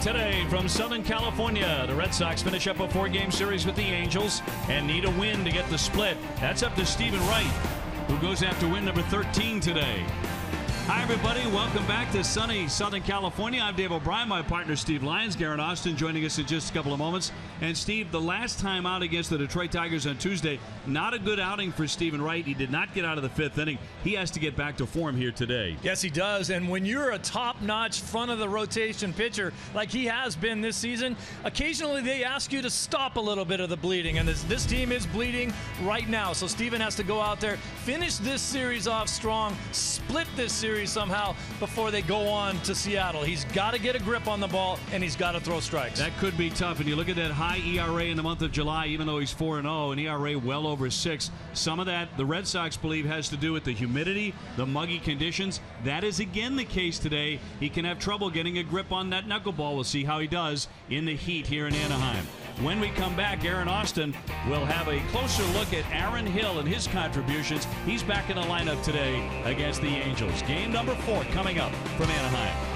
Today from Southern California, the Red Sox finish up a 4-game series with the Angels and need a win to get the split. That's up to Stephen Wright, who goes after win number 13 today. Hi, everybody. Welcome back to sunny Southern California. I'm Dave O'Brien. My partner, Steve Lyons. Garrett Austin joining us in just a couple of moments. And, Steve, the last time out against the Detroit Tigers on Tuesday, not a good outing for Stephen Wright. He did not get out of the 5th inning. He has to get back to form here today. Yes, he does. And when you're a top-notch front-of-the-rotation pitcher like he has been this season, occasionally they ask you to stop a little bit of the bleeding. And this team is bleeding right now. So Stephen has to go out there, finish this series off strong, split this series somehow before they go on to Seattle. He's got to get a grip on the ball, and he's got to throw strikes. That could be tough. And you look at that high ERA in the month of July, even though he's 4-0, an ERA well over 6. Some of that, the Red Sox believe, has to do with the humidity, the muggy conditions. That is again the case today. He can have trouble getting a grip on that knuckleball. We'll see how he does in the heat here in Anaheim. When we come back, Aaron Austin will have a closer look at Aaron Hill and his contributions. He's back in the lineup today against the Angels. Game number 4 coming up from Anaheim.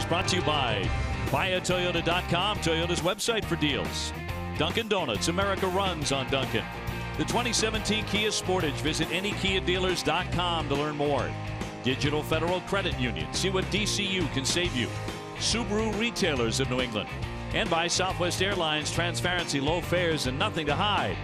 Brought to you by BuyAToyota.com, Toyota's website for deals. Dunkin' Donuts, America runs on Dunkin'. The 2017 Kia Sportage. Visit anykiadealers.com to learn more. Digital Federal Credit Union. See what DCU can save you. Subaru Retailers of New England. And by Southwest Airlines, transparency, low fares, and nothing to hide.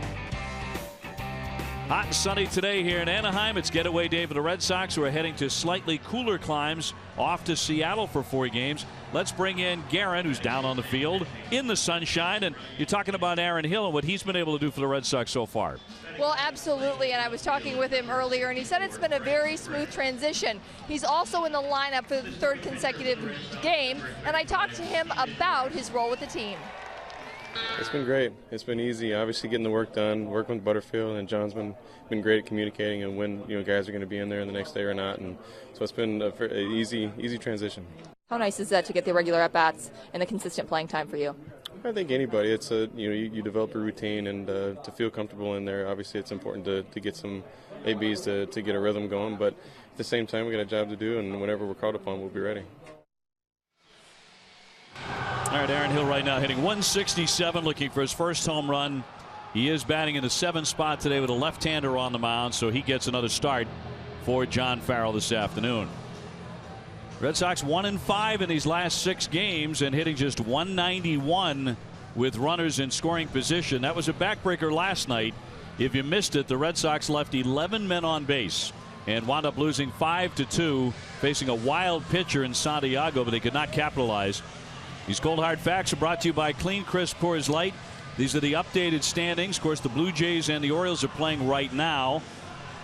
Hot and sunny today here in Anaheim. It's getaway day for the Red Sox, who are heading to slightly cooler climes off to Seattle for 4 games. Let's bring in Garrett, who's down on the field in the sunshine. And you're talking about Aaron Hill and what he's been able to do for the Red Sox so far. Well, absolutely, and I was talking with him earlier, and he said it's been a very smooth transition. He's also in the lineup for the 3rd consecutive game, and I talked to him about his role with the team. It's been great. It's been easy. Obviously, getting the work done, working with Butterfield, and John's been great at communicating and when guys are going to be in there the next day or not. And so it's been an easy transition. How nice is that to get the regular at bats and the consistent playing time for you? I think anybody. It's you develop a routine and to feel comfortable in there. Obviously, it's important to get some ABs to get a rhythm going. But at the same time, we got a job to do, and whenever we're called upon, we'll be ready. All right, Aaron Hill right now hitting 167, looking for his first home run. He is batting in the 7th spot today with a left-hander on the mound, so he gets another start for John Farrell this afternoon. Red Sox 1-5 in these last 6 games and hitting just 191 with runners in scoring position. That was a backbreaker last night. If you missed it, the Red Sox left 11 men on base and wound up losing 5-2, facing a wild pitcher in Santiago, but they could not capitalize. These cold hard facts are brought to you by Clean Crisp Coors Light. These are the updated standings. Of course, the Blue Jays and the Orioles are playing right now.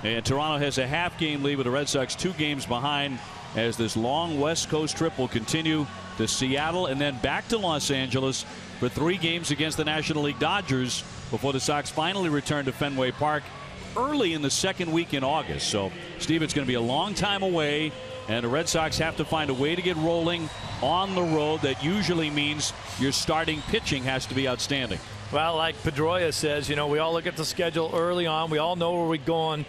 And Toronto has a half-game lead with the Red Sox 2 games behind as this long West Coast trip will continue to Seattle and then back to Los Angeles for 3 games against the National League Dodgers before the Sox finally return to Fenway Park early in the second week in August. So, Steve, it's going to be a long time away, and the Red Sox have to find a way to get rolling on the road. That usually means your starting pitching has to be outstanding. Well, like Pedroia says, you know, we all look at the schedule early on. We all know where we're going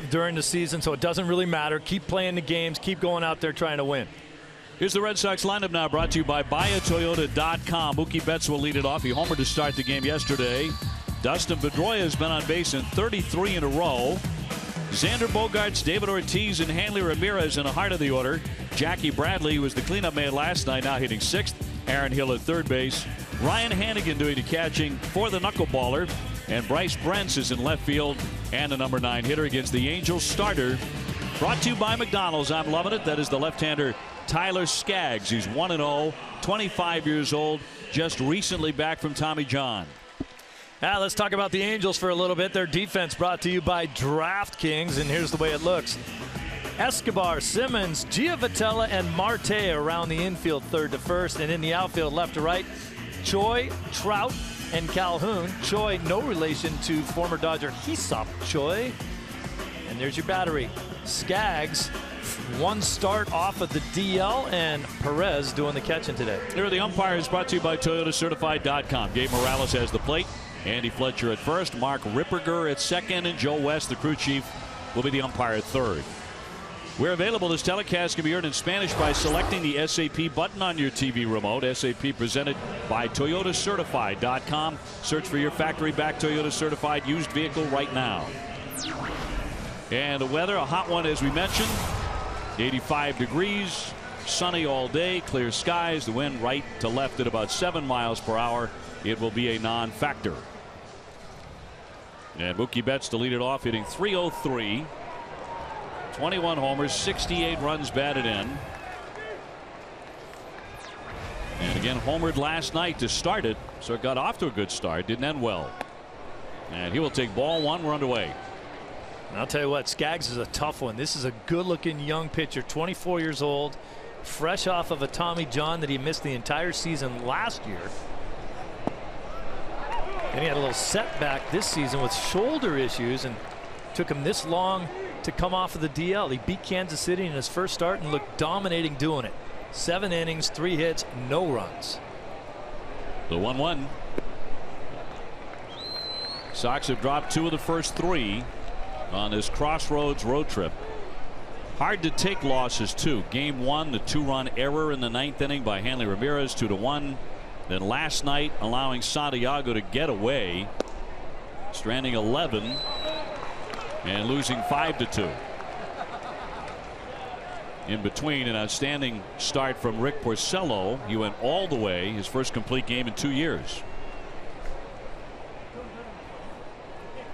during the season, so it doesn't really matter. Keep playing the games. Keep going out there trying to win. Here's the Red Sox lineup now, brought to you by BuyAToyota.com. Mookie Betts will lead it off. He homered to start the game yesterday. Dustin Pedroia has been on base in 33 in a row. Xander Bogaerts, David Ortiz, and Hanley Ramirez in the heart of the order. Jackie Bradley, who was the cleanup man last night, now hitting 6th. Aaron Hill at third base. Ryan Hannigan doing the catching for the knuckleballer. And Bryce Brents is in left field and the number 9 hitter against the Angels starter. Brought to you by McDonald's. I'm loving it. That is the left-hander Tyler Skaggs. He's 1-0, 25 years old, just recently back from Tommy John. Now let's talk about the Angels for a little bit. Their defense brought to you by DraftKings, and here's the way it looks. Escobar, Simmons, Giavotella, and Marte around the infield, third to first, and in the outfield, left to right, Choi, Trout, and Calhoun. Choi, no relation to former Dodger Hee-Seop Choi. And there's your battery. Skaggs, 1 start off of the DL, and Perez doing the catching today. Here are the umpires, brought to you by ToyotaCertified.com. Gabe Morales has the plate. Andy Fletcher at first, Mark Ripperger at second, and Joe West, the crew chief, will be the umpire at third. We're available. This telecast can be heard in Spanish by selecting the SAP button on your TV remote. SAP presented by ToyotaCertified.com. Search for your factory-backed Toyota Certified used vehicle right now. And the weather, a hot one as we mentioned. 85 degrees, sunny all day, clear skies. The wind right to left at about 7 miles per hour. It will be a non-factor. And Mookie Betts to lead it off, hitting .303. 21 homers, 68 runs batted in. And again, homered last night to start it, so it got off to a good start. Didn't end well. And he will take ball 1. We're underway. And I'll tell you what, Skaggs is a tough one. This is a good-looking young pitcher, 24 years old, fresh off of a Tommy John that he missed the entire season last year. And he had a little setback this season with shoulder issues, and took him this long to come off of the DL. He beat Kansas City in his first start and looked dominating doing it. 7 innings, 3 hits, no runs. The 1-1. Sox have dropped 2 of the first 3 on this Crossroads road trip. Hard to take losses too. Game 1, the 2-run error in the 9th inning by Hanley Ramirez, 2-1. Then last night, allowing Santiago to get away, stranding 11 and losing 5-2. In between, an outstanding start from Rick Porcello. He went all the way, his first complete game in 2 years.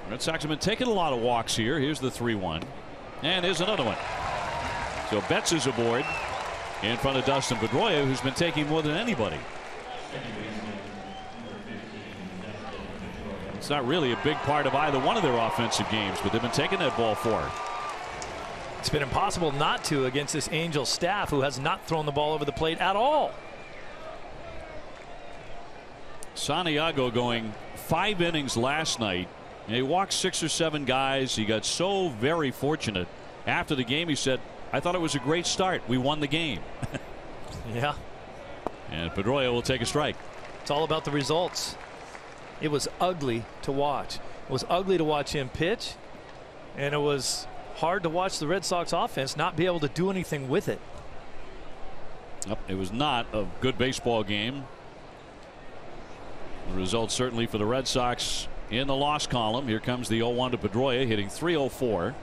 Red Sox have been taking a lot of walks here. Here's the 3-1. And here's another one. So Betts is aboard in front of Dustin Pedroia, who's been taking more than anybody. It's not really a big part of either one of their offensive games, but they've been taking that ball forward. It's been impossible not to against this Angels staff, who has not thrown the ball over the plate at all. Santiago going 5 innings last night. He walked 6 or 7 guys. He got so very fortunate. After the game, he said, "I thought it was a great start. We won the game." Yeah. And Pedroia will take a strike. It's all about the results. It was ugly to watch. It was ugly to watch him pitch, and it was hard to watch the Red Sox offense not be able to do anything with it. It was not a good baseball game. The result certainly for the Red Sox in the loss column. Here comes the 0-1 to Pedroia, hitting .304.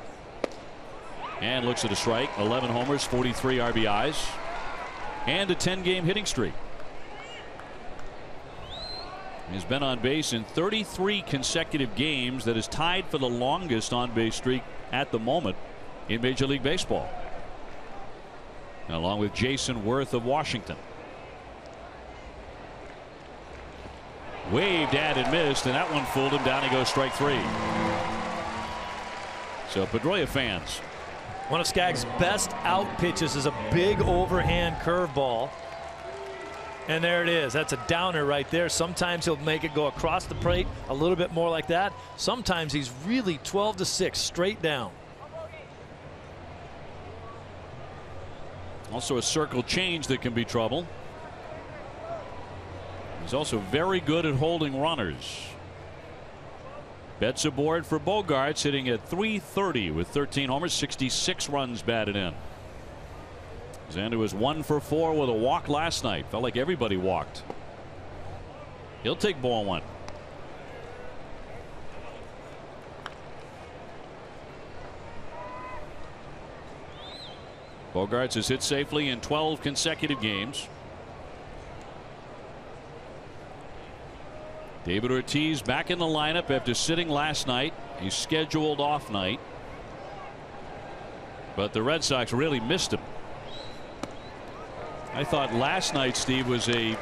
And looks at a strike. 11 homers, 43 RBIs, and a 10-game hitting streak. He's been on base in 33 consecutive games. That is tied for the longest on-base streak at the moment in Major League Baseball, along with Jason Worth of Washington. Waved at and missed, and that one fooled him. Down he goes, strike 3. So Pedroia fans. One of Skaggs' best out pitches is a big overhand curveball. And there it is. That's a downer right there. Sometimes he'll make it go across the plate a little bit more like that. Sometimes he's really 12-6 straight down. Also a circle change that can be trouble. He's also very good at holding runners. Bets aboard for Bogaerts, hitting at .330 with 13 homers, 66 runs batted in. Xander was 1 for 4 with a walk last night. Felt like everybody walked. He'll take ball 1. Bogaerts has hit safely in 12 consecutive games. David Ortiz back in the lineup after sitting last night. A scheduled off night. But the Red Sox really missed him. I thought last night, Steve, was a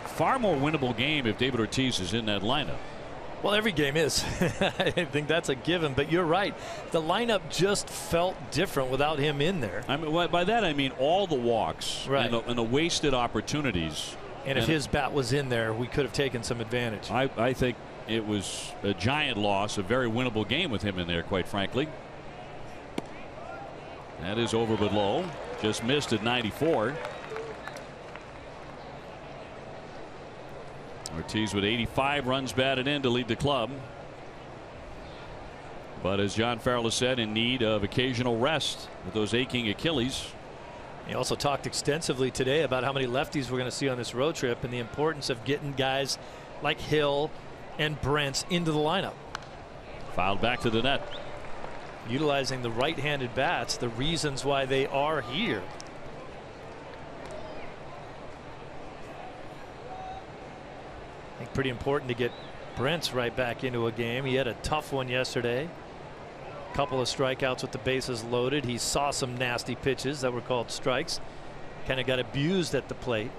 far more winnable game if David Ortiz is in that lineup. Well, every game is. I think that's a given, but you're right. The lineup just felt different without him in there. I mean, by that I mean all the walks, right, and the wasted opportunities. And if his bat was in there, we could have taken some advantage. I think it was a giant loss, a very winnable game with him in there, quite frankly. That is over but low. Just missed at 94. Ortiz with 85 runs batted in to lead the club. But as John Farrell has said, in need of occasional rest with those aching Achilles. He also talked extensively today about how many lefties we're going to see on this road trip and the importance of getting guys like Hill and Brents into the lineup. Fouled back to the net. Utilizing the right-handed bats, the reasons why they are here. I think pretty important to get Brents right back into a game. He had a tough one yesterday. Couple of strikeouts with the bases loaded. He saw some nasty pitches that were called strikes. Kind of got abused at the plate.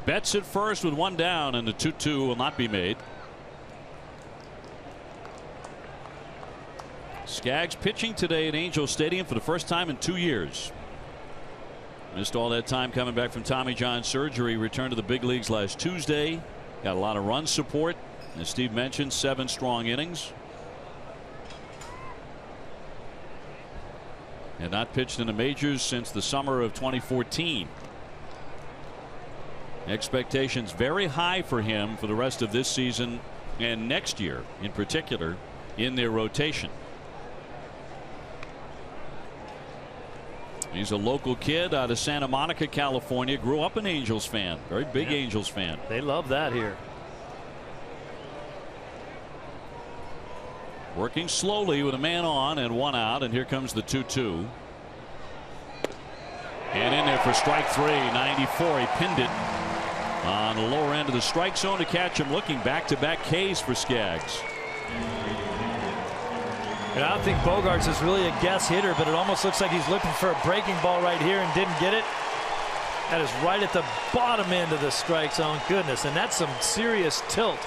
Betts at first with 1 down, and the 2-2 will not be made. Skaggs pitching today at Angel Stadium for the first time in 2 years. Missed all that time coming back from Tommy John surgery. Returned to the big leagues last Tuesday. Got a lot of run support. As Steve mentioned, 7 strong innings. And not pitched in the majors since the summer of 2014. Expectations very high for him for the rest of this season and next year in particular in their rotation. He's a local kid out of Santa Monica, California. Grew up an Angels fan. Very big Angels fan. They love that here. Working slowly with a man on and 1 out, and here comes the 2-2. And in there for strike 3, 94. He pinned it on the lower end of the strike zone to catch him looking. Back-to-back Ks for Skaggs. And I don't think Bogaerts is really a guess hitter, but it almost looks like he's looking for a breaking ball right here and didn't get it. That is right at the bottom end of the strike zone. Goodness, and that's some serious tilt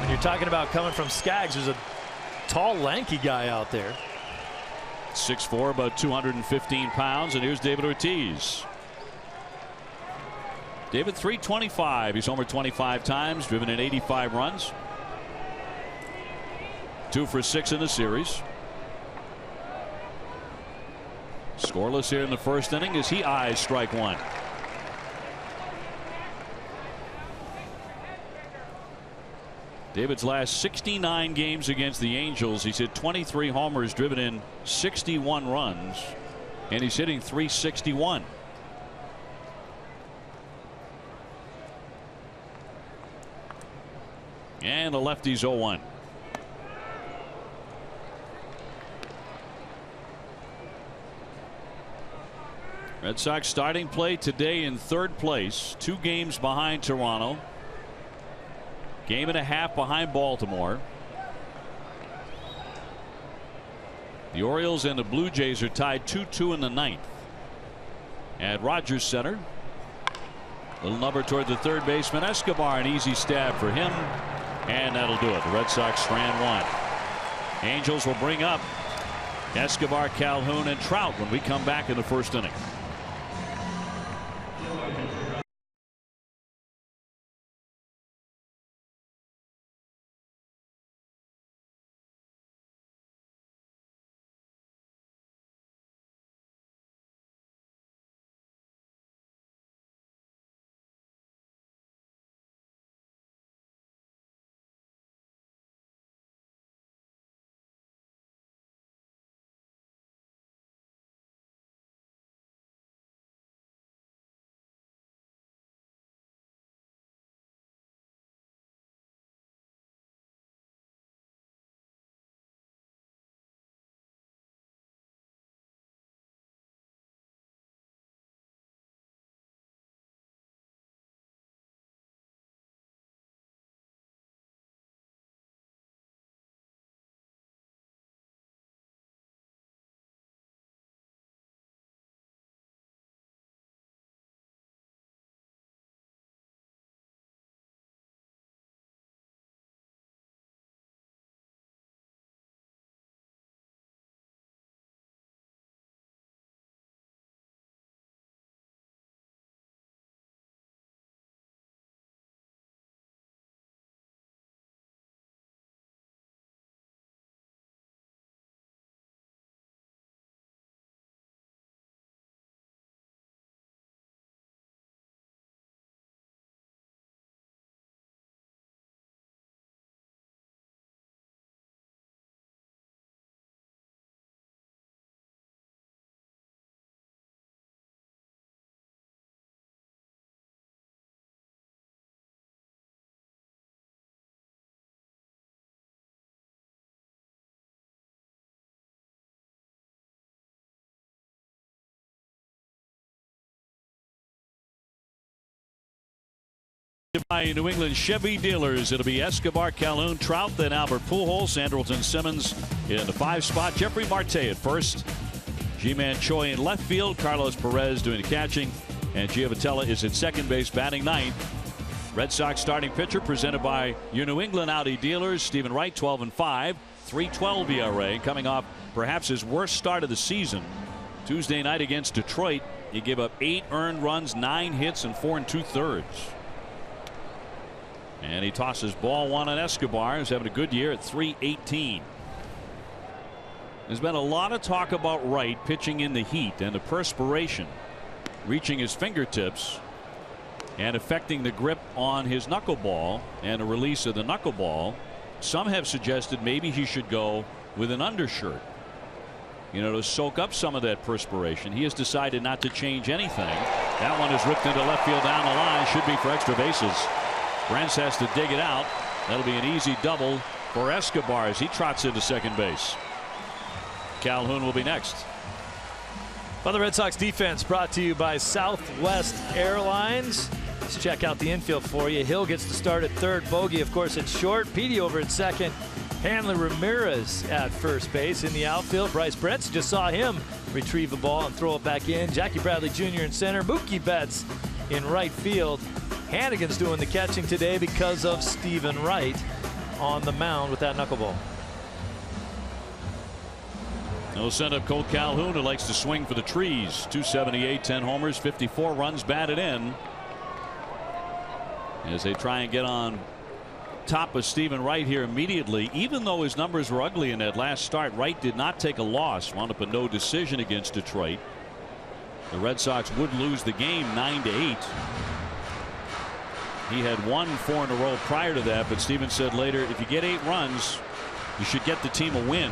when you're talking about coming from Skaggs, who's a tall, lanky guy out there. 6'4", about 215 pounds, and here's David Ortiz. David, .325. He's homered 25 times, driven in 85 runs. 2 for 6 in the series. Scoreless here in the first inning as he eyes strike 1. David's last 69 games against the Angels, he's hit 23 homers, driven in 61 runs, and he's hitting .361. And the lefty's 0-1. Red Sox starting play today in 3rd place, 2 games behind Toronto, game and a half behind Baltimore. The Orioles and the Blue Jays are tied 2-2 in the 9th at Rogers Center. Little number toward the third baseman Escobar. An easy stab for him. And that'll do it. The Red Sox strand one. Angels will bring up Escobar, Calhoun, and Trout when we come back in the first inning. By New England Chevy dealers, it'll be Escobar, Calhoun, Trout, then Albert Pujols, Andrelton Simmons in the 5 spot, Jeffrey Marte at first, G-Man Choi in left field, Carlos Perez doing the catching, and Giovitella is at second base batting ninth. Red Sox starting pitcher presented by your New England Audi dealers. Stephen Wright, 12-5, 3.12 ERA, coming off perhaps his worst start of the season. Tuesday night against Detroit, he gave up 8 earned runs, 9 hits, and 4 2/3. And he tosses ball one on Escobar, who's having a good year at 3.18. There's been a lot of talk about Wright pitching in the heat and the perspiration reaching his fingertips and affecting the grip on his knuckleball and the release of the knuckleball. Some have suggested maybe he should go with an undershirt, you know, to soak up some of that perspiration. He has decided not to change anything. That one is ripped into left field down the line. Should be for extra bases. Brents has to dig it out. That'll be an easy double for Escobar as he trots into second base. Calhoun will be next. Well, the Red Sox defense brought to you by Southwest Airlines. Let's check out the infield for you. Hill gets to start at third. Bogey, of course, at short. Petey over at second. Hanley Ramirez at first base. In the outfield, Bryce Brents, just saw him retrieve the ball and throw it back in. Jackie Bradley Jr. in center. Mookie Betts in right field. Hannigan's doing the catching today because of Stephen Wright on the mound with that knuckleball. They'll send up Cole Calhoun, who likes to swing for the trees. 278, 10 homers, 54 runs batted in. As they try and get on top of Stephen Wright here immediately. Even though his numbers were ugly in that last start, Wright did not take a loss. Wound up a no decision against Detroit. The Red Sox would lose the game 9-8. He had won 4 in a row prior to that, but Stephen said later, if you get 8 runs, you should get the team a win.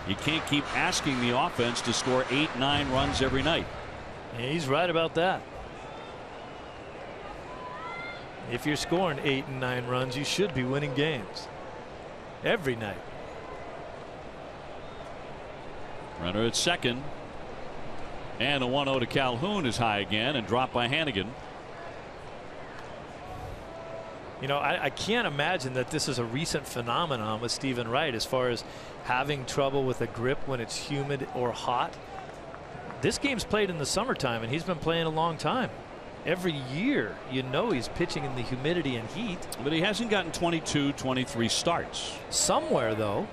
You can't keep asking the offense to score 8, 9 runs every night. Yeah, he's right about that. If you're scoring 8 and 9 runs, you should be winning games every night. Runner at second, and a 1-0 to Calhoun is high again and dropped by Hannigan. You know, I can't imagine that this is a recent phenomenon with Stephen Wright as far as having trouble with a grip when it's humid or hot. This game's played in the summertime, and he's been playing a long time. every year, you know, he's pitching in the humidity and heat. But he hasn't gotten 22, 23 starts. Somewhere, though.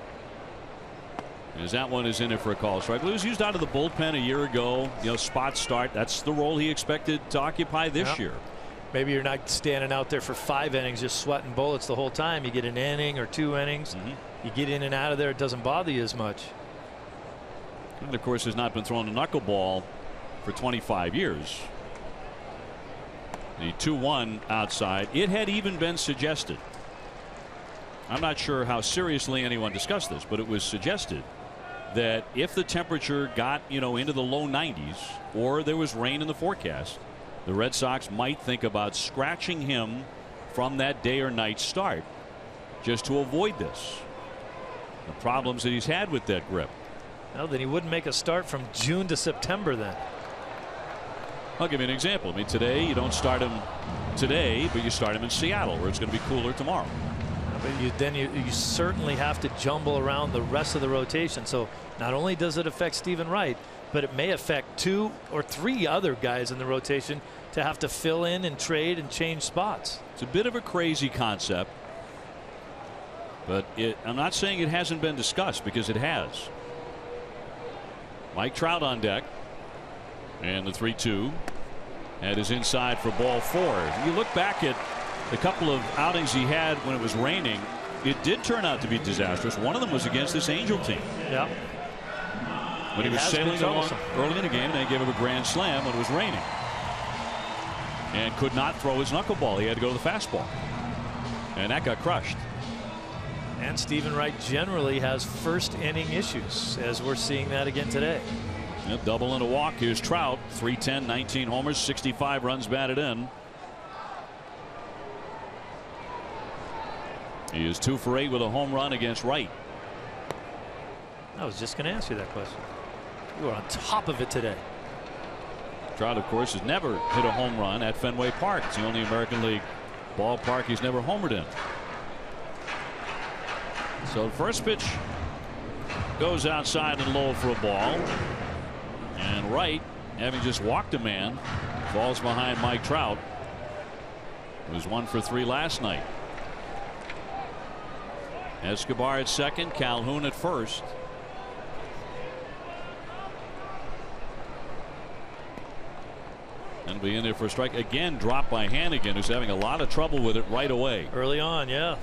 As that one is in there for a call strike. He was used out of the bullpen a year ago. You know, spot start. That's the role he expected to occupy this year. Maybe you're not standing out there for 5 innings just sweating bullets the whole time. You get an inning or 2 innings. You get in and out of there. It doesn't bother you as much. And of course, has not been throwing a knuckleball for 25 years. The 2-1 outside. It had even been suggested. I'm not sure how seriously anyone discussed this, but it was suggested that if the temperature got, you know, into the low 90s or there was rain in the forecast, the Red Sox might think about scratching him from that day or night start just to avoid this. The problems that he's had with that grip. Well, then he wouldn't make a start from June to September then. I'll give you an example. I mean, today you don't start him today, but you start him in Seattle where it's going to be cooler tomorrow. But you certainly have to jumble around the rest of the rotation. So not only does it affect Stephen Wright, but it may affect 2 or 3 other guys in the rotation to have to fill in and trade and change spots. It's a bit of a crazy concept, but I'm not saying it hasn't been discussed, because it has. Mike Trout on deck, and the 3-2 and is inside for ball 4. If you look back at the couple of outings he had when it was raining, it did turn out to be disastrous. One of them was against this Angel team. Yeah. When he was sailing along early in the game, and they gave him a grand slam when it was raining. And could not throw his knuckleball. He had to go to the fastball. And that got crushed. And Stephen Wright generally has first inning issues, as we're seeing that again today. Yep, double and a walk. Here's Trout. 310, 19 homers, 65 runs batted in. He is 2 for 8 with a home run against Wright. I was just going to ask you that question. You were on top of it today. Trout, of course, has never hit a home run at Fenway Park. It's the only American League ballpark he's never homered in. So the first pitch goes outside and low for a ball. And Wright, having just walked a man, falls behind Mike Trout, who was 1 for 3 last night. Escobar at second, Calhoun at first. And be in there for a strike. Again, dropped by Hannigan, who's having a lot of trouble with it right away. Early on, yeah.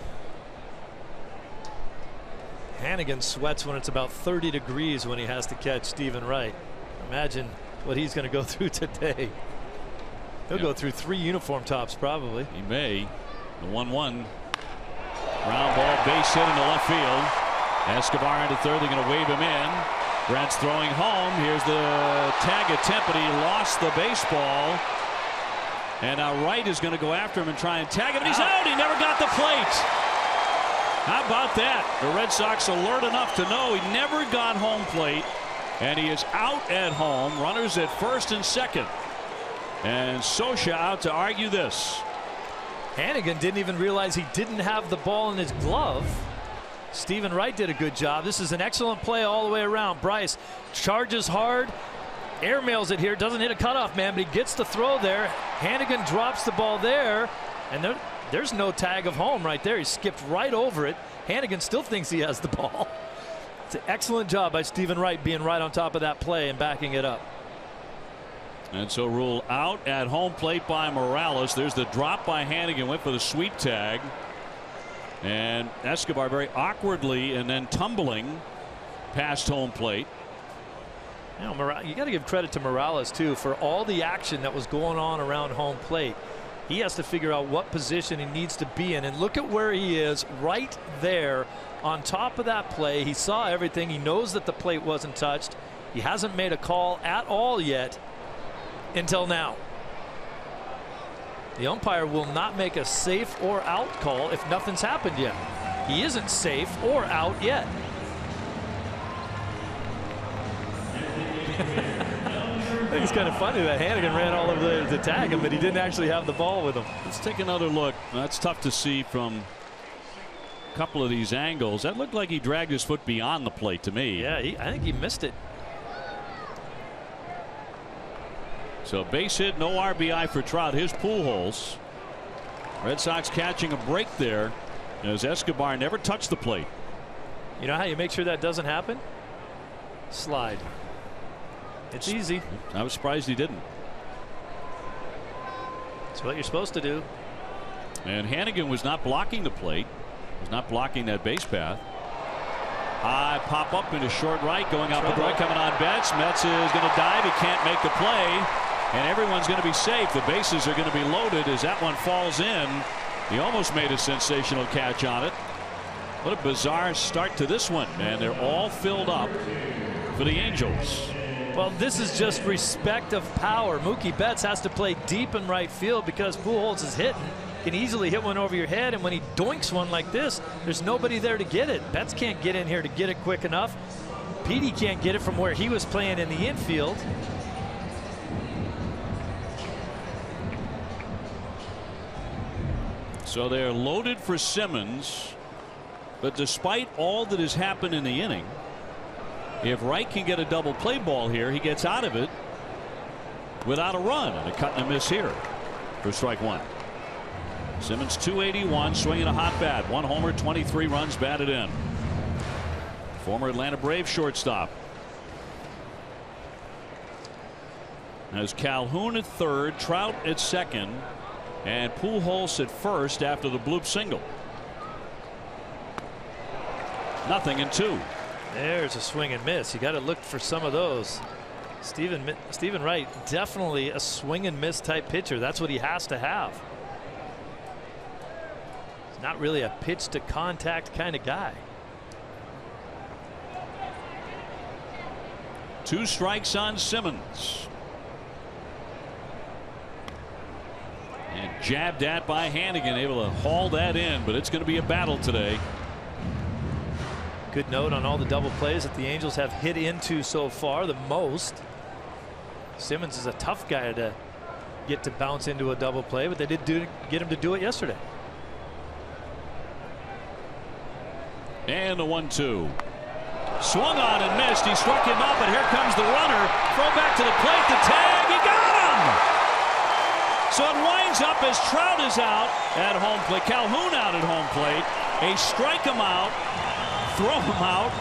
Hannigan sweats when it's about 30 degrees when he has to catch Stephen Wright. Imagine what he's going to go through today. He'll go through 3 uniform tops probably. He may. The 1-1. Ground ball, base hit into left field. Escobar into third. They're going to wave him in. Brent's throwing home. Here's the tag attempt, but he lost the baseball. And now Wright is going to go after him and try and tag him. And he's out. He never got the plate. How about that? The Red Sox alert enough to know he never got home plate. And he is out at home. Runners at first and second. And Scioscia out to argue this. Hannigan didn't even realize he didn't have the ball in his glove. Stephen Wright did a good job. This is an excellent play all the way around. Bryce charges hard, airmails it here, doesn't hit a cutoff man, but he gets the throw there. Hannigan drops the ball there, and there's no tag of home right there. He skipped right over it. Hannigan still thinks he has the ball. It's an excellent job by Stephen Wright being right on top of that play and backing it up. And so rule out at home plate by Morales. There's the drop by Hannigan, went for the sweep tag. And Escobar very awkwardly and then tumbling past home plate. You know, you got to give credit to Morales too for all the action that was going on around home plate. He has to figure out what position he needs to be in, and look at where he is right there on top of that play. He saw everything. He knows that the plate wasn't touched. He hasn't made a call at all yet until now. The umpire will not make a safe or out call if nothing's happened yet. He isn't safe or out yet. I think it's kind of funny that Hannigan ran all over there to tag him, but he didn't actually have the ball with him. Let's take another look. That's tough to see from a couple of these angles. That looked like he dragged his foot beyond the plate to me. Yeah, I think he missed it. So base hit, no RBI for Trout. Here's Pujols. Red Sox catching a break there as Escobar never touched the plate. You know how you make sure that doesn't happen? Slide. It's easy. I was surprised he didn't. It's what you're supposed to do. And Hannigan was not blocking the plate. Was not blocking that base path. High pop up into short right, going out the right, coming on Betts. Metz is going to dive. He can't make the play. And everyone's going to be safe. The bases are going to be loaded as that one falls in. He almost made a sensational catch on it. What a bizarre start to this one. And they're all filled up for the Angels. Well, this is just respect of power. Mookie Betts has to play deep in right field because Pujols is hitting. Can easily hit one over your head, and when he doinks one like this, there's nobody there to get it. Betts can't get in here to get it quick enough. Petey can't get it from where he was playing in the infield. So they're loaded for Simmons, but despite all that has happened in the inning, if Wright can get a double play ball here, he gets out of it without a run, and a cut and a miss here for strike one. Simmons 281, swinging a hot bat, 1 homer, 23 runs batted in. Former Atlanta Braves shortstop. As Calhoun at third, Trout at second, and Pujols at first after the bloop single. 0-2. There's a swing and miss. You got to look for some of those. Stephen Wright, definitely a swing and miss type pitcher. That's what he has to have. He's not really a pitch to contact kind of guy. 2 strikes on Simmons. And jabbed at by Hannigan, able to haul that in, but it's going to be a battle today. Good note on all the double plays that the Angels have hit into so far, the most. Simmons is a tough guy to get to bounce into a double play, but they did get him to do it yesterday. And the 1-2. Swung on and missed. He struck him out, but here comes the runner. Throw back to the plate. The tag. He got him. So it winds up as Trout is out at home plate. Calhoun out at home plate. A strike him out. Throw him out.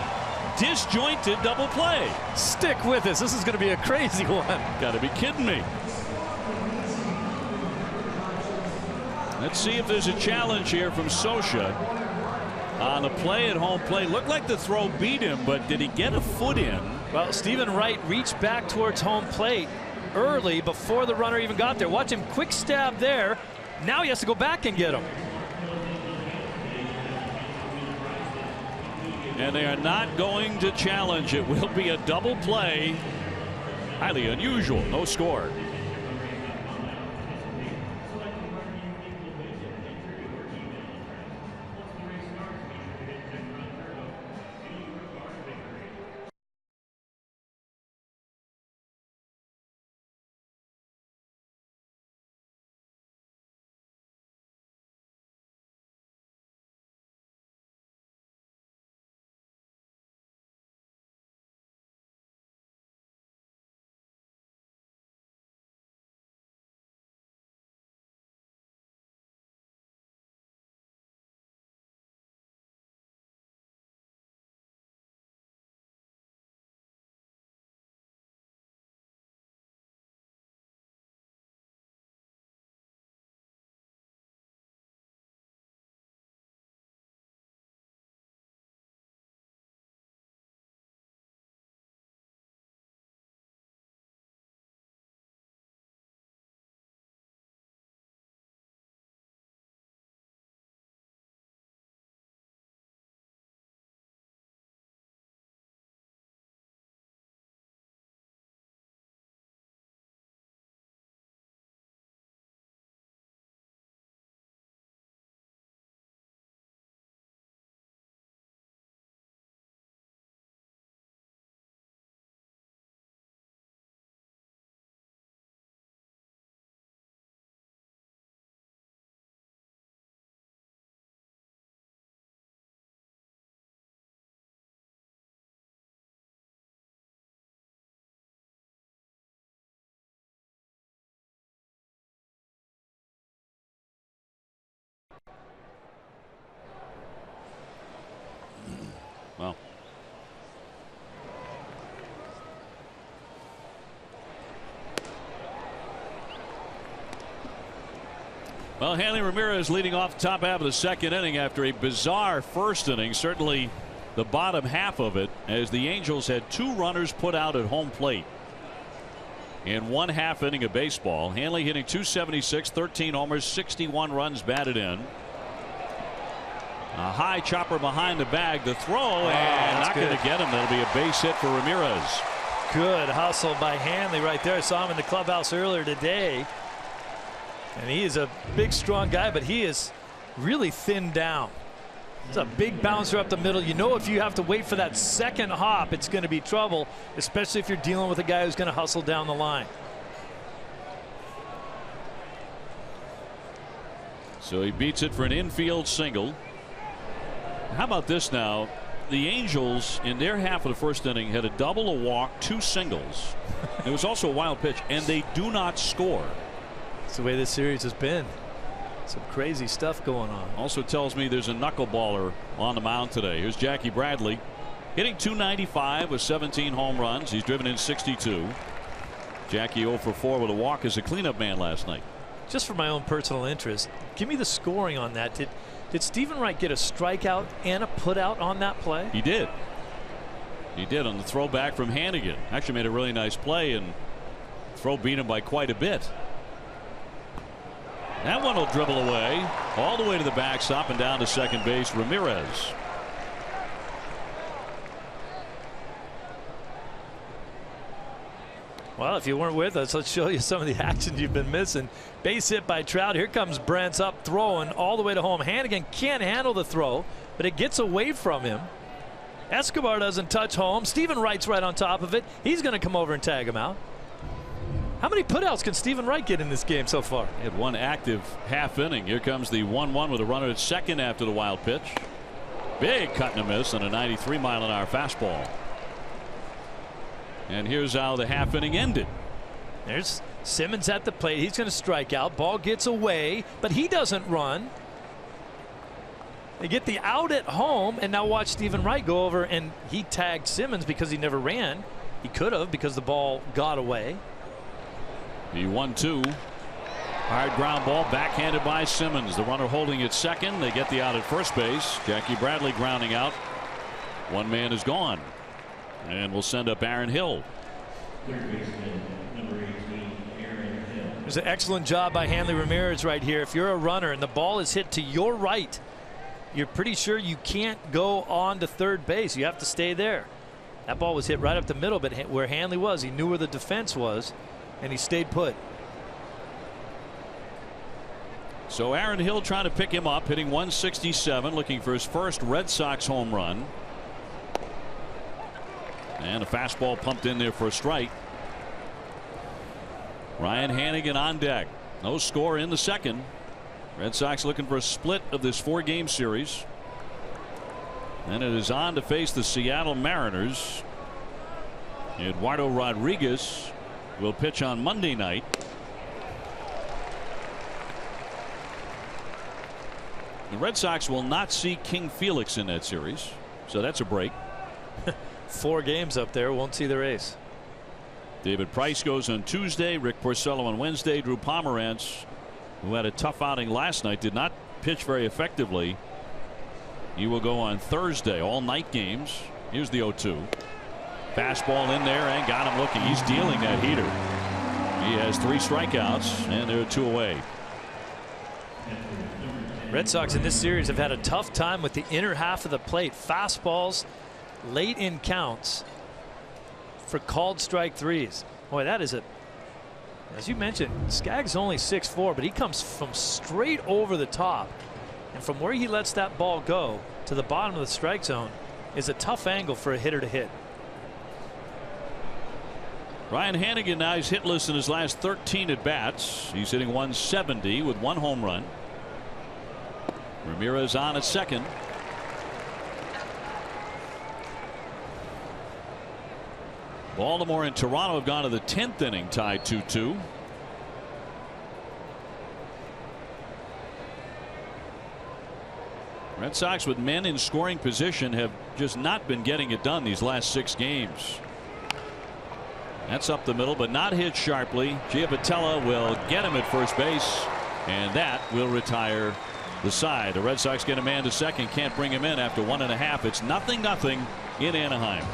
Disjointed double play. Stick with us. This is going to be a crazy one. Got to be kidding me. Let's see if there's a challenge here from Scioscia on the play at home plate. Looked like the throw beat him, but did he get a foot in? Well, Stephen Wright reached back towards home plate early before the runner even got there. Watch him quick stab there. Now he has to go back and get him. And they are not going to challenge. It will be a double play. Highly unusual. No score. Well, Hanley Ramirez leading off the top half of the second inning after a bizarre first inning, certainly the bottom half of it, as the Angels had 2 runners put out at home plate in 1/2 inning of baseball. Hanley hitting .276, 13 homers, 61 runs batted in. A high chopper behind the bag, the throw, and not going to get him. That'll be a base hit for Ramirez. Good hustle by Hanley right there. I saw him in the clubhouse earlier today. And he is a big, strong guy, but he is really thinned down. It's a big bouncer up the middle. You know, if you have to wait for that second hop, it's going to be trouble, especially if you're dealing with a guy who's going to hustle down the line. So he beats it for an infield single. How about this now? The Angels in their half of the first inning had a double, a walk, 2 singles. It was also a wild pitch, and they do not score. That's the way this series has been. Some crazy stuff going on. Also tells me there's a knuckleballer on the mound today. Here's Jackie Bradley hitting .295 with 17 home runs. He's driven in 62. Jackie 0 for 4 with a walk as a cleanup man last night. Just for my own personal interest, give me the scoring on that. Did Stephen Wright get a strikeout and a putout on that play? He did. He did on the throwback from Hannigan. Actually made a really nice play, and throw beat him by quite a bit. That one will dribble away all the way to the backstop and down to second base. Ramirez. Well, if you weren't with us, let's show you some of the action you've been missing. Base hit by Trout. Here comes Brent's up throwing all the way to home. Hannigan can't handle the throw, but it gets away from him. Escobar doesn't touch home. Stephen Wright's right on top of it. He's going to come over and tag him out. How many putouts can Stephen Wright get in this game so far? He had 1 active half inning. Here comes the 1-1 with a runner at second after the wild pitch. Big cut and a miss on a 93-mile-an-hour fastball. And here's how the half inning ended. There's Simmons at the plate. He's going to strike out. Ball gets away, but he doesn't run. They get the out at home, and now watch Stephen Wright go over, and he tagged Simmons because he never ran. He could have because the ball got away. The 1-2. Hard ground ball backhanded by Simmons. The runner holding at second. They get the out at first base. Jackie Bradley grounding out. One man is gone. And we'll send up Aaron Hill. There's an excellent job by Hanley Ramirez right here. If you're a runner and the ball is hit to your right, you're pretty sure you can't go on to third base. You have to stay there. That ball was hit right up the middle, but where Hanley was, he knew where the defense was, and he stayed put. So Aaron Hill trying to pick him up, hitting 167, looking for his first Red Sox home run. And a fastball pumped in there for a strike. Ryan Hannigan on deck. No score in the second. Red Sox looking for a split of this 4-game series. And it is on to face the Seattle Mariners. Eduardo Rodriguez will pitch on Monday night. The Red Sox will not see King Felix in that series, so that's a break. 4 games up there, won't see their ace. David Price goes on Tuesday, Rick Porcello on Wednesday. Drew Pomerantz, who had a tough outing last night, did not pitch very effectively. He will go on Thursday. All night games. Here's the 0-2. Fastball in there and got him looking. He's dealing that heater. He has 3 strikeouts and there are 2 away. Red Sox in this series have had a tough time with the inner half of the plate. Fastballs late in counts for called strike threes. Boy, that is as you mentioned, Skaggs only 6'4", but he comes from straight over the top, and from where he lets that ball go to the bottom of the strike zone is a tough angle for a hitter to hit. Ryan Hannigan now is hitless in his last 13 at bats. He's hitting 170 with 1 home run. Ramirez on at second. Baltimore and Toronto have gone to the 10th inning, tied 2-2. Red Sox with men in scoring position have just not been getting it done these last 6 games. That's up the middle, but not hit sharply. Giavatella will get him at first base, and that will retire the side. The Red Sox get a man to second, can't bring him in after 1.5. It's 0-0 in Anaheim.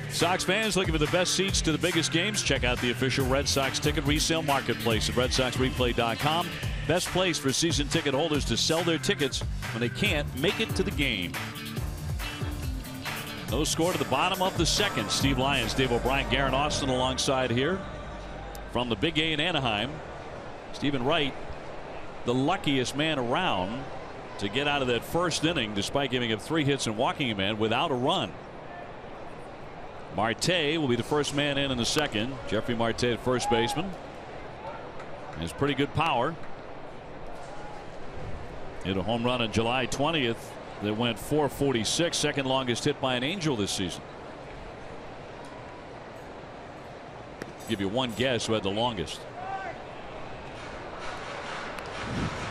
Sox fans looking for the best seats to the biggest games? Check out the official Red Sox ticket resale marketplace at RedSoxReplay.com. Best place for season ticket holders to sell their tickets when they can't make it to the game. No score to the bottom of the second. Steve Lyons, Dave O'Brien, Garrett Austin alongside here from the Big A in Anaheim. Stephen Wright, the luckiest man around to get out of that first inning despite giving up 3 hits and walking a man without a run. Marte will be the first man in the second. Jeffrey Marte at first baseman. Has pretty good power. Hit a home run on July 20th that went .446, second longest hit by an Angel this season. Give you one guess who had the longest.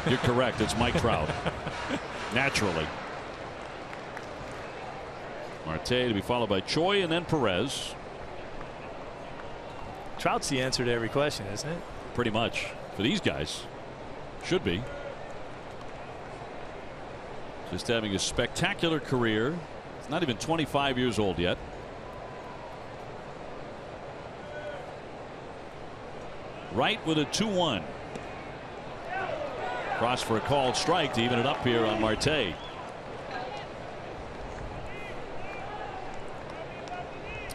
You're correct. It's Mike Trout. Naturally. Marte to be followed by Choi and then Perez. Trout's the answer to every question, isn't it? Pretty much for these guys. Should be. Just having a spectacular career. He's not even 25 years old yet. Wright with a 2-1. Cross for a called strike to even it up here on Marte.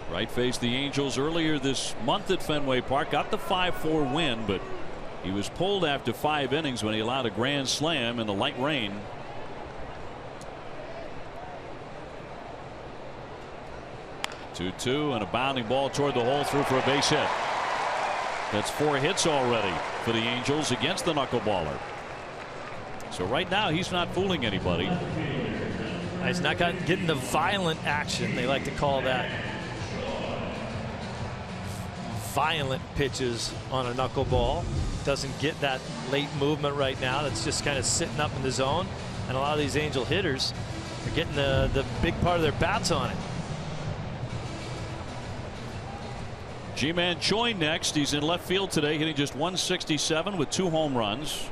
Wright faced the Angels earlier this month at Fenway Park. Got the 5-4 win, but he was pulled after 5 innings when he allowed a grand slam in the light rain. Two and a bounding ball toward the hole, through for a base hit. That's 4 hits already for the Angels against the knuckleballer. So right now he's not fooling anybody. He's not getting the violent action. They like to call that violent pitches on a knuckleball. Doesn't get that late movement right now. That's just kind of sitting up in the zone. And a lot of these Angel hitters are getting the big part of their bats on it. Ji-Man Choi next. He's in left field today, hitting just .167 with 2 home runs.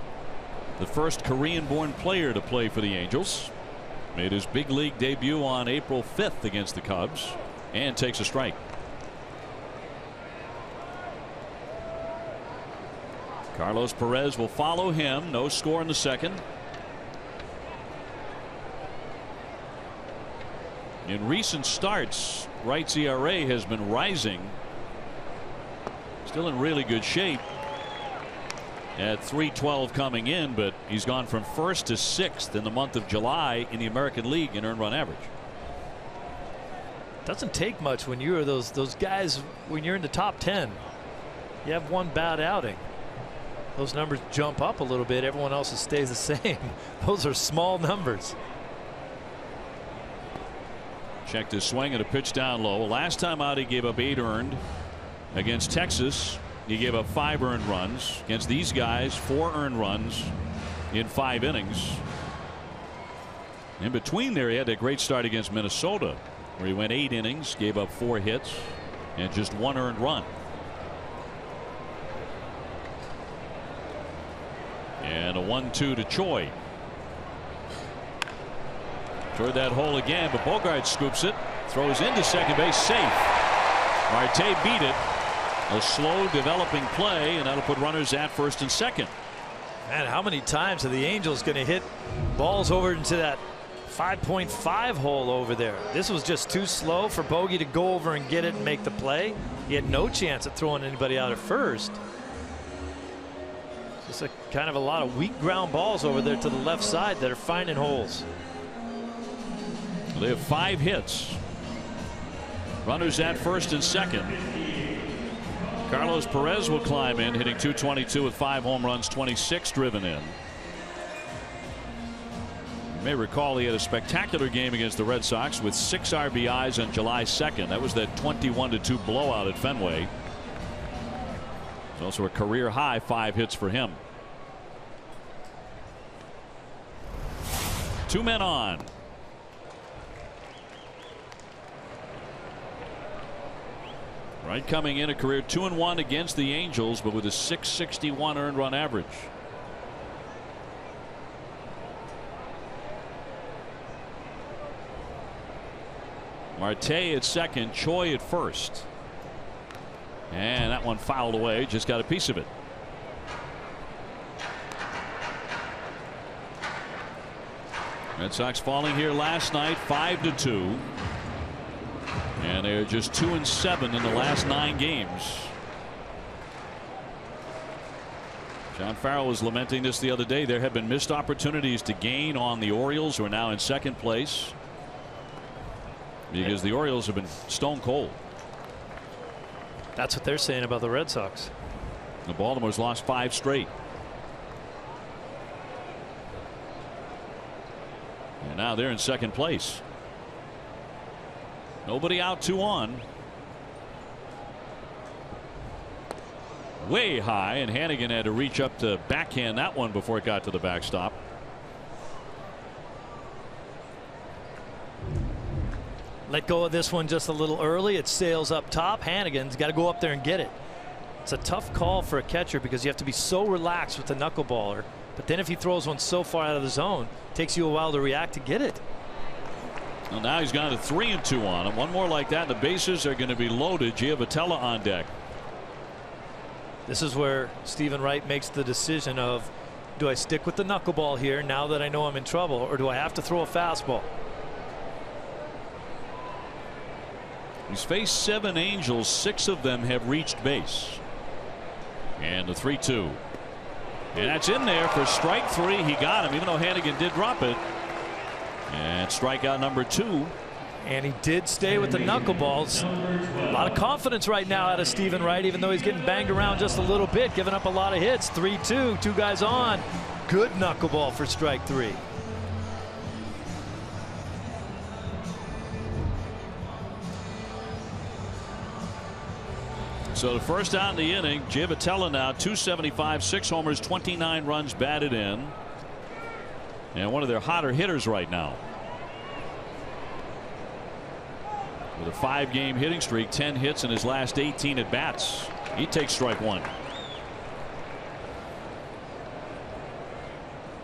The first Korean-born player to play for the Angels. Made his big league debut on April 5th against the Cubs and takes a strike. Carlos Perez will follow him. No score in the second. In recent starts, Wright's ERA has been rising. Still in really good shape at 3.12 coming in, but he's gone from first to sixth in the month of July in the American League in earned run average. Doesn't take much when you're those guys. When you're in the top 10, you have one bad outing, those numbers jump up a little bit. Everyone else stays the same. Those are small numbers. Checked his swing and a pitch down low. Last time out, he gave up 8 earned. Against Texas, he gave up 5 earned runs. Against these guys, 4 earned runs in 5 innings. In between there, he had a great start against Minnesota, where he went 8 innings, gave up 4 hits, and just 1 earned run. And a 1-2 to Choi. Toward that hole again, but Bogart scoops it, throws into second base, safe. Marte beat it. A slow developing play, and that'll put runners at first and second. Man, how many times are the Angels going to hit balls over into that 5.5 hole over there? This was just too slow for Bogey to go over and get it and make the play. He had no chance of throwing anybody out at first. Just a kind of a lot of weak ground balls over there to the left side that are finding holes. They have 5 hits. Runners at first and second. Carlos Perez will climb in, hitting .222 with 5 home runs, 26 driven in. You may recall he had a spectacular game against the Red Sox with 6 RBIs on July 2nd. That was that 21-2 blowout at Fenway. It's also a career high 5 hits for him. 2 men on. Wright coming in a career 2-1 against the Angels, but with a .661 earned run average. Marte at second, Choi at first. And that one fouled away, just got a piece of it. Red Sox falling here last night 5-2. And they're just 2-7 in the last 9 games. John Farrell was lamenting this the other day. There have been missed opportunities to gain on the Orioles, who are now in second place, because the Orioles have been stone cold. That's what they're saying about the Red Sox. The Baltimore's lost 5 straight. And now they're in second place. Nobody out, 2 on. Way high, and Hannigan had to reach up to backhand that one before it got to the backstop. Let go of this one just a little early. It sails up top. Hannigan's got to go up there and get it. It's a tough call for a catcher because you have to be so relaxed with the knuckleballer. But then if he throws one so far out of the zone, it takes you a while to react to get it. Well, now he's gone to 3-2 on him. One more like that, and the bases are going to be loaded. Giavotella on deck. This is where Stephen Wright makes the decision of, do I stick with the knuckleball here now that I know I'm in trouble, or do I have to throw a fastball? He's faced 7 Angels. 6 of them have reached base. And the 3-2. And that's in there for strike 3. He got him, even though Hannigan did drop it. And strikeout number 2. And he did stay with the knuckleballs. A lot of confidence right now out of Stephen Wright, even though he's getting banged around just a little bit, giving up a lot of hits. 3-2, 2 guys on. Good knuckleball for strike 3. So the first out in the inning, Giavotella now .275, 6 homers, 29 runs batted in. And one of their hotter hitters right now. With a 5-game hitting streak, 10 hits in his last 18 at bats. He takes strike 1.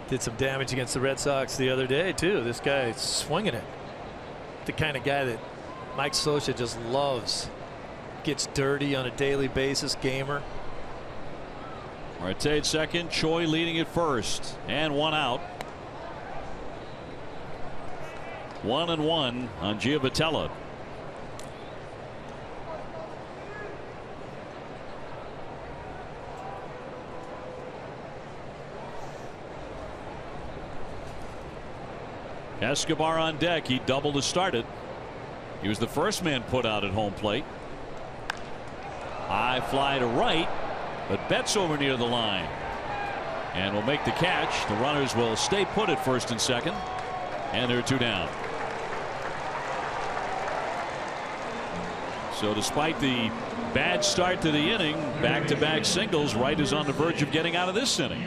Did some damage against the Red Sox the other day too. This guy swinging it. The kind of guy that Mike Scioscia just loves. Gets dirty on a daily basis. Gamer. Marte at second, Choi leading at first, and 1 out. 1-1 on Giovitella. Escobar on deck. He doubled to start it. He was the first man put out at home plate. High fly to right, but Betts over near the line and will make the catch. The runners will stay put at first and second, and they're 2 down. So despite the bad start to the inning, back-to-back singles, Wright is on the verge of getting out of this inning.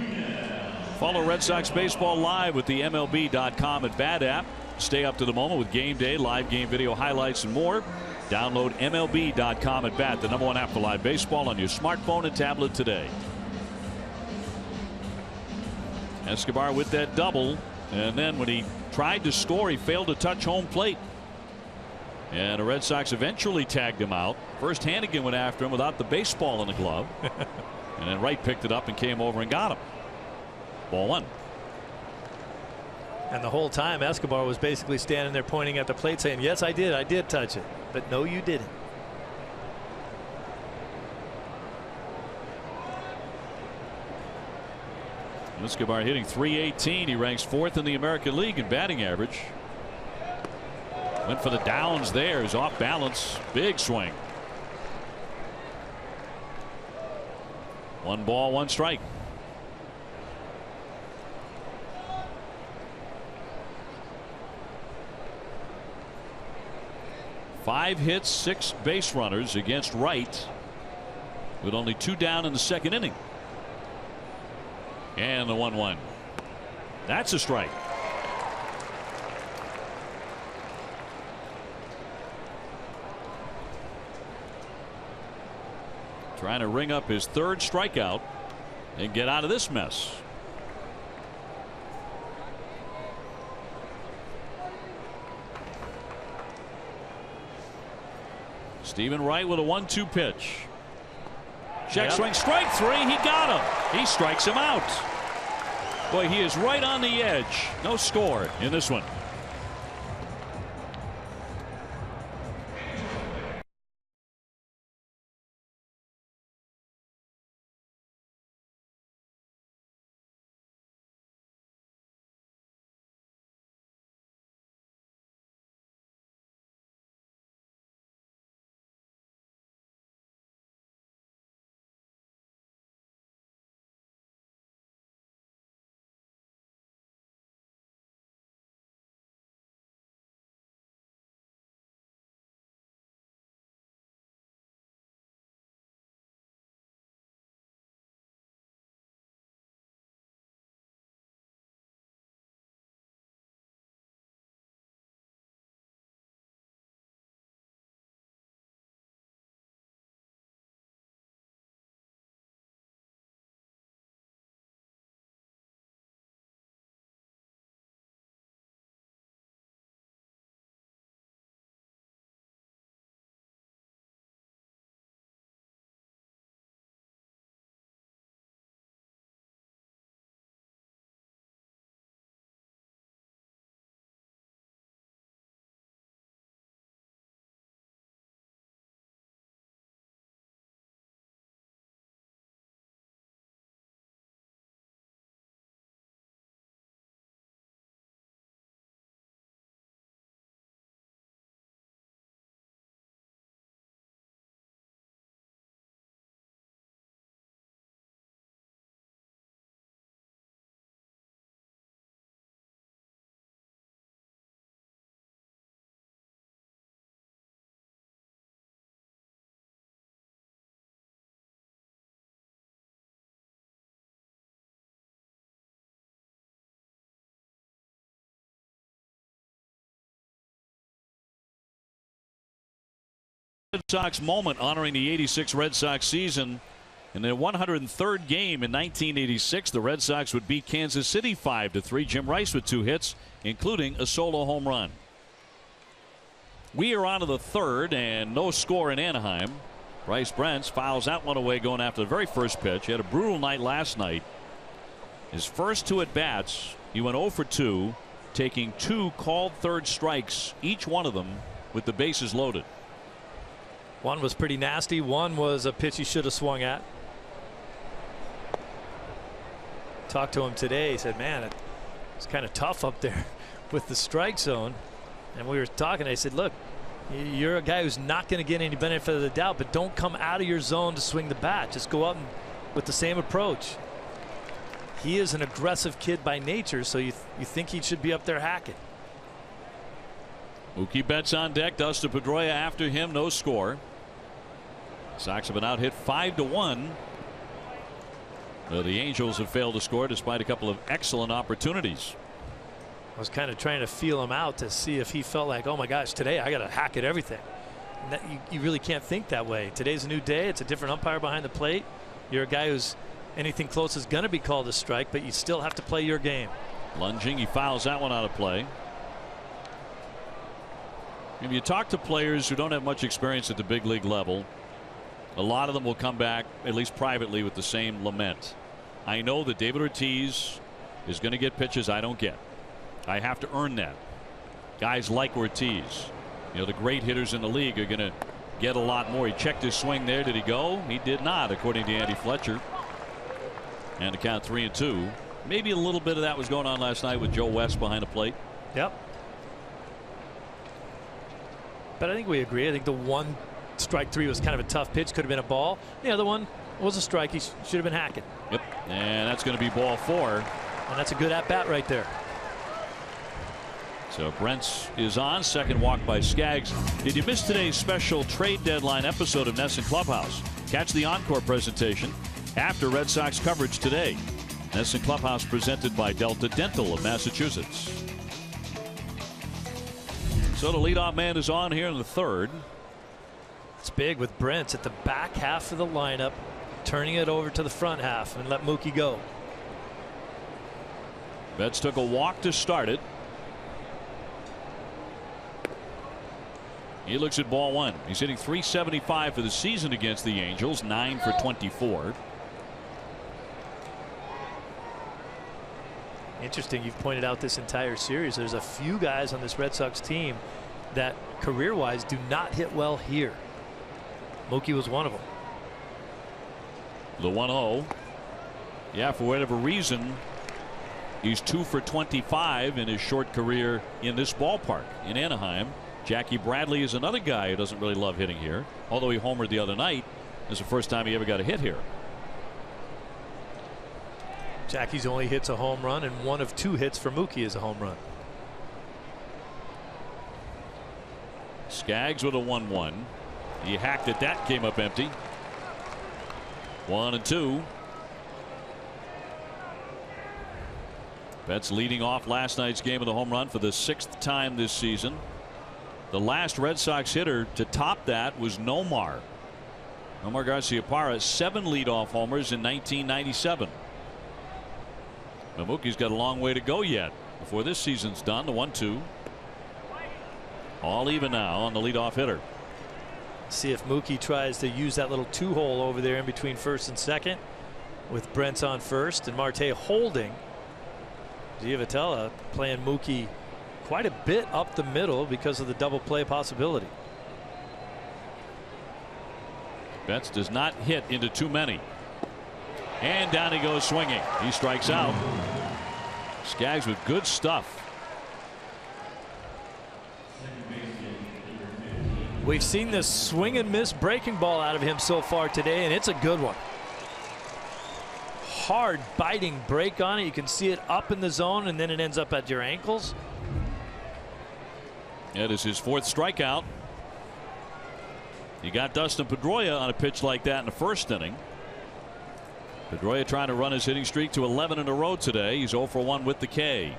Follow Red Sox baseball live with the MLB.com at Bat app. Stay up to the moment with game day, live game video highlights, and more. Download MLB.com at Bat, the #1 app for live baseball, on your smartphone and tablet today. Escobar with that double, and then when he tried to score, he failed to touch home plate. And the Red Sox eventually tagged him out. First, Hannigan went after him without the baseball in the glove. And then Wright picked it up and came over and got him. Ball 1. And the whole time Escobar was basically standing there pointing at the plate saying, yes, I did touch it, but no, you didn't. Escobar hitting .318. He ranks 4th in the American League in batting average. Went for the downs there. He's off balance. Big swing. 1 ball, 1 strike. Five hits, 6 base runners against Wright, with only 2 down in the second inning. And the 1-1. That's a strike. Trying to ring up his 3rd strikeout and get out of this mess. Stephen Wright with a 1-2 pitch. Check swing, strike 3. He got him. He strikes him out. Boy, he is right on the edge. No score in this one. Red Sox moment honoring the '86 Red Sox season. In their 103rd game in 1986, the Red Sox would beat Kansas City 5-3. Jim Rice with 2 hits, including a solo home run. We are on to the 3rd, and no score in Anaheim. Bryce Brents fouls that one away going after the very first pitch. He had a brutal night last night. His first 2 at bats, he went 0 for 2. taking 2 called third strikes, each one of them with the bases loaded. One was pretty nasty. One was a pitch he should have swung at. Talked to him today. He said, man, it's kind of tough up there with the strike zone. And we were talking. I said, look, you're a guy who's not going to get any benefit of the doubt, but don't come out of your zone to swing the bat. Just go up with the same approach. He is an aggressive kid by nature, so you think he should be up there hacking. Mookie Betts on deck. Dustin Pedroia after him. No score. Sox have been out hit 5-1. The Angels have failed to score despite a couple of excellent opportunities. I was kind of trying to feel him out to see if he felt like, oh my gosh, today I got to hack at everything. And you really can't think that way. Today's a new day. It's a different umpire behind the plate. You're a guy who's anything close is going to be called a strike, but you still have to play your game. Lunging, he fouls that one out of play. If you talk to players who don't have much experience at the big league level, a lot of them will come back, at least privately, with the same lament. I know that David Ortiz is going to get pitches I don't get. I have to earn that. Guys like Ortiz, the great hitters in the league, are going to get a lot more. He checked his swing there. Did he go? He did not, according to Andy Fletcher. And the count 3-2. Maybe a little bit of that was going on last night with Joe West behind the plate. Yep. But I think we agree. I think the one strike 3 was kind of a tough pitch. Could have been a ball. The other one was a strike. He should have been hacking. Yep. And that's going to be ball 4. And that's a good at bat right there. So Brent's is on. Second walk by Skaggs. Did you miss today's special trade deadline episode of NESN Clubhouse? Catch the encore presentation after Red Sox coverage today. NESN Clubhouse presented by Delta Dental of Massachusetts. So the leadoff man is on here in the third. It's big with Brent at the back half of the lineup, turning it over to the front half and let Mookie go. Betts took a walk to start it. He looks at ball 1. He's hitting .375 for the season against the Angels, 9 for 24. Interesting. You've pointed out this entire series. There's a few guys on this Red Sox team that career-wise do not hit well here. Mookie was one of them. The 1-0. Yeah, for whatever reason, he's 2 for 25 in his short career in this ballpark in Anaheim. Jackie Bradley is another guy who doesn't really love hitting here, although he homered the other night. It's the first time he ever got a hit here. Jackie's only hits a home run, and 1 of 2 hits for Mookie is a home run. Skaggs with a 1-1. He hacked it. That came up empty. 1-2. Betts leading off last night's game of the home run for the 6th time this season. The last Red Sox hitter to top that was Nomar. Nomar Garciaparra, 7 leadoff homers in 1997. Mookie's got a long way to go yet before this season's done. The 1-2. All even now on the leadoff hitter. See if Mookie tries to use that little 2-hole over there in between first and second, with Brent on first and Marte holding. Giavotella playing Mookie quite a bit up the middle because of the double play possibility. Betts does not hit into too many. And down he goes swinging. He strikes out. Skaggs with good stuff. We've seen this swing and miss breaking ball out of him so far today, and it's a good one. Hard biting break on it. You can see it up in the zone, and then it ends up at your ankles. That is his 4th strikeout. He got Dustin Pedroia on a pitch like that in the first inning. Pedroia trying to run his hitting streak to 11 in a row today. He's 0 for 1 with the K.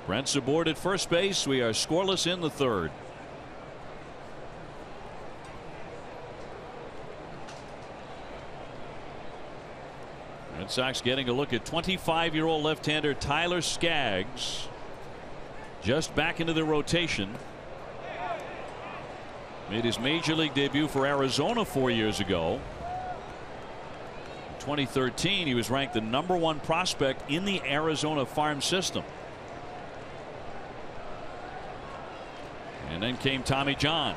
Brent's aboard at first base. We are scoreless in the third. Red Sox getting a look at 25-year-old left-hander Tyler Skaggs, just back into the rotation. Made his major league debut for Arizona 4 years ago. 2013, he was ranked the #1 prospect in the Arizona farm system. And then came Tommy John.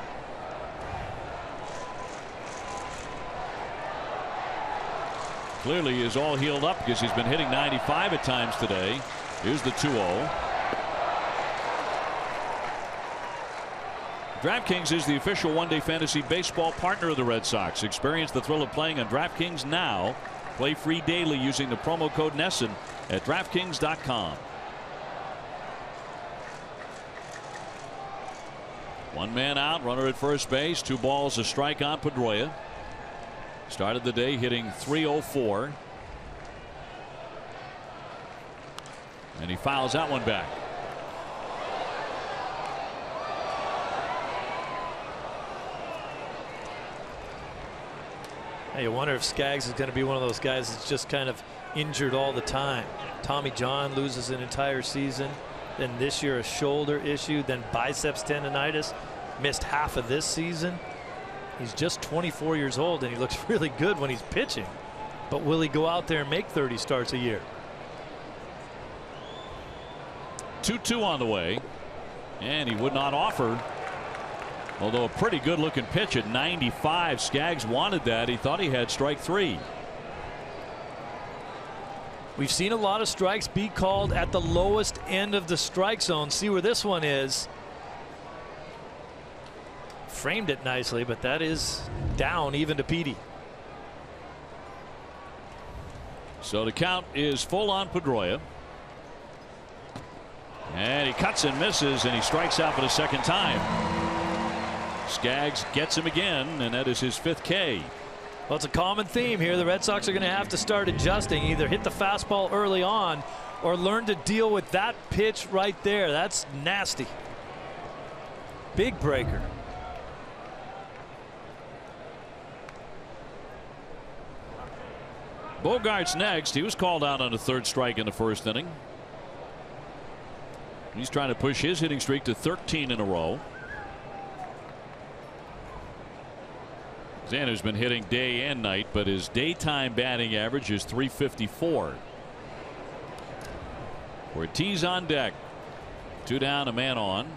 Clearly is all healed up because he's been hitting 95 at times today. Here's the 2-0. DraftKings is the official one-day fantasy baseball partner of the Red Sox. Experience the thrill of playing on DraftKings now. Play free daily using the promo code NESSN at DraftKings.com. One man out, runner at first base, 2 balls, a strike on Pedroia. Started the day hitting .304. And he fouls that one back. Hey, you wonder if Skaggs is going to be one of those guys that's just kind of injured all the time. Tommy John loses an entire season. Then this year a shoulder issue, then biceps tendonitis. Missed half of this season. He's just 24 years old and he looks really good when he's pitching. But will he go out there and make 30 starts a year? 2-2 on the way. And he would not offer. Although a pretty good looking pitch at 95. Skaggs wanted that. He thought he had strike 3. We've seen a lot of strikes be called at the lowest end of the strike zone. See where this one is. Framed it nicely, but that is down even to Petey. So the count is full on Pedroia. And he cuts and misses, and he strikes out for the second time. Skaggs gets him again, and that is his 5th K. Well, it's a common theme here. The Red Sox are going to have to start adjusting, either hit the fastball early on or learn to deal with that pitch right there. That's nasty. Big breaker. Bogart's next. He was called out on a 3rd strike in the 1st inning. He's trying to push his hitting streak to 13 in a row. Xander's been hitting day and night, but his daytime batting average is .354. Ortiz on deck. 2 down, a man on.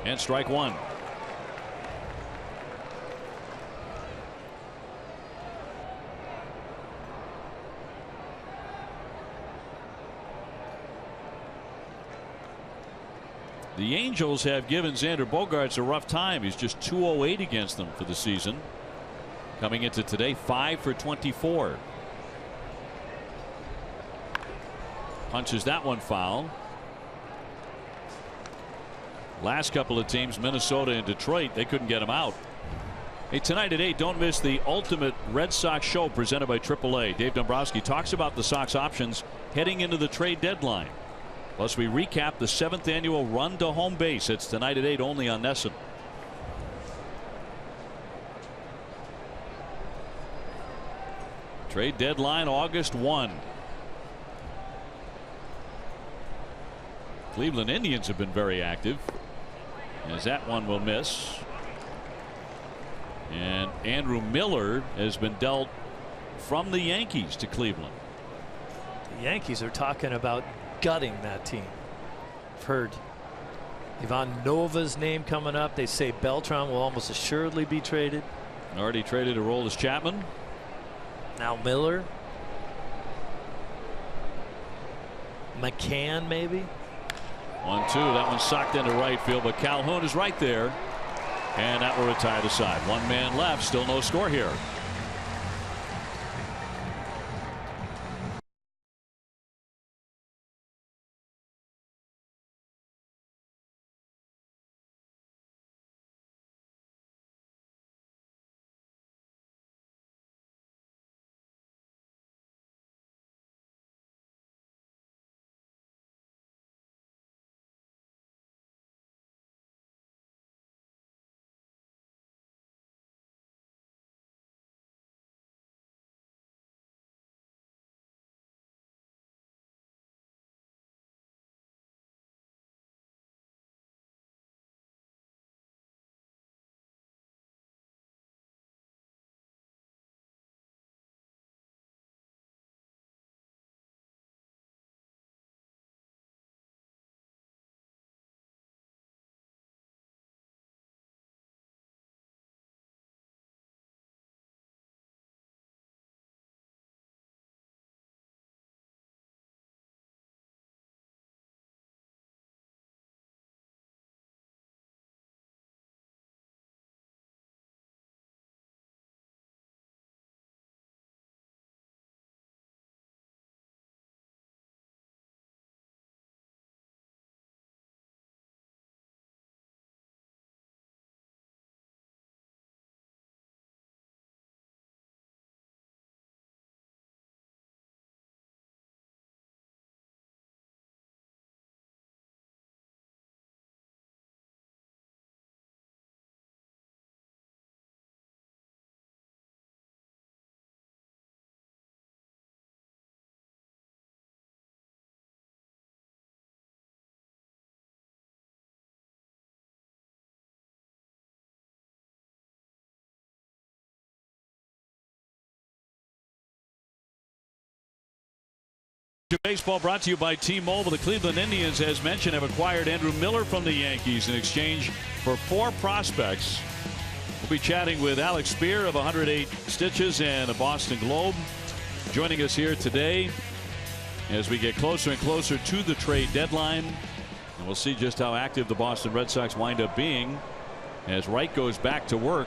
And strike 1. The Angels have given Xander Bogaerts a rough time. He's just .208 against them for the season. Coming into today, 5 for 24. Punches that one foul. Last couple of teams, Minnesota and Detroit, they couldn't get him out. Hey, tonight at 8, don't miss the Ultimate Red Sox Show presented by AAA. Dave Dombrowski talks about the Sox options heading into the trade deadline. Plus, we recap the 7th annual Run to Home Base. It's tonight at 8 only on NESSN. Trade deadline August 1. Cleveland Indians have been very active, as that one will miss. And Andrew Miller has been dealt from the Yankees to Cleveland. The Yankees are talking about gutting that team. I've heard Ivan Nova's name coming up. They say Beltran will almost assuredly be traded. Already traded Aroldis Chapman. Now Miller. McCann maybe. 1-2. That one socked into right field, but Calhoun is right there. And that will retire the side. 1 man left. Still no score here. Baseball brought to you by T-Mobile. The Cleveland Indians, as mentioned, have acquired Andrew Miller from the Yankees in exchange for 4 prospects. We'll be chatting with Alex Spear of 108 Stitches and the Boston Globe, joining us here today as we get closer and closer to the trade deadline. And we'll see just how active the Boston Red Sox wind up being as Wright goes back to work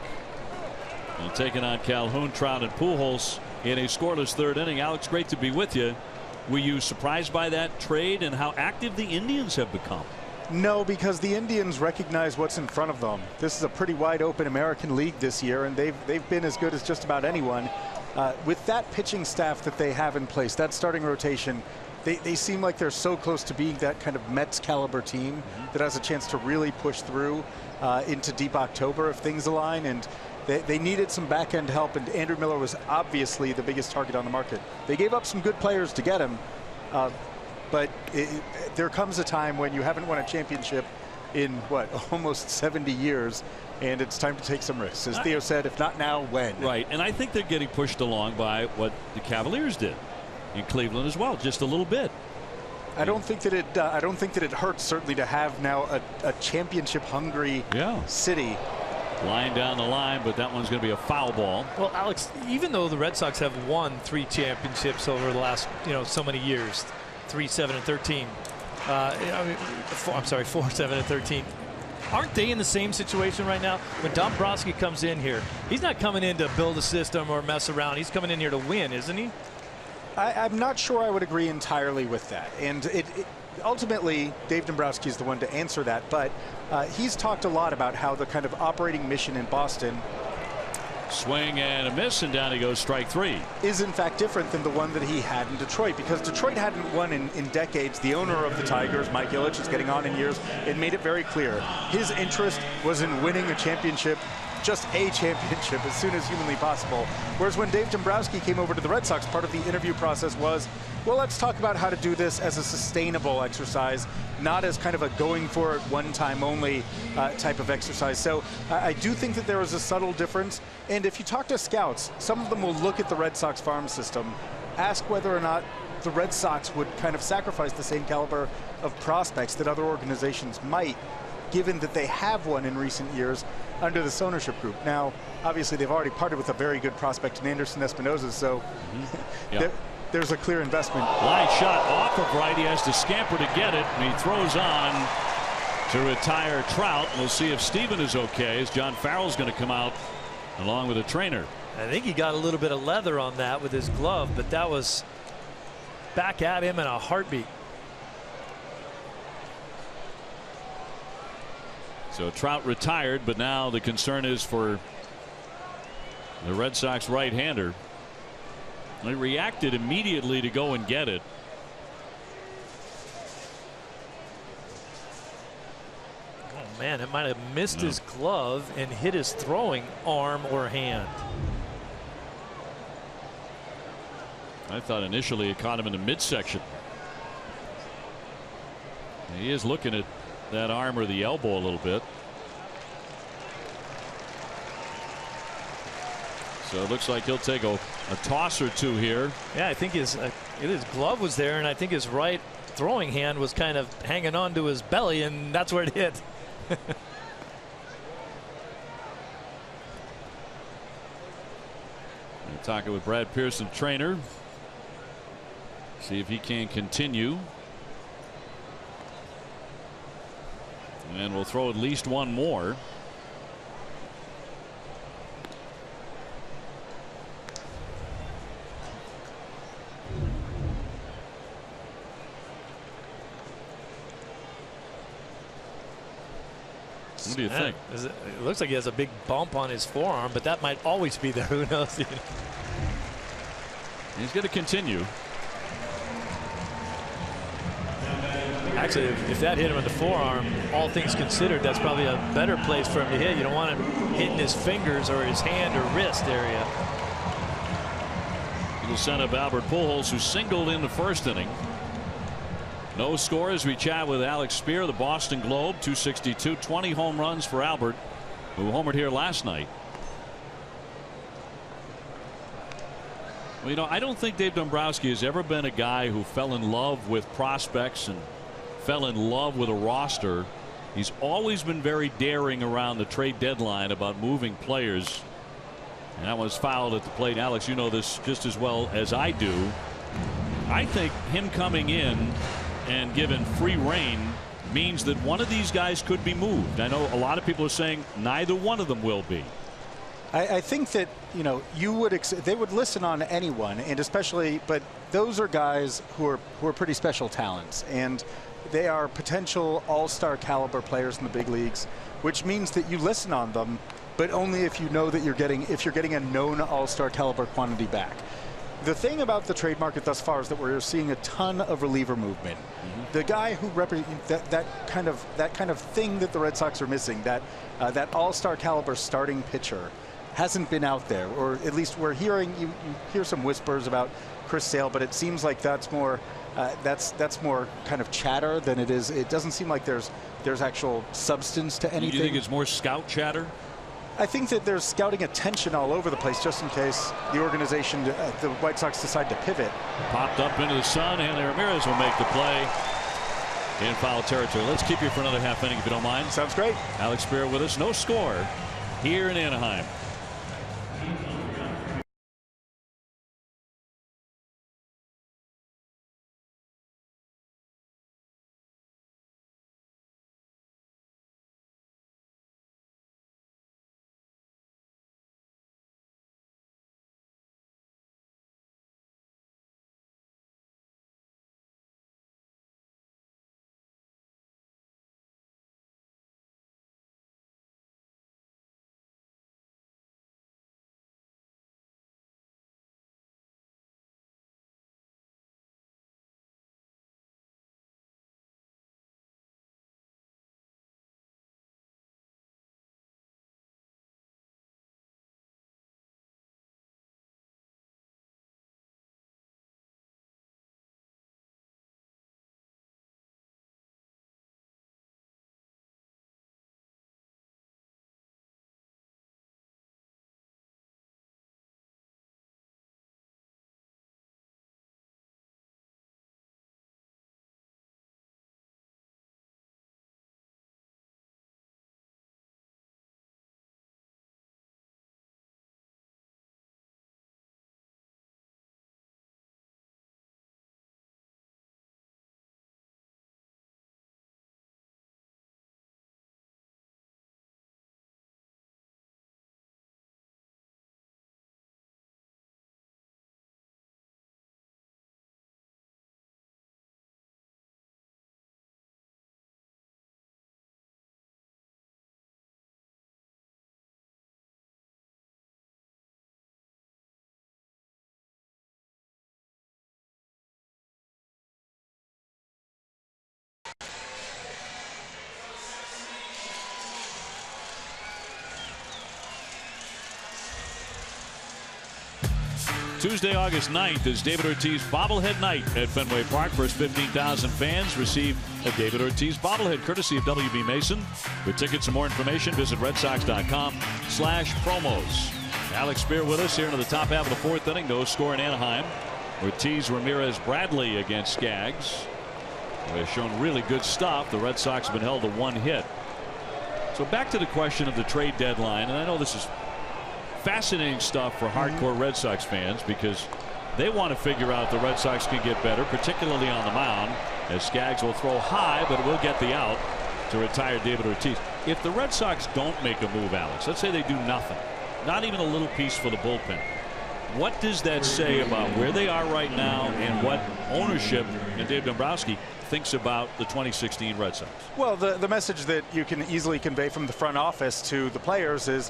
and taking on Calhoun, Trout, and Pujols in a scoreless 3rd inning. Alex, great to be with you. Were you surprised by that trade and how active the Indians have become? No, because the Indians recognize what's in front of them. This is a pretty wide open American League this year, and they've been as good as just about anyone. With that pitching staff that they have in place, that starting rotation, they seem like they're so close to being that kind of Mets caliber team that has a chance to really push through into deep October if things align. And they needed some back end help, and Andrew Miller was obviously the biggest target on the market. They gave up some good players to get him, but there comes a time when you haven't won a championship in almost 70 years, and it's time to take some risks. As Theo said, if not now, when? Right, and I think they're getting pushed along by what the Cavaliers did in Cleveland as well, just a little bit. I don't think that it hurts certainly to have now a championship hungry city. Line down the line, but that one's going to be a foul ball. Well, Alex, even though the Red Sox have won 3 championships over the last, so many years, 3, 7, and 13. I'm sorry, 4, 7, and 13. Aren't they in the same situation right now? When Dombrowski comes in here, he's not coming in to build a system or mess around. He's coming in here to win, isn't he? I'm not sure I would agree entirely with that. And ultimately, Dave Dombrowski is the one to answer that. But he's talked a lot about how the kind of operating mission in Boston, swing and a miss, and down he goes, strike 3, is in fact different than the one that he had in Detroit, because Detroit hadn't won in decades. The owner of the Tigers, Mike Ilitch, is getting on in years, and made it very clear his interest was in winning a championship, just a championship, as soon as humanly possible. Whereas when Dave Dombrowski came over to the Red Sox, part of the interview process was, well, let's talk about how to do this as a sustainable exercise, not as kind of a going for it one time only type of exercise. So I do think that there is a subtle difference. And if you talk to scouts, some of them will look at the Red Sox farm system, ask whether or not the Red Sox would kind of sacrifice the same caliber of prospects that other organizations might, given that they have won in recent years under this ownership group. Now, obviously, they've already parted with a very good prospect in Anderson Espinosa, so there's a clear investment. Line shot off of right. He has to scamper to get it, and he throws on to retire Trout. We'll see if Steven is okay, as John Farrell's going to come out along with a trainer. I think he got a little bit of leather on that with his glove, but that was back at him in a heartbeat. So Trout retired, but now the concern is for the Red Sox right-hander. They reacted immediately to go and get it. Oh man, it might have missed his glove and hit his throwing arm or hand. I thought initially it caught him in the midsection. He is looking at that arm or the elbow a little bit. So it looks like he'll take a toss or two here. Yeah, I think his glove was there, and I think his right throwing hand was kind of hanging on to his belly, and that's where it hit. Talking with Brad Pearson, trainer. See if he can continue. And we'll throw at least one more. What do you think? It looks like he has a big bump on his forearm, but that might always be there. Who knows? He's going to continue. Actually, if that hit him in the forearm, all things considered, that's probably a better place for him to hit. You don't want him hitting his fingers or his hand or wrist area. He'll send up Albert Pujols, who singled in the first inning. No score as we chat with Alex Spear, the Boston Globe. 262, 20 home runs for Albert, who homered here last night. Well, I don't think Dave Dombrowski has ever been a guy who fell in love with prospects and fell in love with a roster. He's always been very daring around the trade deadline about moving players. And that was fouled at the plate. Alex, you know this just as well as I do. I think him coming in and given free rein means that one of these guys could be moved. I know a lot of people are saying neither one of them will be. I think that they would listen on anyone, and especially, but those are guys who are pretty special talents, and they are potential all-star caliber players in the big leagues, which means that you listen on them, but only if you know that you're getting a known all-star caliber quantity back. The thing about the trade market thus far is that we're seeing a ton of reliever movement. The guy who represents that kind of thing that the Red Sox are missing, that all-star caliber starting pitcher, hasn't been out there, or at least we're hearing you hear some whispers about Chris Sale, but it seems like that's more kind of chatter than it is. It doesn't seem like there's actual substance to anything. You think it's more scout chatter? I think that there's scouting attention all over the place, just in case the organization, the White Sox, decide to pivot. Popped up into the sun, and Ramirez will make the play in foul territory. Let's keep you for another half inning if you don't mind. Sounds great. Alex Spear with us. No score here in Anaheim. Tuesday, August 9th is David Ortiz bobblehead night at Fenway Park. First 15,000 fans receive a David Ortiz bobblehead courtesy of WB Mason. For tickets and more information, visit redsox.com/promos. Alex Spear with us here into the top half of the fourth inning. No score in Anaheim. Ortiz, Ramirez, Bradley against Skaggs. They've shown really good stuff. The Red Sox have been held to one hit. So back to the question of the trade deadline, and I know this is fascinating stuff for hardcore Red Sox fans because they want to figure out the Red Sox can get better, particularly on the mound, as Skaggs will throw high but will get the out to retire David Ortiz. If the Red Sox don't make a move, Alex, let's say they do nothing, not even a little piece for the bullpen, what does that say about where they are right now and what ownership and Dave Dombrowski thinks about the 2016 Red Sox? Well, the message that you can easily convey from the front office to the players is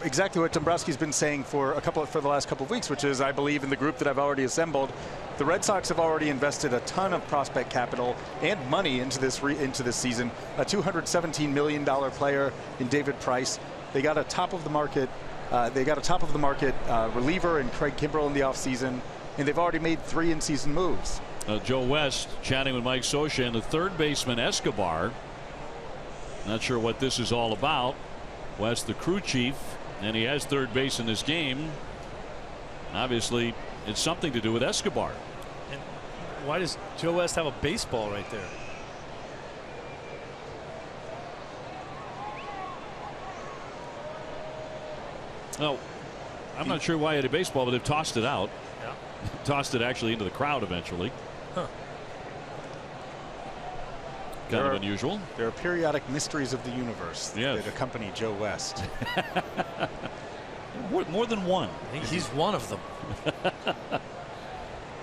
exactly what Dombrowski's been saying for the last couple of weeks, which is I believe in the group that I've already assembled. The Red Sox have already invested a ton of prospect capital and money into this season. A $217 million player in David Price. They got a top of the market. Reliever in Craig Kimbrell in the offseason, and they've already made 3 in-season moves. Joe West chatting with Mike Scioscia and the third baseman Escobar. Not sure what this is all about. West, the crew chief, and he has third base in this game. Obviously it's something to do with Escobar. And why does Joe West have a baseball right there? Well, I'm not sure why he had a baseball, but they've tossed it out. Yeah. Tossed it actually into the crowd eventually. Huh. Kind of unusual. There are periodic mysteries of the universe that accompany Joe West. More than one. I think he's one of them.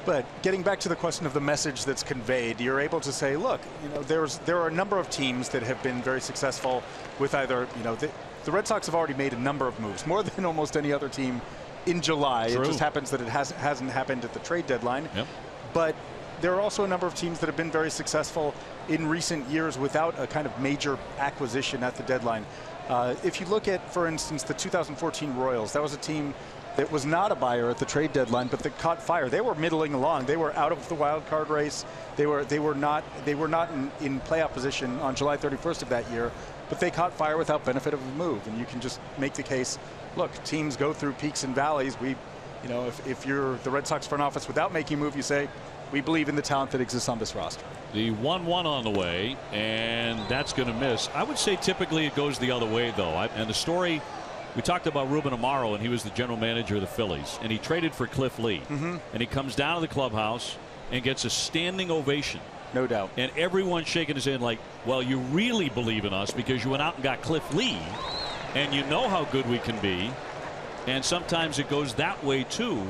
But getting back to the question of the message that's conveyed, you're able to say, look, there are a number of teams that have been very successful with either, the Red Sox have already made a number of moves, more than almost any other team in July. True. It just happens that it hasn't happened at the trade deadline. Yep. But there are also a number of teams that have been very successful in recent years without a kind of major acquisition at the deadline. If you look at, for instance, the 2014 Royals, that was a team that was not a buyer at the trade deadline, but that caught fire. They were middling along. They were out of the wild card race. They were not in playoff position on July 31st of that year, but they caught fire without benefit of a move. And you can just make the case, look, teams go through peaks and valleys. If you're the Red Sox front office without making a move, you say, we believe in the talent that exists on this roster. The 1-1 on the way, and that's going to miss. I would say typically it goes the other way, though. And the story, we talked about Ruben Amaro, and he was the general manager of the Phillies, and he traded for Cliff Lee. And he comes down to the clubhouse and gets a standing ovation. No doubt. And everyone's shaking his head like, well, you really believe in us because you went out and got Cliff Lee, and you know how good we can be. And sometimes it goes that way, too.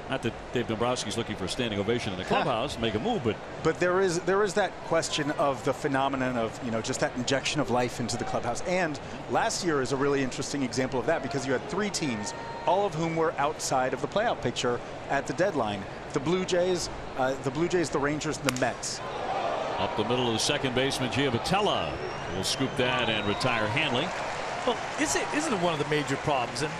Not that Dave Dombrowski's looking for a standing ovation in the clubhouse, make a move, but there is that question of the phenomenon of just that injection of life into the clubhouse. And last year is a really interesting example of that because you had 3 teams, all of whom were outside of the playoff picture at the deadline: the Blue Jays, the Rangers, and the Mets. Up the middle of the second baseman, Giavatella will scoop that and retire Hanley. Well, isn't it one of the major problems? And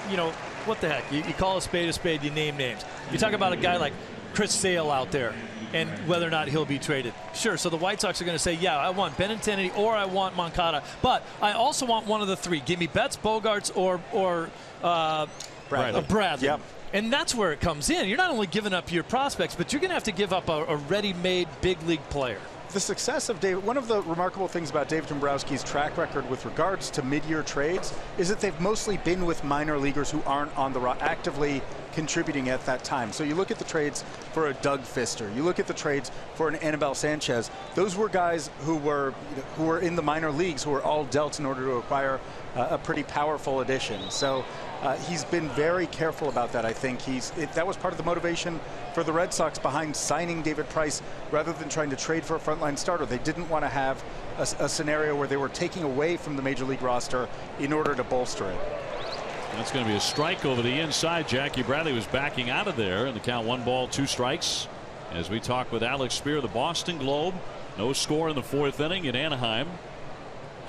what the heck? You call a spade, you name names. You talk about a guy like Chris Sale out there and whether or not he'll be traded. Sure, so the White Sox are going to say, yeah, I want Benintendi or I want Moncada, but I also want one of the 3. Give me Betts, Bogarts, or Bradley. Yep. And that's where it comes in. You're not only giving up your prospects, but you're going to have to give up a ready-made big league player. The success of Dave, one of the remarkable things about Dave Dombrowski's track record with regards to mid-year trades is that they've mostly been with minor leaguers who aren't on the actively contributing at that time. So you look at the trades for a Doug Fister, you look at the trades for an Anibal Sanchez. Those were guys who were in the minor leagues who were all dealt in order to acquire a pretty powerful addition. So he's been very careful about that. I think that was part of the motivation for the Red Sox behind signing David Price rather than trying to trade for a frontline starter. They didn't want to have a scenario where they were taking away from the major league roster in order to bolster it. That's going to be a strike over the inside. Jackie Bradley was backing out of there, and the count 1 ball, 2 strikes. As we talk with Alex Spear, the Boston Globe. No score in the 4th inning in Anaheim.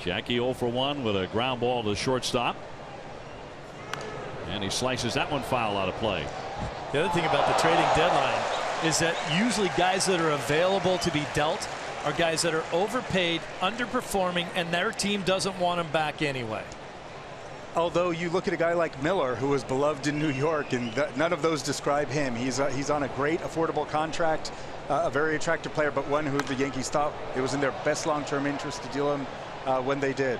Jackie 0 for 1 with a ground ball to the shortstop. And he slices that one foul out of play. The other thing about the trading deadline is that usually guys that are available to be dealt are guys that are overpaid, underperforming, and their team doesn't want them back anyway. Although you look at a guy like Miller, who was beloved in New York, and none of those describe him. He's on a great affordable contract, a very attractive player, but one who the Yankees thought it was in their best long-term interest to deal him when they did.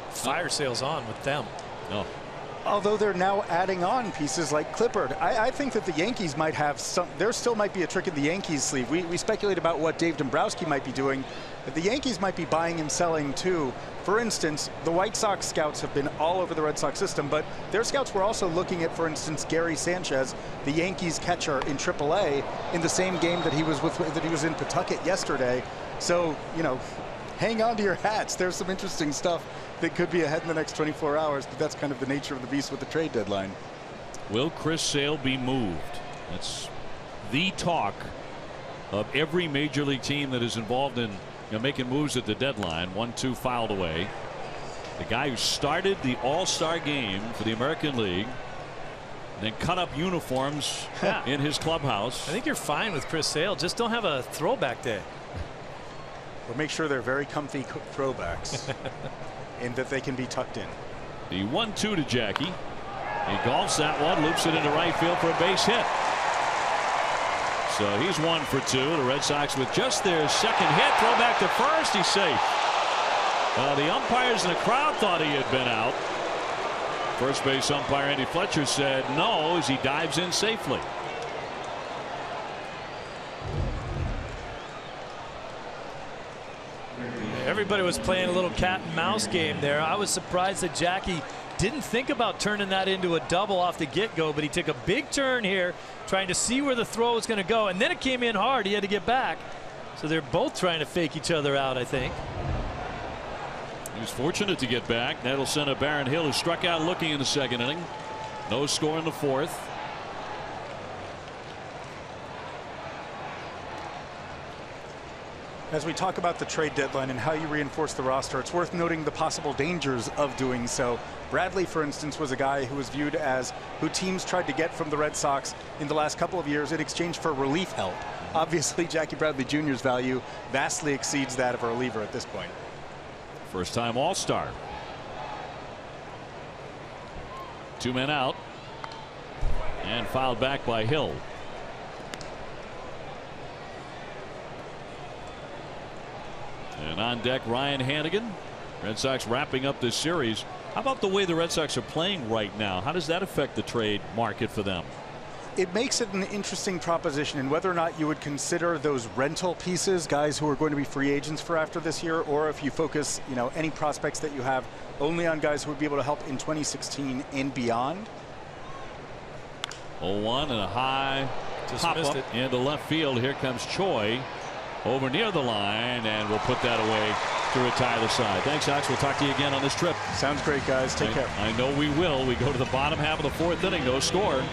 Fire sales on with them. No. Although they're now adding on pieces like Clippard. I think that the Yankees might have there still might be a trick in the Yankees sleeve. We speculate about what Dave Dombrowski might be doing. The Yankees might be buying and selling too. For instance, the White Sox scouts have been all over the Red Sox system, but their scouts were also looking at, for instance, Gary Sanchez, the Yankees catcher in AAA, in the same game that he was in Pawtucket yesterday. So, hang on to your hats. There's some interesting stuff that could be ahead in the next 24 hours, but that's kind of the nature of the beast with the trade deadline. Will Chris Sale be moved? That's the talk of every major league team that is involved in making moves at the deadline. 1-2 fouled away. The guy who started the All-Star game for the American League, and then cut up uniforms in his clubhouse. I think you're fine with Chris Sale. Just don't have a throwback day. Or make sure they're very comfy throwbacks and that they can be tucked in. The 1-2 to Jackie. He golfs that one, loops it into right field for a base hit. So he's 1 for 2. The Red Sox with just their second hit. Throw back to first. He's safe. The umpires in the crowd thought he had been out. First base umpire Andy Fletcher said no as he dives in safely. Everybody was playing a little cat and mouse game there. I was surprised that Jackie didn't think about turning that into a double off the get-go, but he took a big turn here trying to see where the throw was going to go, and then it came in hard. He had to get back. So they're both trying to fake each other out, I think. He was fortunate to get back. That'll send a Baron Hill who struck out looking in the second inning. No score in the fourth. As we talk about the trade deadline and how you reinforce the roster, it's worth noting the possible dangers of doing so. Bradley, for instance, was a guy who was viewed as who teams tried to get from the Red Sox in the last couple of years in exchange for relief help. Obviously, Jackie Bradley Jr.'s value vastly exceeds that of a reliever at this point. First-time All-Star. 2 men out. And fouled back by Hill. And on deck, Ryan Hannigan. Red Sox wrapping up this series. How about the way the Red Sox are playing right now? How does that affect the trade market for them? It makes it an interesting proposition in whether or not you would consider those rental pieces, guys who are going to be free agents for after this year, or if you focus, any prospects that you have only on guys who would be able to help in 2016 and beyond. 0-1 and a high pop up into left field. Here comes Choi over near the line, and we'll put that away to retire the side. Thanks, Ox. We'll talk to you again on this trip. Sounds great, guys. Take care. I know we will. We go to the bottom half of the fourth inning. No score.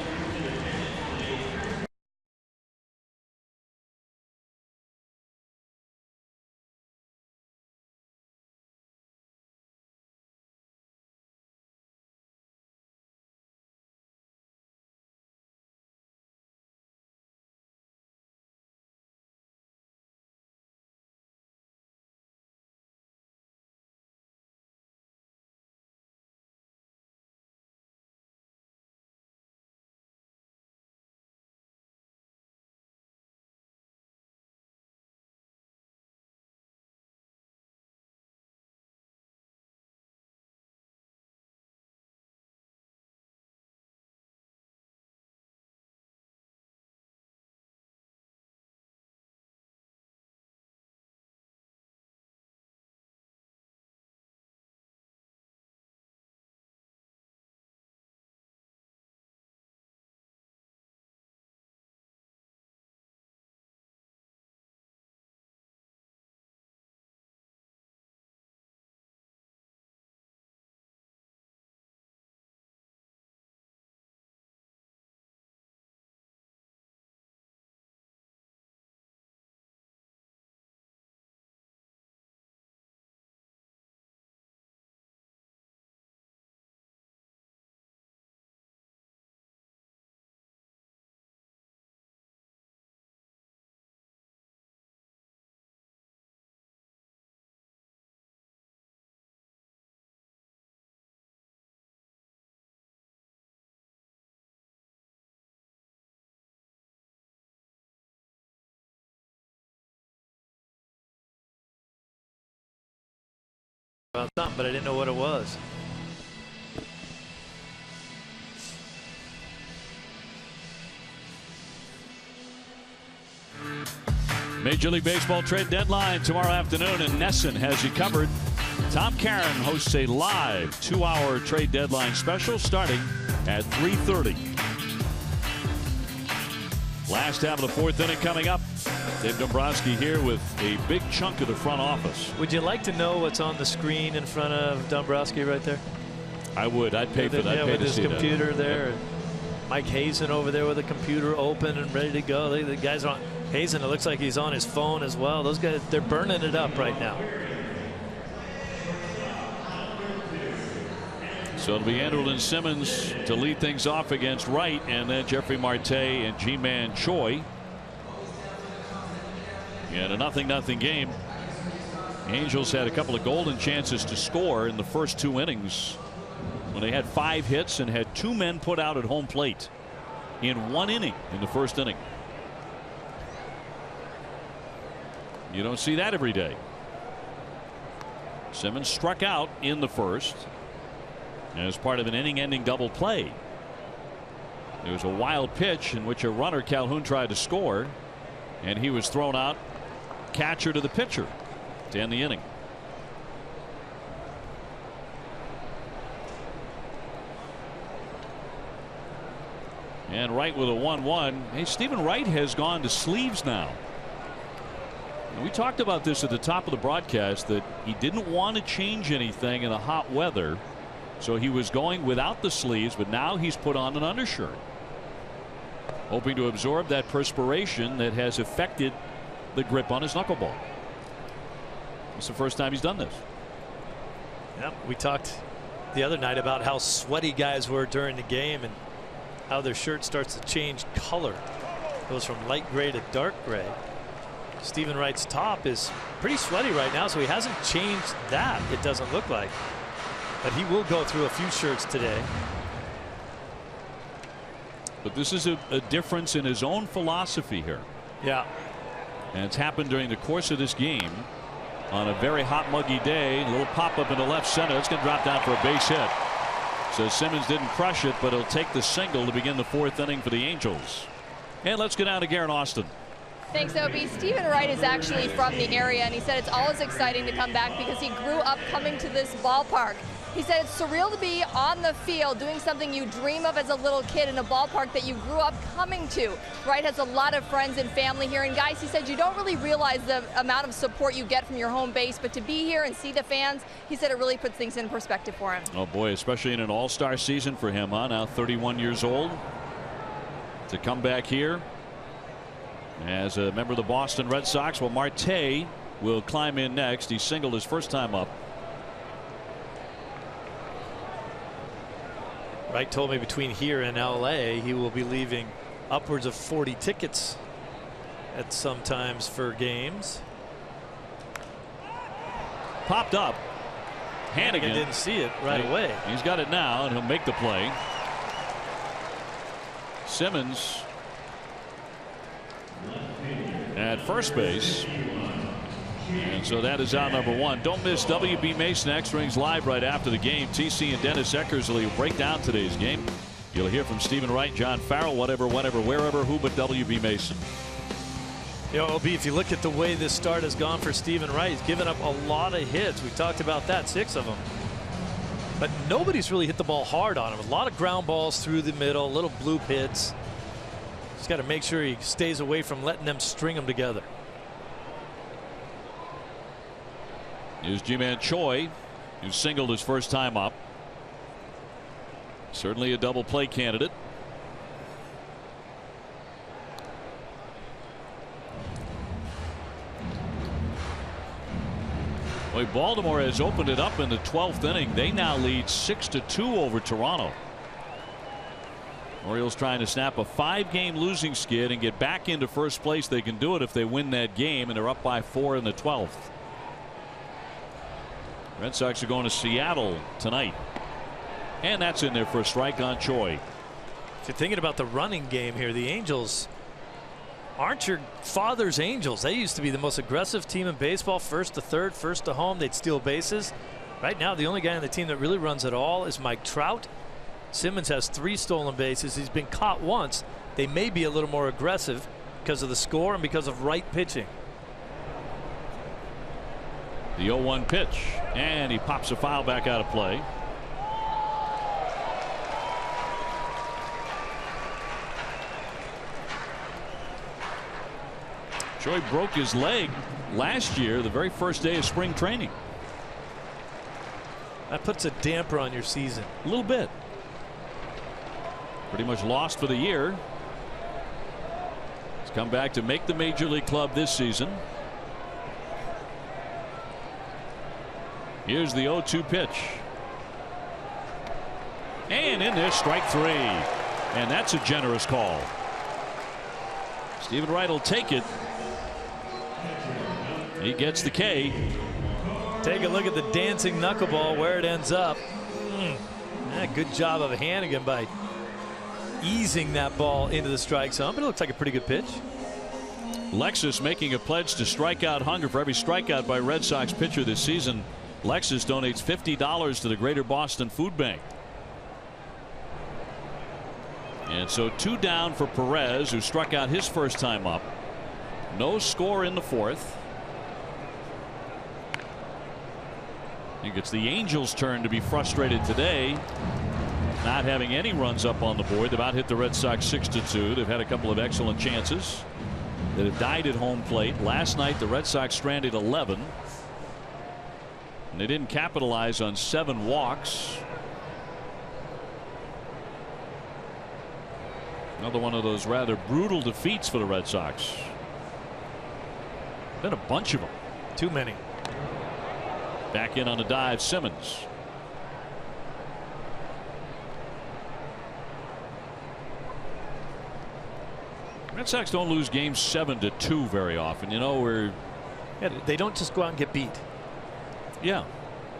About something, but I didn't know what it was. Major League Baseball trade deadline tomorrow afternoon, and Nesson has you covered. Tom Caron hosts a live 2-hour trade deadline special starting at 3:30. Last half of the fourth inning coming up. Dave Dombrowski here with a big chunk of the front office. Would you like to know what's on the screen in front of Dombrowski right there? I would. I'd pay for that. Yeah, with his computer that. there. Yep. Mike Hazen over there with the computer open and ready to go. The guys are on. Hazen, it looks like he's on his phone as well. Those guys, they're burning it up right now. So it'll be Anderlin Simmons to lead things off against Wright, and then Jeffrey Marte and Ji-Man Choi. And a 0-0 game. The Angels had a couple of golden chances to score in the first 2 innings. when they had 5 hits and had 2 men put out at home plate in 1 inning in the first inning. You don't see that every day. Simmons struck out in the first as part of an inning-ending double play. There was a wild pitch in which a runner, Calhoun, tried to score, and he was thrown out, catcher to the pitcher to end the inning. And Wright with a 1-1. Hey, Stephen Wright has gone to sleeves now. And we talked about this at the top of the broadcast, that he didn't want to change anything in the hot weather, so he was going without the sleeves, but now he's put on an undershirt, hoping to absorb that perspiration that has affected the grip on his knuckleball. It's the first time he's done this. Yep, we talked the other night about how sweaty guys were during the game and how their shirt starts to change color. It goes from light gray to dark gray. Stephen Wright's top is pretty sweaty right now, so he hasn't changed that, it doesn't look like. But he will go through a few shirts today. But this is a difference in his own philosophy here. Yeah. And it's happened during the course of this game on a very hot, muggy day. A little pop up in the left center. It's going to drop down for a base hit. So Simmons didn't crush it, but he'll take the single to begin the 4th inning for the Angels. And let's go down to Garrett Austin. Thanks, Opie. Stephen Wright is actually from the area, and he said it's always exciting to come back because he grew up coming to this ballpark. He said it's surreal to be on the field doing something you dream of as a little kid in a ballpark that you grew up coming to. Wright has a lot of friends and family here, and guys, he said you don't really realize the amount of support you get from your home base, but to be here and see the fans, he said it really puts things in perspective for him. Oh boy, especially in an all-star season for him, huh? Now 31 years old. To come back here as a member of the Boston Red Sox. Well, Marte will climb in next. He singled his first time up. Wright told me between here and LA he will be leaving upwards of 40 tickets at some times for games. Popped up. Hannigan didn't see it right away. He's got it now, and he'll make the play. Simmons at first base. And so that is out number 1. Don't miss WB Mason X Rings live right after the game. TC and Dennis Eckersley will break down today's game. You'll hear from Stephen Wright, John Farrell, whatever, whenever, wherever, who but WB Mason. You know, OB, if you look at the way this start has gone for Stephen Wright, he's given up a lot of hits. We talked about that, 6 of them. But nobody's really hit the ball hard on him. A lot of ground balls through the middle, little bloop hits. He's got to make sure he stays away from letting them string them together. Here's Ji-Man Choi, who singled his first time up. Certainly a double play candidate. Boy, Baltimore has opened it up in the 12th inning. They now lead 6-2 over Toronto. Orioles trying to snap a 5-game losing skid and get back into first place. They can do it if they win that game, and they're up by 4 in the 12th. Red Sox are going to Seattle tonight, and that's in there for a strike on Choi. If you're thinking about the running game here, the Angels aren't your father's Angels. They used to be the most aggressive team in baseball. First to third, first to home. They'd steal bases. Right now, the only guy on the team that really runs at all is Mike Trout. Simmons has 3 stolen bases. He's been caught once. They may be a little more aggressive because of the score and because of Wright pitching. The 0-1 pitch, and he pops a foul back out of play. Choi broke his leg last year, the very first day of spring training. That puts a damper on your season. A little bit. Pretty much lost for the year. He's come back to make the major league club this season. Here's the 0-2 pitch. And in there, strike 3. And that's a generous call. Stephen Wright will take it. He gets the K. Take a look at the dancing knuckleball, where it ends up. Good job of Hannigan by easing that ball into the strike zone, but it looks like a pretty good pitch. Lexus making a pledge to strikeout hunger. For every strikeout by Red Sox pitcher this season, Lexus donates $50 to the Greater Boston Food Bank. And so 2 down for Perez, who struck out his first time up. No score in the 4th. I think it's the Angels' turn to be frustrated today, not having any runs up on the board. They've out hit the Red Sox 6-2. They've had a couple of excellent chances that have died at home plate. Last night the Red Sox stranded 11, and they didn't capitalize on 7 walks. Another one of those rather brutal defeats for the Red Sox. Been a bunch of them. Too many. Back in on a dive, Simmons. Red Sox don't lose games 7-2 very often. You know, they don't just go out and get beat. Yeah.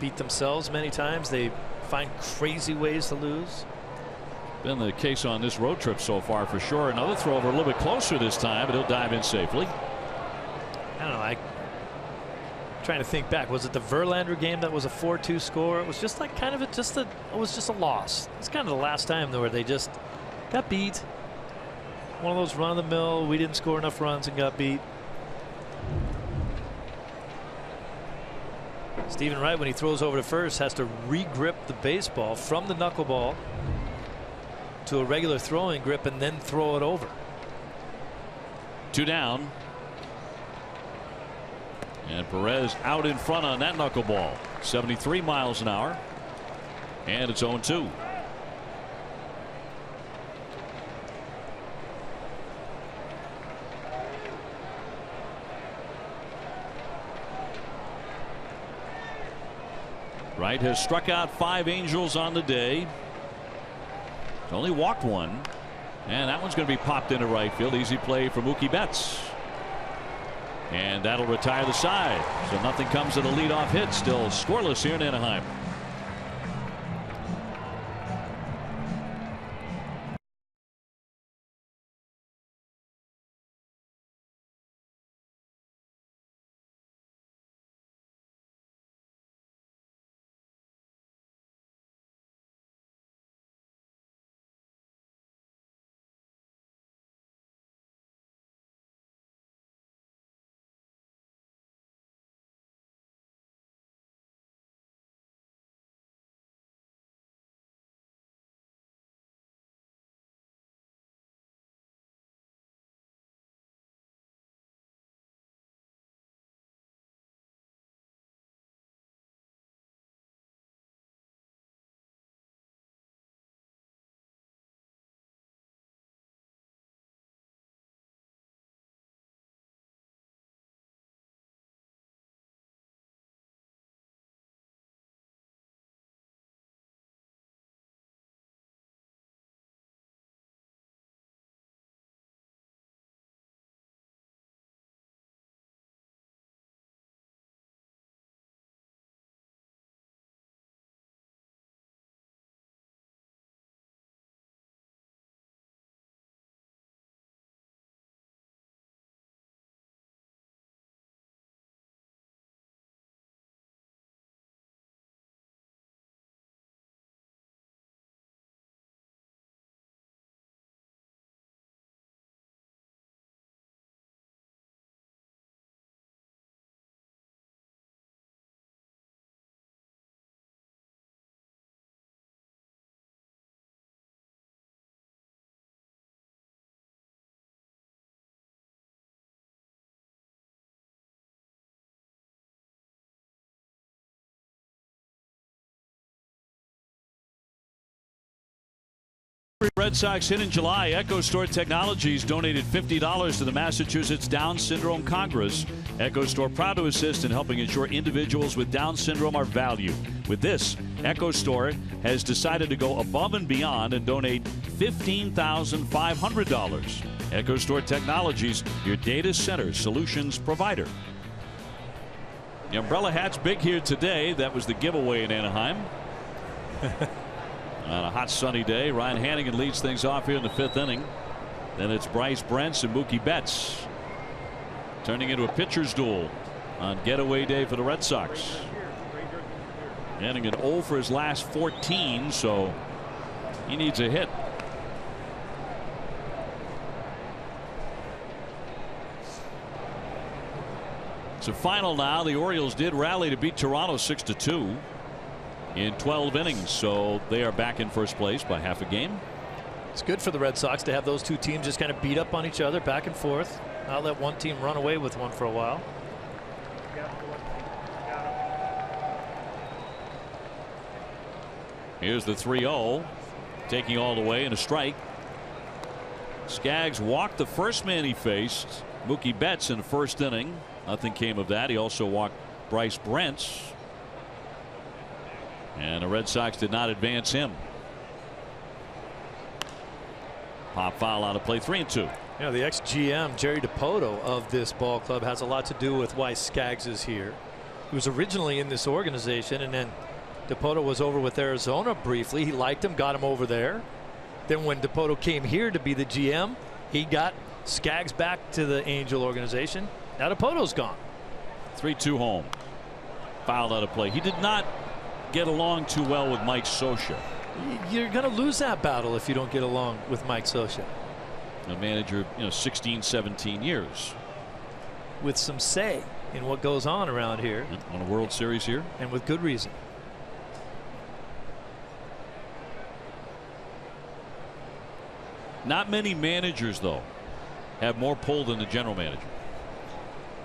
Beat themselves many times. They find crazy ways to lose. Been the case on this road trip so far for sure. Another throw over a little bit closer this time, but he'll dive in safely. I don't know. I'm trying to think back. Was it the Verlander game that was a 4-2 score? It was just like kind of it was just a loss. It's kind of the last time though where they just got beat. One of those run of the mill. We didn't score enough runs and got beat. Stephen Wright, when he throws over to first, has to re-grip the baseball from the knuckleball to a regular throwing grip and then throw it over. 2 down. And Perez out in front on that knuckleball. 73 miles an hour. And it's 0-2. Wright has struck out 5 Angels on the day. He's only walked 1. And that one's going to be popped into right field. Easy play for Mookie Betts. And that'll retire the side. So nothing comes of the leadoff hit. Still scoreless here in Anaheim. Red Sox hit in July. Echo Store Technologies donated $50 to the Massachusetts Down Syndrome Congress. Echo Store proud to assist in helping ensure individuals with Down syndrome are valued. With this, Echo Store has decided to go above and beyond and donate $15,500. Echo Store Technologies, your data center solutions provider. The umbrella hat's big here today. That was the giveaway in Anaheim. On a hot sunny day, Ryan Hannigan leads things off here in the 5th inning. Then it's Bryce Brents and Mookie Betts turning into a pitcher's duel on getaway day for the Red Sox. Hannigan 0 for his last 14, so he needs a hit. So final now. The Orioles did rally to beat Toronto 6-2 in 12 innings, so they are back in first place by half a game. It's good for the Red Sox to have those two teams just kind of beat up on each other back and forth. Not let one team run away with one for a while. Here's the 3-0, taking all the way in a strike. Skaggs walked the first man he faced, Mookie Betts, in the first inning. Nothing came of that. He also walked Bryce Brents, and the Red Sox did not advance him. Pop foul out of play, 3-2. Yeah, the ex-GM Jerry Dipoto of this ball club has a lot to do with why Skaggs is here. He was originally in this organization, and then Dipoto was over with Arizona briefly. He liked him, got him over there. Then when Dipoto came here to be the GM, he got Skaggs back to the Angel organization. Now Dipoto's gone. 3-2 home. Fouled out of play. He did not get along too well with Mike Scioscia. You're going to lose that battle if you don't get along with Mike Scioscia. A manager, 16, 17 years. With some say in what goes on around here. On a World Series here. And with good reason. Not many managers, though, have more pull than the general manager.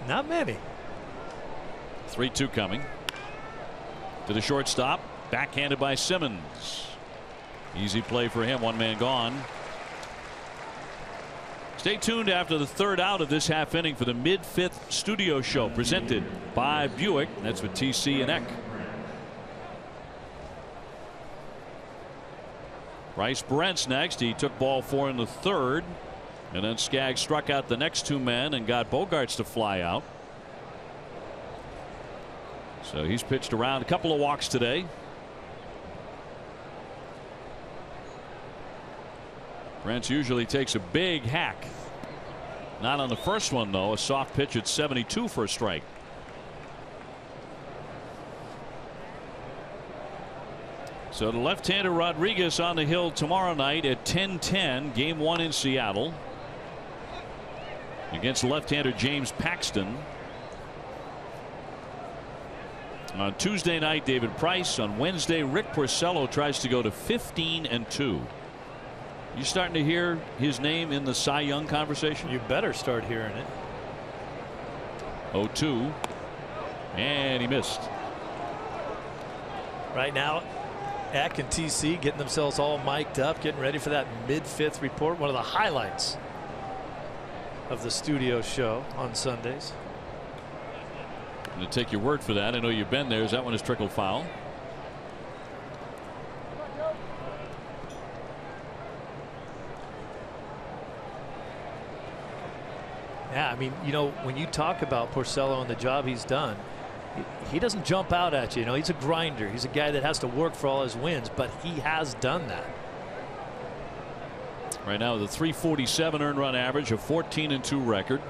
Not many. 3-2 coming. To the shortstop. Backhanded by Simmons. Easy play for him. One man gone. Stay tuned after the 3rd out of this half inning for the mid-5th studio show presented by Buick. That's with TC and Eck. Bryce Brents next. He took ball 4 in the 3rd. And then Skaggs struck out the next 2 men and got Bogaerts to fly out. So he's pitched around. A couple of walks today. Brents usually takes a big hack. Not on the first one, though. A soft pitch at 72 for a strike. So the left-hander Rodriguez on the hill tomorrow night at 10:10. Game 1 in Seattle against left-hander James Paxton. On Tuesday night, David Price. On Wednesday, Rick Porcello tries to go to 15-2. You starting to hear his name in the Cy Young conversation? You better start hearing it. 0-2, and he missed. Right now, Eck and TC getting themselves all mic'd up, getting ready for that mid-5th report. One of the highlights of the studio show on Sundays. I'm going to take your word for that. I know you've been there. Is that one is trickle foul? Yeah, I mean, when you talk about Porcello and the job he's done, he doesn't jump out at you. He's a grinder. He's a guy that has to work for all his wins, but he has done that. Right now, the .347 earned run average, a 14-2 record.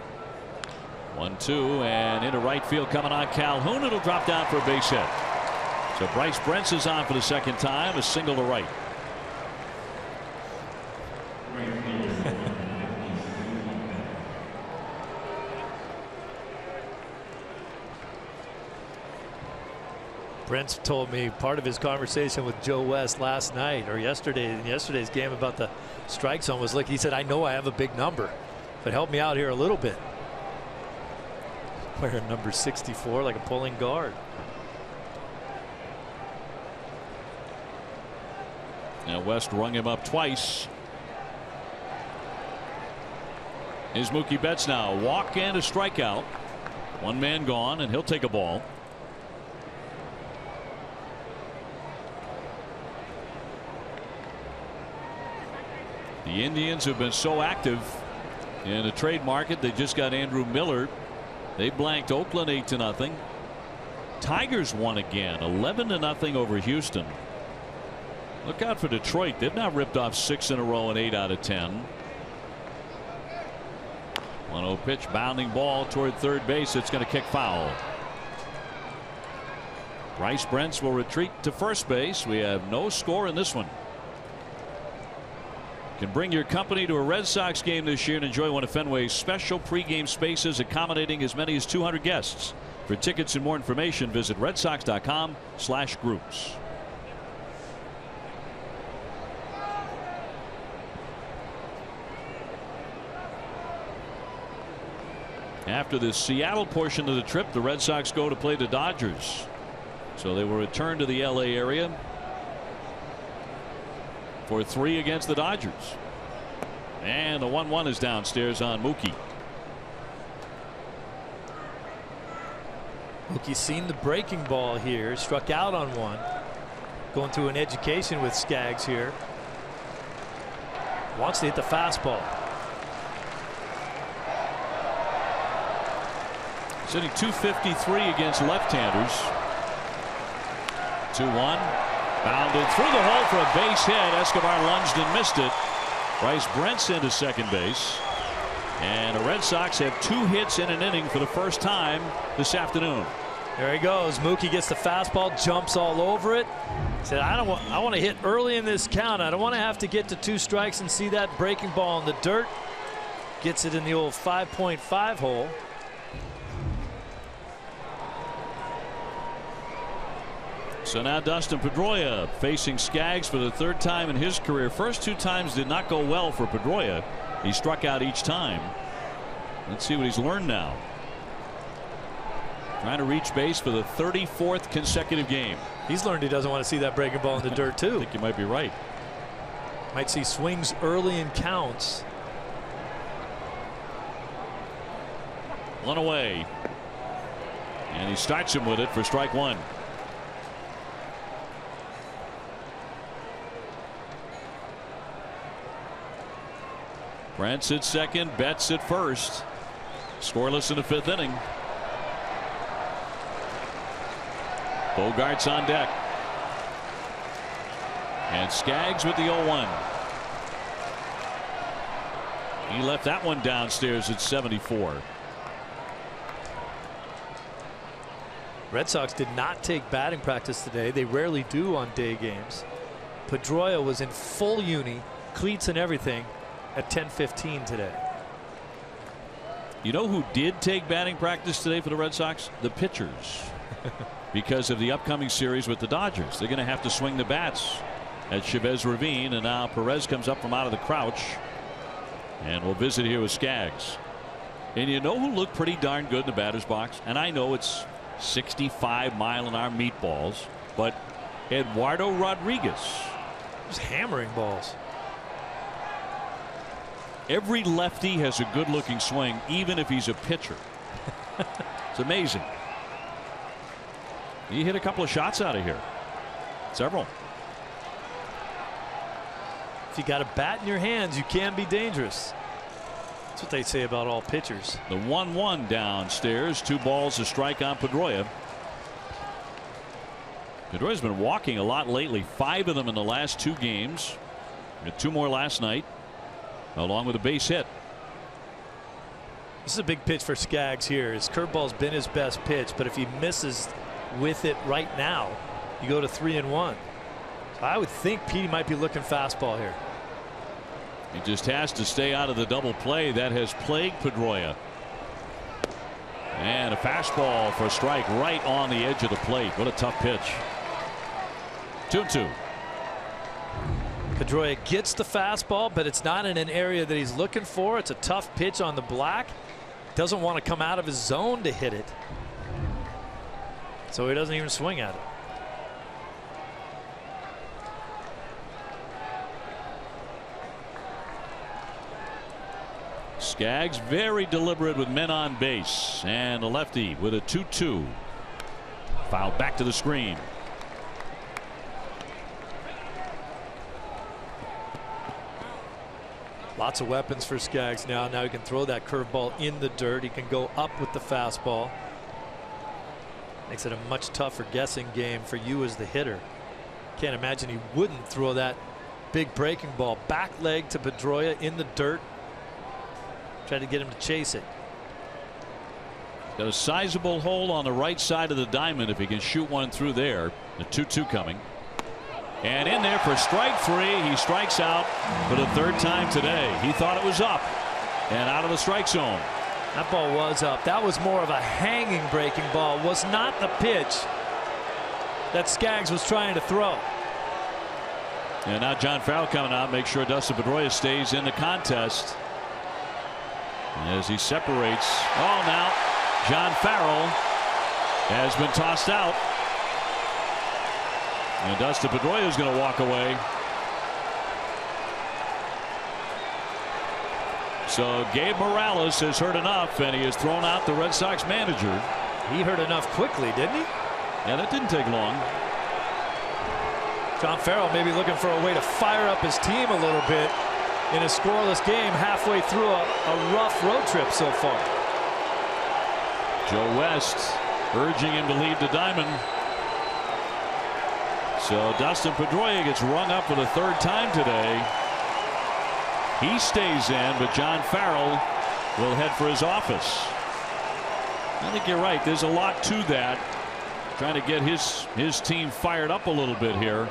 1-2, and into right field coming on Calhoun. It'll drop down for a base hit. So Bryce Brents is on for the 2nd time, a single to right. Brents told me part of his conversation with Joe West last night or yesterday's game about the strike zone was like, he said, I know I have a big number, but help me out here a little bit. Wearing number 64 like a pulling guard. Now West rung him up twice. Is Mookie Betts now. Walk and a strikeout. One man gone, and he'll take a ball. The Indians have been so active in the trade market. They just got Andrew Miller. They blanked Oakland 8-0. Tigers won again, 11-0 over Houston. Look out for Detroit. They've now ripped off 6 in a row and 8 out of 10. 1-0 pitch, bounding ball toward third base. It's going to kick foul. Bryce Brents will retreat to first base. We have no score in this one. Can bring your company to a Red Sox game this year and enjoy one of Fenway's special pregame spaces accommodating as many as 200 guests. For tickets and more information, visit redsox.com/groups. After the Seattle portion of the trip, the Red Sox go to play the Dodgers. So they will return to the LA area for 3 against the Dodgers. And the 1-1 is downstairs on Mookie. Mookie's seen the breaking ball here, struck out on one. Going through an education with Skaggs here. Wants to hit the fastball. He's hitting .253 against left-handers. 2-1. Bounded through the hole for a base hit. Escobar lunged and missed it. Bryce Brent's into second base. And the Red Sox have 2 hits in an inning for the first time this afternoon. There he goes. Mookie gets the fastball, jumps all over it. Said, I want to hit early in this count. I don't want to have to get to 2 strikes and see that breaking ball in the dirt. Gets it in the old 5.5 hole. So now Dustin Pedroia facing Skaggs for the 3rd time in his career. First 2 times did not go well for Pedroia. He struck out each time. Let's see what he's learned now. Trying to reach base for the 34th consecutive game. He's learned he doesn't want to see that breaking ball in the dirt too. I think you might be right. Might see swings early in counts. 1 away. And he starts him with it for strike 1. Brent's at second, Betts at first. Scoreless in the 5th inning. Bogart's on deck. And Skaggs with the 0-1. He left that one downstairs at 74. Red Sox did not take batting practice today. They rarely do on day games. Pedroia was in full uni, cleats and everything, at 10:15 today. You know who did take batting practice today for the Red Sox? The pitchers. Because of the upcoming series with the Dodgers. They're going to have to swing the bats at Chavez Ravine, and now Perez comes up from out of the crouch and we'll visit here with Skaggs. And you know who looked pretty darn good in the batter's box? And I know it's 65-mile-an-hour meatballs, but Eduardo Rodriguez. Just hammering balls. Every lefty has a good-looking swing, even if he's a pitcher. It's amazing. He hit a couple of shots out of here. Several. If you got a bat in your hands, you can be dangerous. That's what they say about all pitchers. The 1-1 downstairs. 2 balls, a strike on Pedroia. Pedroia's been walking a lot lately. 5 of them in the last 2 games. We had 2 more last night, along with a base hit. This is a big pitch for Skaggs here. His curveball's been his best pitch, but if he misses with it right now, you go to 3-1. So I would think Petey might be looking fastball here. He just has to stay out of the double play that has plagued Pedroia. And a fastball for a strike right on the edge of the plate. What a tough pitch. 2-2. Pedroia gets the fastball, but it's not in an area that he's looking for. It's a tough pitch on the black. Doesn't want to come out of his zone to hit it. So he doesn't even swing at it. Skaggs very deliberate with men on base, and a lefty with a 2-2. Foul back to the screen. Lots of weapons for Skaggs now. Now he can throw that curveball in the dirt. He can go up with the fastball. Makes it a much tougher guessing game for you as the hitter. Can't imagine he wouldn't throw that big breaking ball. Back leg to Pedroia in the dirt. Tried to get him to chase it. Got a sizable hole on the right side of the diamond if he can shoot one through there. The 2-2 coming. And in there for strike 3. He strikes out for the 3rd time today. He thought it was up and out of the strike zone. That ball was up. That was more of a hanging breaking ball. Was not the pitch that Skaggs was trying to throw. And now John Farrell coming out, make sure Dustin Pedroia stays in the contest as he separates. Oh, now John Farrell has been tossed out. And Dustin Pedroia is going to walk away. So Gabe Morales has heard enough, and he has thrown out the Red Sox manager. He heard enough quickly, didn't he? Yeah, that didn't take long. John Farrell maybe looking for a way to fire up his team a little bit in a scoreless game halfway through a rough road trip so far. Joe West urging him to leave the diamond. So Dustin Pedroia gets rung up for the 3rd time today. He stays in, but John Farrell will head for his office. I think you're right. There's a lot to that. Trying to get his team fired up a little bit here.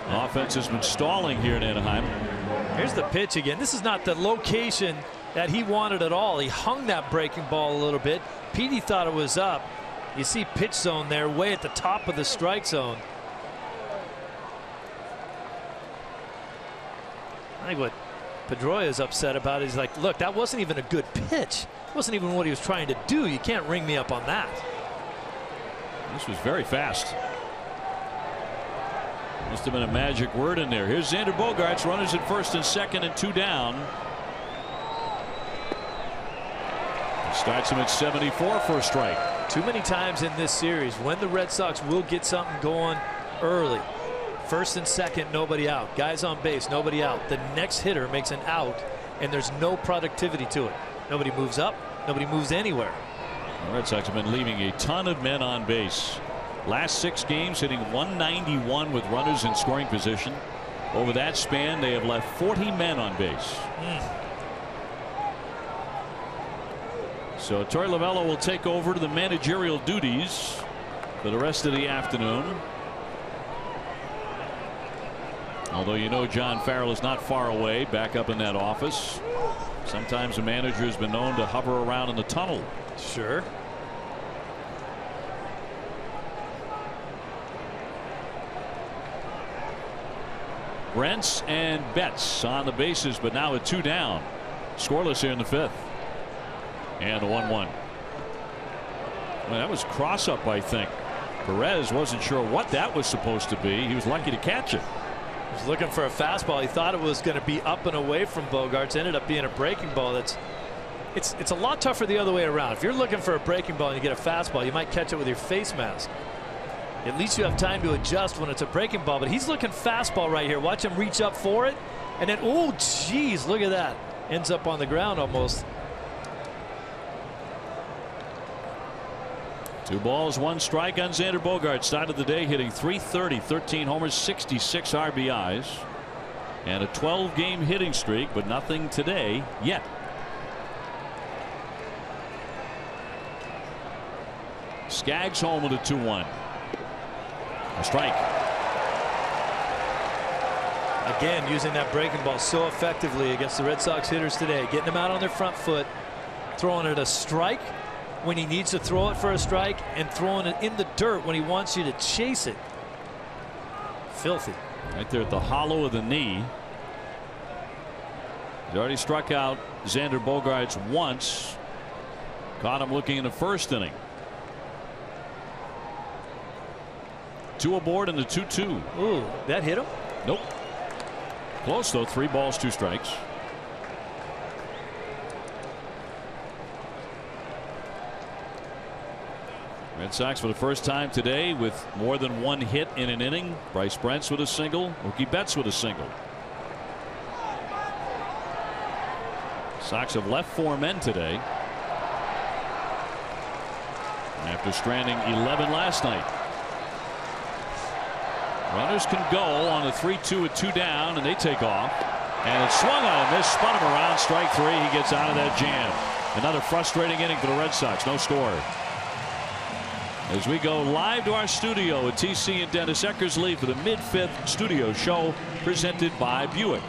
Offense has been stalling here in Anaheim. Here's the pitch again. This is not the location that he wanted at all. He hung that breaking ball a little bit. Petey thought it was up. You see pitch zone there way at the top of the strike zone. I think what Pedroia is upset about is like, look, that wasn't even a good pitch. It wasn't even what he was trying to do. You can't ring me up on that. This was very fast. Must have been a magic word in there. Here's Xander Bogaerts, runners at 1st and 2nd and 2 down. Starts him at 74 for a strike. Too many times in this series when the Red Sox will get something going early. 1st and 2nd, nobody out. Guys on base, nobody out. The next hitter makes an out, and there's no productivity to it. Nobody moves up. Nobody moves anywhere. The Red Sox have been leaving a ton of men on base. Last 6 games hitting 191 with runners in scoring position. Over that span, they have left 40 men on base. So Torey Lovullo will take over to the managerial duties for the rest of the afternoon. Although you know John Farrell is not far away, back up in that office. Sometimes a manager has been known to hover around in the tunnel. Sure. Brents and Betts on the bases, but now at 2 down. Scoreless here in the 5th. And a 1-1. Well, that was cross up, I think. Perez wasn't sure what that was supposed to be. He was lucky to catch it. He was looking for a fastball. He thought it was going to be up and away from Bogaerts. Ended up being a breaking ball. It's a lot tougher the other way around. If you're looking for a breaking ball and you get a fastball, you might catch it with your face mask. At least you have time to adjust when it's a breaking ball. But he's looking fastball right here. Watch him reach up for it, and then oh geez, look at that. Ends up on the ground almost. 2 balls, 1 strike on Xander Bogaerts. Started the day hitting .330, 13 homers, 66 RBIs, and a 12-game hitting streak, but nothing today yet. Skaggs home with a 2-1. A strike. Again, using that breaking ball so effectively against the Red Sox hitters today, getting them out on their front foot, throwing it a strike when he needs to throw it for a strike, and throwing it in the dirt when he wants you to chase it. Filthy. Right there at the hollow of the knee. He's already struck out Xander Bogaerts once. Caught him looking in the 1st inning. 2 aboard in the 2-2. Ooh, that hit him? Nope. Close though. 3 balls, 2 strikes. Red Sox for the first time today with more than 1 hit in an inning. Bryce Brents with a single. Mookie Betts with a single. Sox have left 4 men today after stranding 11 last night. Runners can go on a 3-2 with 2 down, and they take off. And it swung on him. This spun him around. Strike 3. He gets out of that jam. Another frustrating inning for the Red Sox. No score. As we go live to our studio at TC and Dennis Eckersley for the mid-5th studio show presented by Buick.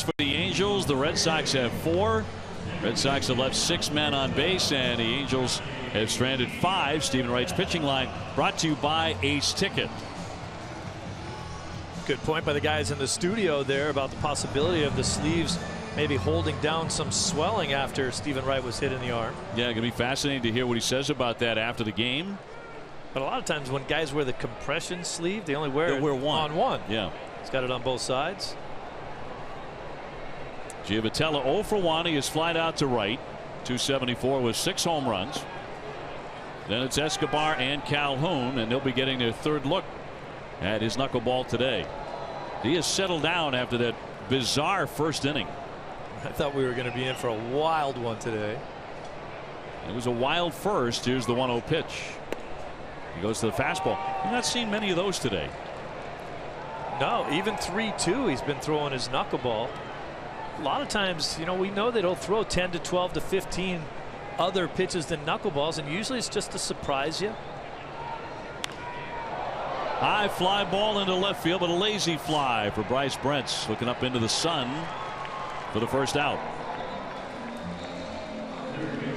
For the Angels, the Red Sox have 4. Red Sox have left 6 men on base, and the Angels have stranded 5. Stephen Wright's pitching line brought to you by Ace Ticket. Good point by the guys in the studio there about the possibility of the sleeves maybe holding down some swelling after Stephen Wright was hit in the arm. Yeah, going to be fascinating to hear what he says about that after the game. But a lot of times when guys wear the compression sleeve, they only wear it one. on one. Yeah. He's got it on both sides. Giavotella 0 for 1. He is flied out to right. 274 with 6 home runs. Then it's Escobar and Calhoun, and they'll be getting their 3rd look at his knuckleball today. He has settled down after that bizarre first inning. I thought we were going to be in for a wild one today. It was a wild first. Here's the 1-0 pitch. He goes to the fastball. I've not seen many of those today. No, even 3-2 he's been throwing his knuckleball. A lot of times, you know, we know that he'll throw 10 to 12 to 15 other pitches than knuckleballs, and usually it's just to surprise you. High fly ball into left field, but a lazy fly for Bryce Brentz, looking up into the sun for the first out.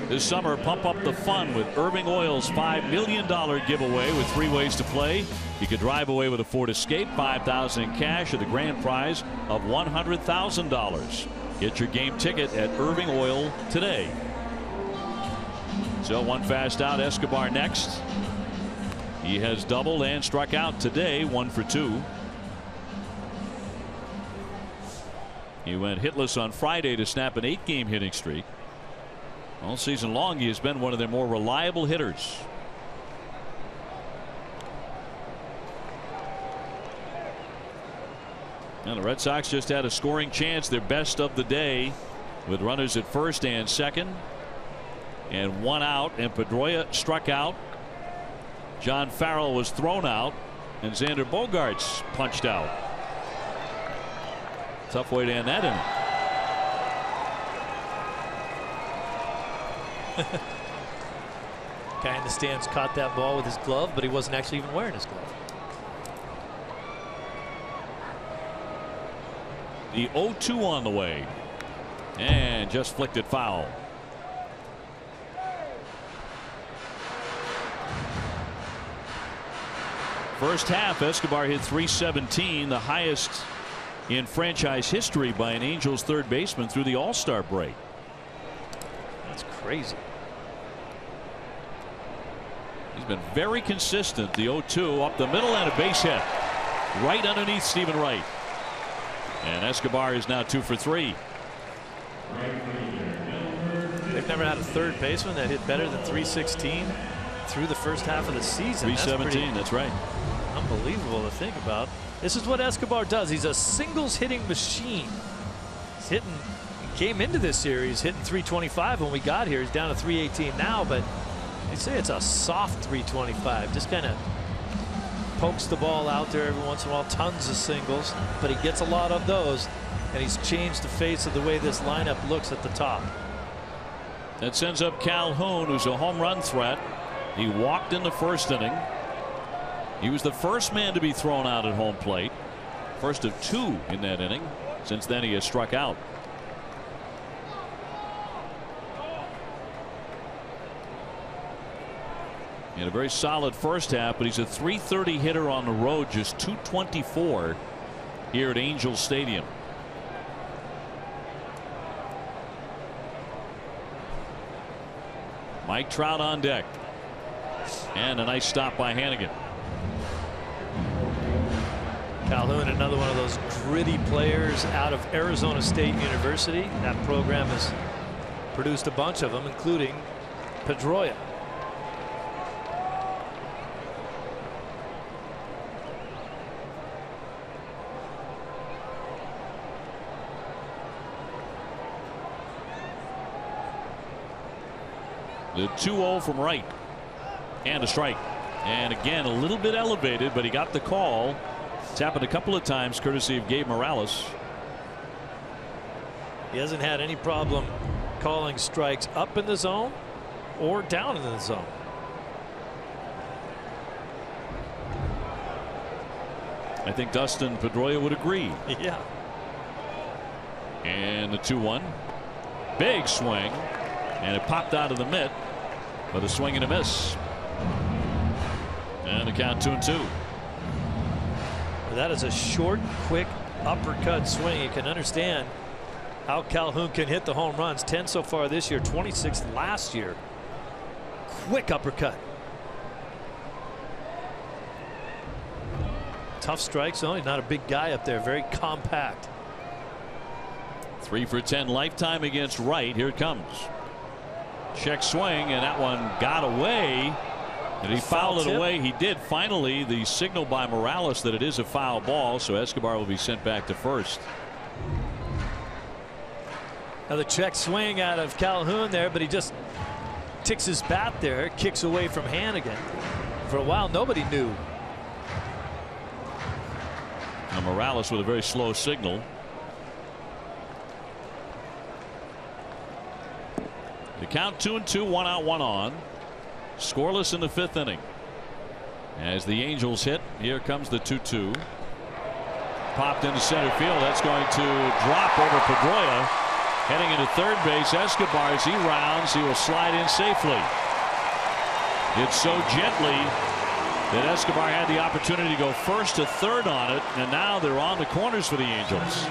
This summer, pump up the fun with Irving Oil's $5 million giveaway with 3 ways to play. You could drive away with a Ford Escape, $5,000 in cash, or the grand prize of $100,000. Get your game ticket at Irving Oil today. So 1 fast out, Escobar next. He has doubled and struck out today, 1 for 2. He went hitless on Friday to snap an 8-game hitting streak. All season long, he has been one of their more reliable hitters. And the Red Sox just had a scoring chance, their best of the day, with runners at first and second. And 1 out, and Pedroia struck out. John Farrell was thrown out, and Xander Bogaerts punched out. Tough way to end that inning. Guy in the stands caught that ball with his glove, but he wasn't actually even wearing his glove. The 0-2 on the way, and just flicked it foul. First half, Escobar hit .317, the highest in franchise history by an Angels third baseman through the All-Star break. That's crazy. He's been very consistent. The 0-2 up the middle and a base hit right underneath Stephen Wright. And Escobar is now 2 for 3. They've never had a third baseman that hit better than 316 through the first half of the season. 317. That's right. Unbelievable to think about. This is what Escobar does. He's a singles hitting machine. He's hitting. Came into this series hitting 325 when we got here. He's down to 318 now, but they say it's a soft 325. Just kind of pokes the ball out there every once in a while. Tons of singles, but he gets a lot of those, and he's changed the face of the way this lineup looks at the top. That sends up Calhoun, who's a home run threat. He walked in the first inning. He was the first man to be thrown out at home plate. First of 2 in that inning. Since then he has struck out. He had a very solid first half, but he's a .330 hitter on the road, just .224 here at Angels Stadium. Mike Trout on deck. And a nice stop by Hannigan. Calhoun, another one of those gritty players out of Arizona State University. That program has produced a bunch of them, including Pedroia. The 2-0 from Wright. And a strike. And again, a little bit elevated, but he got the call. It's happened a couple of times courtesy of Gabe Morales. He hasn't had any problem calling strikes up in the zone or down in the zone. I think Dustin Pedroia would agree. Yeah. And the 2-1. Big swing. And it popped out of the mitt. But a swing and a miss. And the count 2-2. That is a short, quick uppercut swing. You can understand how Calhoun can hit the home runs. 10 so far this year, 26 last year. Quick uppercut. Tough strike zone. He's not a big guy up there. Very compact. 3 for 10 lifetime against Wright. Here it comes. Check swing, and that one got away. Did he foul it away? He did. Finally, the signal by Morales that it is a foul ball, so Escobar will be sent back to first. Another check swing out of Calhoun there, but he just ticks his bat there, kicks away from Hannigan. For a while, nobody knew. Now Morales with a very slow signal. The count 2-2, 1 out, 1 on. Scoreless in the 5th inning. As the Angels hit, here comes the 2-2. Popped into center field. That's going to drop over Pedroia. Heading into third base, Escobar, as he rounds, he will slide in safely. It's so gently that Escobar had the opportunity to go first to third on it, and now they're on the corners for the Angels.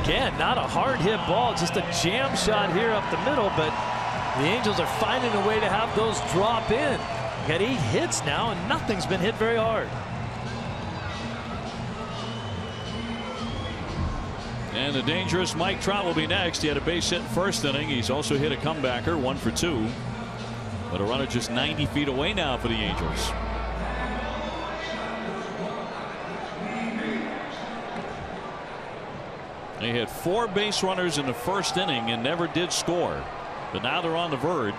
Again, not a hard hit ball, just a jam shot here up the middle, but the Angels are finding a way to have those drop in. Got 8 hits now, and nothing's been hit very hard. And the dangerous Mike Trout will be next. He had a base hit in first inning. He's also hit a comebacker, 1 for 2. But a runner just 90 feet away now for the Angels. They had 4 base runners in the first inning and never did score. But now they're on the verge.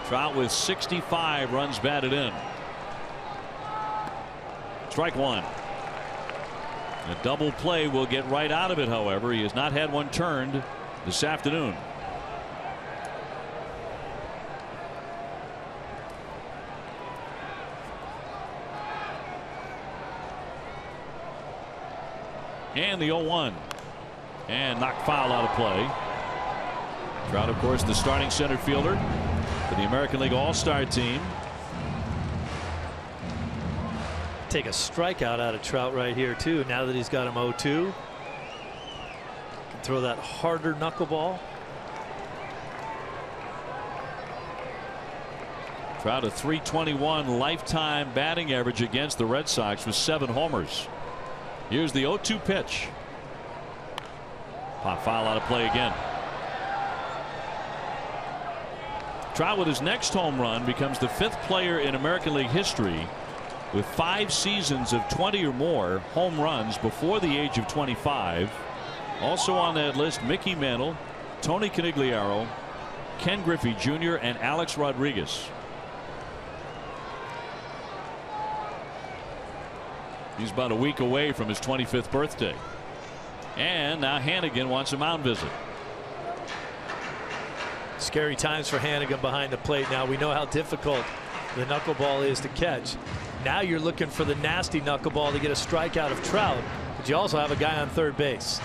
Trout with 65 runs batted in. Strike 1. A double play will get right out of it, however. He has not had one turned this afternoon. And the 0-1. And knocked foul out of play. Trout, of course, the starting center fielder for the American League All-Star team. Take a strikeout out of Trout right here, too, now that he's got him 0-2. Can throw that harder knuckleball. Trout a .321 lifetime batting average against the Red Sox with 7 homers. Here's the 0-2 pitch. Pop foul out of play again. Trout with his next home run becomes the 5th player in American League history with 5 seasons of 20 or more home runs before the age of 25. Also on that list, Mickey Mantle, Tony Conigliaro, Ken Griffey Jr. and Alex Rodriguez. He's about a week away from his 25th birthday. And now Hannigan wants a mound visit. Scary times for Hannigan behind the plate. Now we know how difficult the knuckleball is to catch. Now you're looking for the nasty knuckleball to get a strikeout of Trout, but you also have a guy on third base.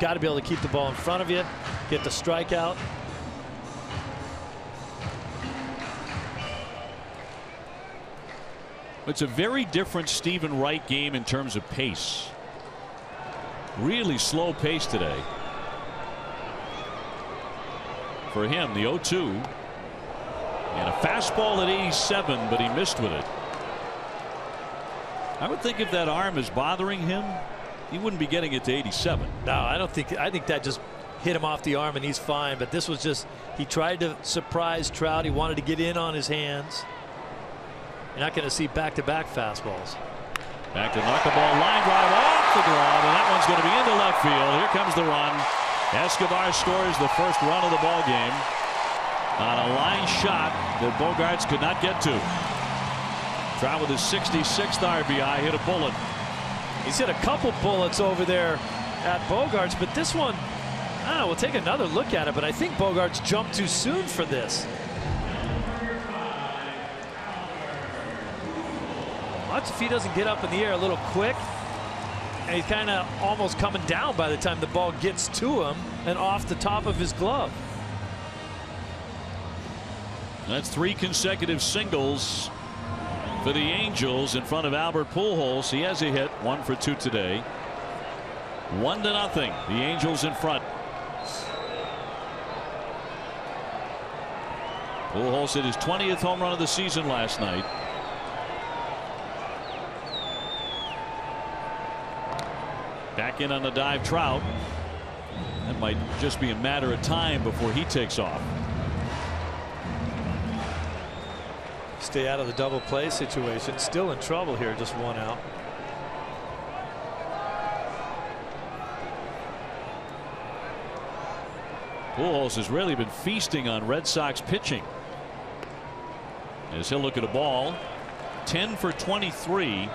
Got to be able to keep the ball in front of you, get the strikeout. It's a very different Stephen Wright game in terms of pace. Really slow pace today. For him, the 0-2. And a fastball at 87, but he missed with it. I would think if that arm is bothering him, he wouldn't be getting it to 87. No, I don't think. I think that just hit him off the arm and he's fine. But this was just, he tried to surprise Trout. He wanted to get in on his hands. You're not going to see back-to-back fastballs. Back to knuckleball, line drive off the glove, and that one's going to be into left field. Here comes the run. Escobar scores the first run of the ball game on a line shot that Bogaerts could not get to. Trout with his 66th RBI hit a bullet. He's hit a couple bullets over there at Bogaerts, but this one, I don't know, we'll take another look at it, but I think Bogaerts jumped too soon for this. Watch if he doesn't get up in the air a little quick, and he's kind of almost coming down by the time the ball gets to him and off the top of his glove. That's 3 consecutive singles for the Angels in front of Albert Pujols. He has a hit, 1 for 2 today. 1-0. The Angels in front. Pujols hit his 20th home run of the season last night. Back in on the dive, Trout. That might just be a matter of time before he takes off. Stay out of the double play situation. Still in trouble here, just 1 out. Pujols has really been feasting on Red Sox pitching. As he'll look at a ball, 10 for 23.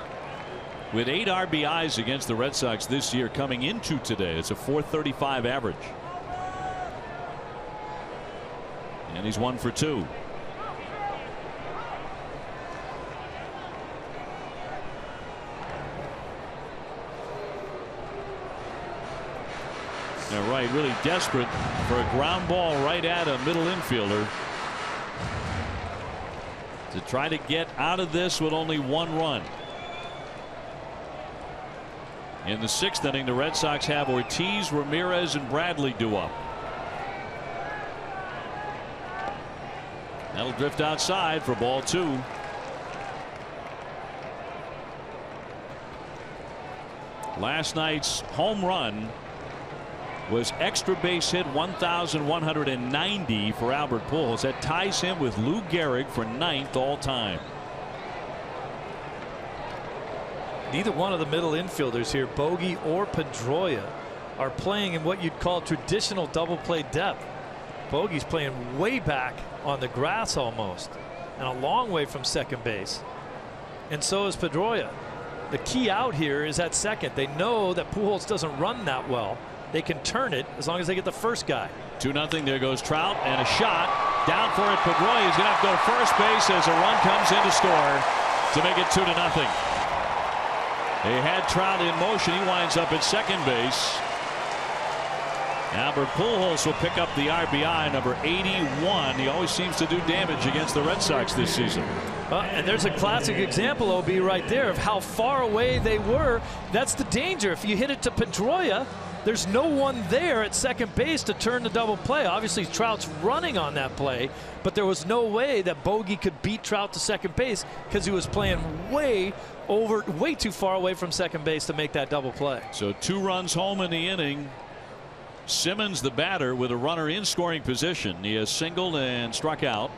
With 8 RBIs against the Red Sox this year coming into today. It's a .435 average. And he's 1 for 2. Now Wright really desperate for a ground ball right at a middle infielder to try to get out of this with only 1 run. In the 6th inning, the Red Sox have Ortiz, Ramirez, and Bradley due up. That'll drift outside for ball 2. Last night's home run was extra base hit 1,190 for Albert Pujols. That ties him with Lou Gehrig for 9th all time. Neither one of the middle infielders here, Bogey or Pedroia, are playing in what you'd call traditional double play depth. Bogey's playing way back on the grass almost, and a long way from second base. And so is Pedroia. The key out here is at second. They know that Pujols doesn't run that well. They can turn it as long as they get the first guy. 2-0. There goes Trout, and a shot down for it. Pedroia is going to have to go to first base as a run comes in to score to make it 2-0. They had Trout in motion. He winds up at second base. Albert Pujols will pick up the RBI, number 81. He always seems to do damage against the Red Sox this season. And there's a classic example, OB, right there of how far away they were. That's the danger. If you hit it to Pedroia, there's no one there at second base to turn the double play. Obviously, Trout's running on that play, but there was no way that Bogey could beat Trout to second base because he was playing way too far away from second base to make that double play. So 2 runs home in the inning. Simmons, the batter, with a runner in scoring position. He has singled and struck out.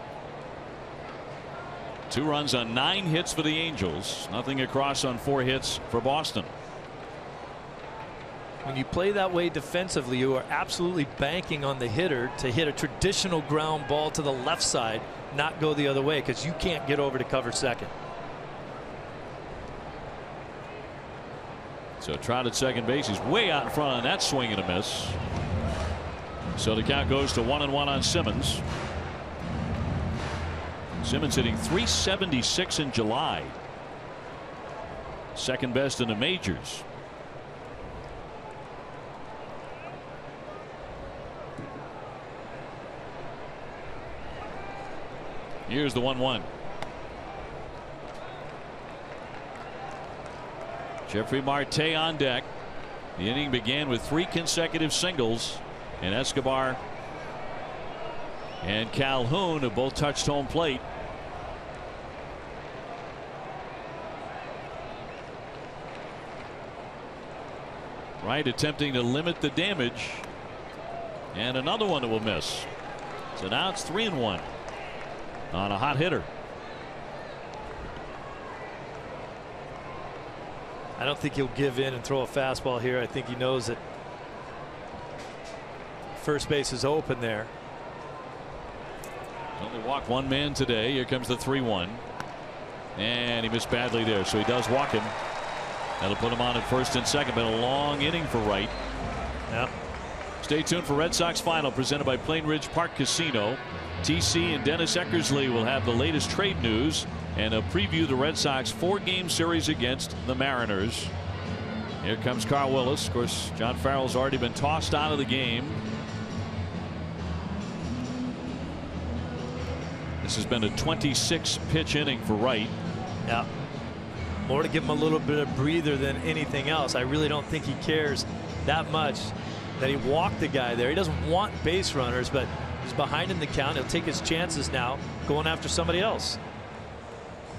2 runs on 9 hits for the Angels. Nothing across on 4 hits for Boston. When you play that way defensively, you are absolutely banking on the hitter to hit a traditional ground ball to the left side, not go the other way, because you can't get over to cover second. So Trout at second base. He's way out in front on that swing and a miss. So the count goes to 1-1 on Simmons. Simmons hitting .376 in July. Second best in the majors. Here's the 1-1. Jeffrey Marte on deck. The inning began with 3 consecutive singles, and Escobar and Calhoun have both touched home plate. Wright attempting to limit the damage, and another one that will miss. So now it's 3-1 on a hot hitter. I don't think he'll give in and throw a fastball here. I think he knows that first base is open there. Only walked 1 man today. Here comes the 3-1, and he missed badly there, so he does walk him. That'll put him on at first and second. Been a long inning for Wright. Yeah. Stay tuned for Red Sox Final, presented by Plain Ridge Park Casino. TC and Dennis Eckersley will have the latest trade news and a preview the Red Sox 4-game series against the Mariners. Here comes Carl Willis. Of course, John Farrell's already been tossed out of the game. This has been a 26-pitch inning for Wright. Yeah. More to give him a little bit of breather than anything else. I really don't think he cares that much that he walked the guy there. He doesn't want base runners, but he's behind in the count. He'll take his chances now going after somebody else.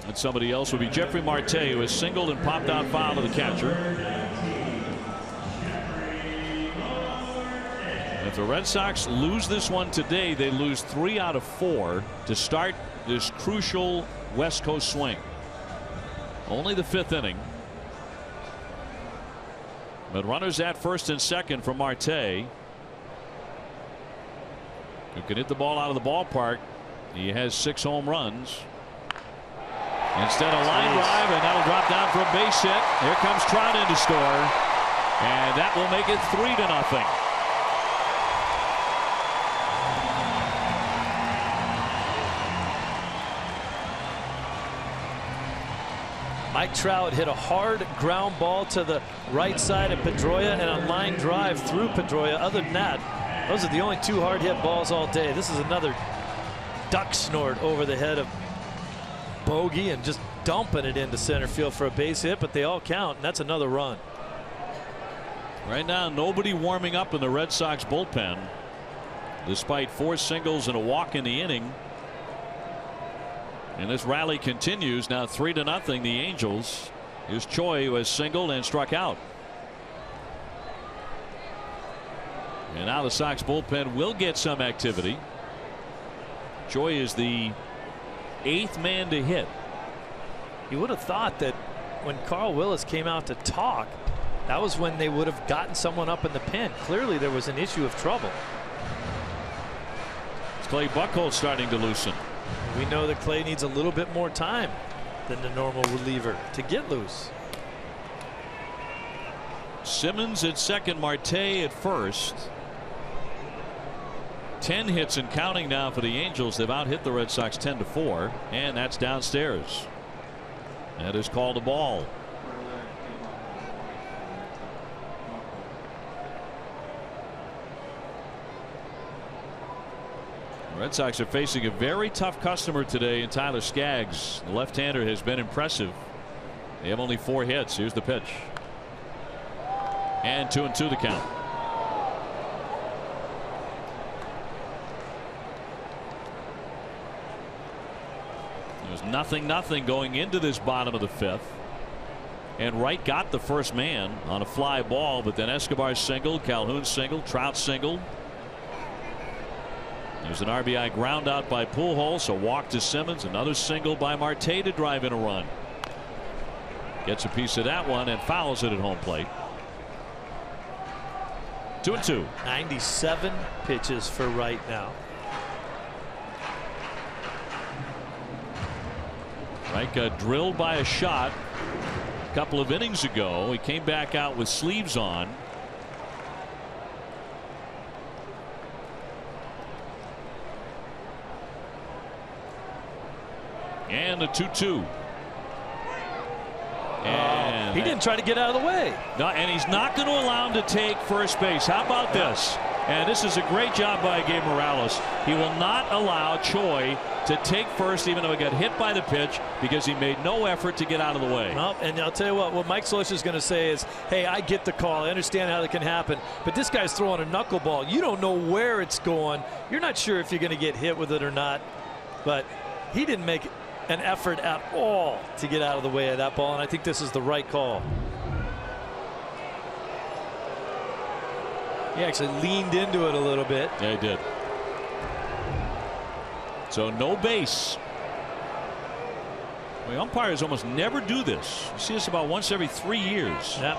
And somebody else would be Jeffrey Marte, who has singled and popped out foul to the catcher. If the Red Sox lose this one today, they lose 3 out of 4 to start this crucial West Coast swing. Only the 5th inning. But runners at first and second for Marte, who can hit the ball out of the ballpark. He has 6 home runs. Instead, a line drive, and that'll drop down for a base hit. Here comes Trout in to score, and that will make it 3-0. Mike Trout hit a hard ground ball to the right side of Pedroia and a line drive through Pedroia. Other than that, those are the only 2 hard hit balls all day. This is another duck snort over the head of Bogey and just dumping it into center field for a base hit, but they all count, and that's another run. Right now, nobody warming up in the Red Sox bullpen, despite 4 singles and a walk in the inning. And this rally continues now. 3-0 the Angels. Here's Choi, who has singled and struck out. And now the Sox bullpen will get some activity. Choi is the 8th man to hit. You would have thought that when Carl Willis came out to talk, that was when they would have gotten someone up in the pen. Clearly there was an issue of trouble. It's Clay Buchholz starting to loosen. We know that Clay needs a little bit more time than the normal reliever to get loose. Simmons at second, Marte at first. 10 hits and counting now for the Angels. They've out hit the Red Sox 10-4, and that's downstairs. That is called a ball. Red Sox are facing a very tough customer today in Tyler Skaggs. The left-hander has been impressive. They have only 4 hits. Here's the pitch. And 2-2 the count. 0-0 going into this bottom of the 5th. And Wright got the first man on a fly ball, but then Escobar singled, Calhoun singled, Trout singled. There's an RBI ground out by Pujols, a walk to Simmons, another single by Marte to drive in a run. Gets a piece of that one and fouls it at home plate. 2-2. 97 pitches for Wright now. Wright got drilled by a shot a couple of innings ago. He came back out with sleeves on. And the 2-2. And he didn't try to get out of the way. No, and he's not going to allow him to take first base. How about this? And this is a great job by Gabe Morales. He will not allow Choi to take first, even though he got hit by the pitch, because he made no effort to get out of the way. Well, and I'll tell you what Mike Solis is going to say is, hey, I get the call. I understand how that can happen. But this guy's throwing a knuckleball. You don't know where it's going. You're not sure if you're going to get hit with it or not. But he didn't make an effort at all to get out of the way of that ball, and I think this is the right call. He actually leaned into it a little bit. Yeah, he did. So no base. Well, umpires almost never do this. You see this about once every 3 years. Yep.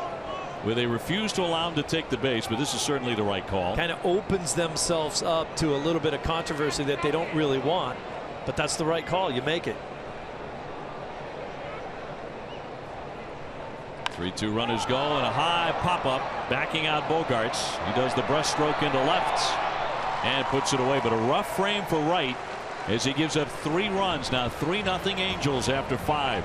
Where they refuse to allow him to take the base, but this is certainly the right call. Kind of opens themselves up to a little bit of controversy that they don't really want, but that's the right call. You make it. 3-2 runners go, and a high pop-up backing out Bogarts. He does the breaststroke into left and puts it away, but a rough frame for Wright as he gives up 3 runs. Now 3-0 Angels after 5.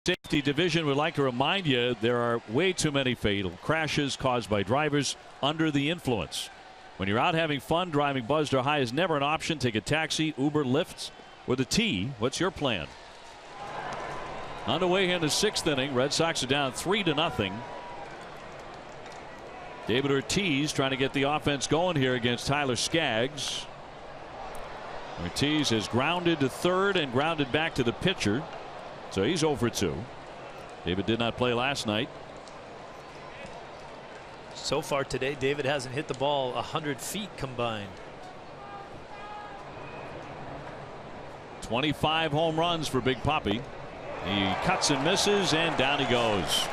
Safety division would like to remind you there are way too many fatal crashes caused by drivers under the influence. When you're out having fun, driving buzzed or high is never an option. Take a taxi, Uber, Lyft, or the T. What's your plan? Underway here in the 6th inning. Red Sox are down 3-0. David Ortiz trying to get the offense going here against Tyler Skaggs. Ortiz has grounded to third and grounded back to the pitcher. So he's 0 for 2. David did not play last night. So far today, David hasn't hit the ball 100 feet combined. 25 home runs for Big Papi. He cuts and misses, and down he goes.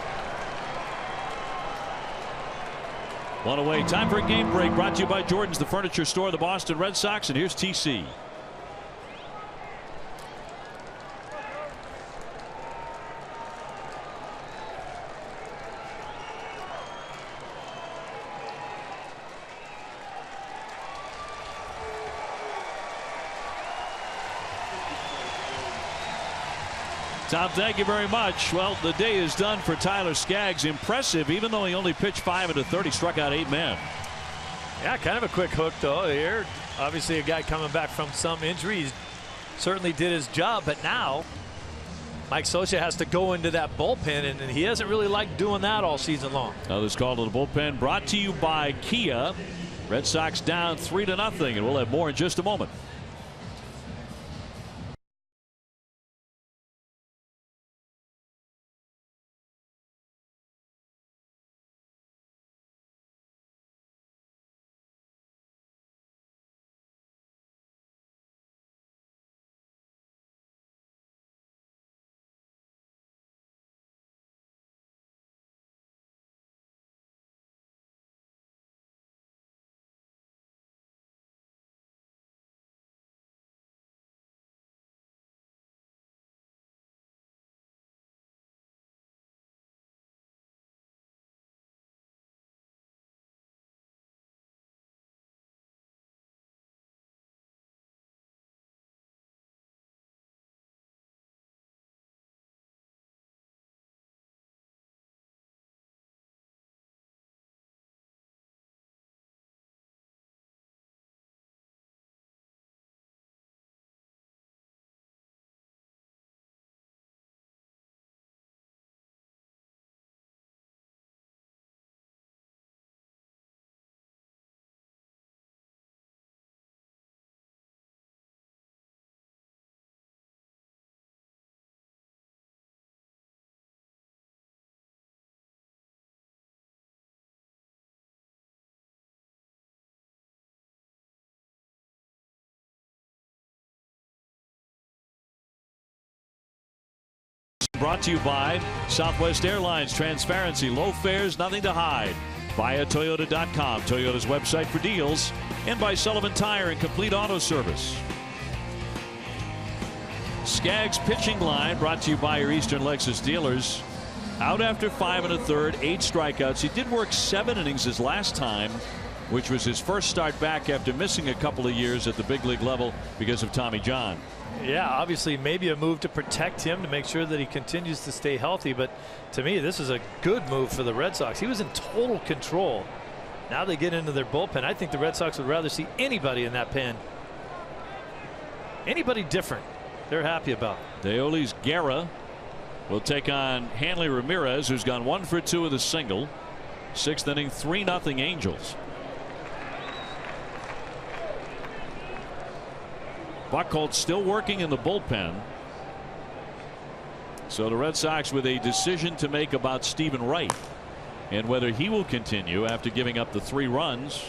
One away. Time for a game break brought to you by Jordan's, the furniture store, the Boston Red Sox. And here's TC. Tom, thank you very much. Well, the day is done for Tyler Skaggs. Impressive, even though he only pitched 5 into 30, struck out 8 men. Yeah, kind of a quick hook, though, here. Obviously, a guy coming back from some injuries certainly did his job, but now Mike Scioscia has to go into that bullpen, and he hasn't really liked doing that all season long. Now, this call to the bullpen brought to you by Kia. Red Sox down 3-0, and we'll have more in just a moment. Brought to you by Southwest Airlines. Transparency, low fares, nothing to hide. Via Toyota.com, Toyota's website for deals. And by Sullivan Tire and Complete Auto Service. Skaggs pitching line brought to you by your Eastern Lexus dealers. Out after 5 1/3, 8 strikeouts. He did work 7 innings his last time, which was his first start back after missing a couple of years at the big league level because of Tommy John. Yeah, obviously maybe a move to protect him to make sure that he continues to stay healthy. But to me, this is a good move for the Red Sox. He was in total control. Now they get into their bullpen. I think the Red Sox would rather see anybody in that pen. Anybody different, they're happy about. Deoli's Guerra will take on Hanley Ramirez, who's gone 1 for 2 with a single. 6th inning, 3-0 Angels. Buchholz still working in the bullpen. So the Red Sox with a decision to make about Stephen Wright and whether he will continue after giving up the 3 runs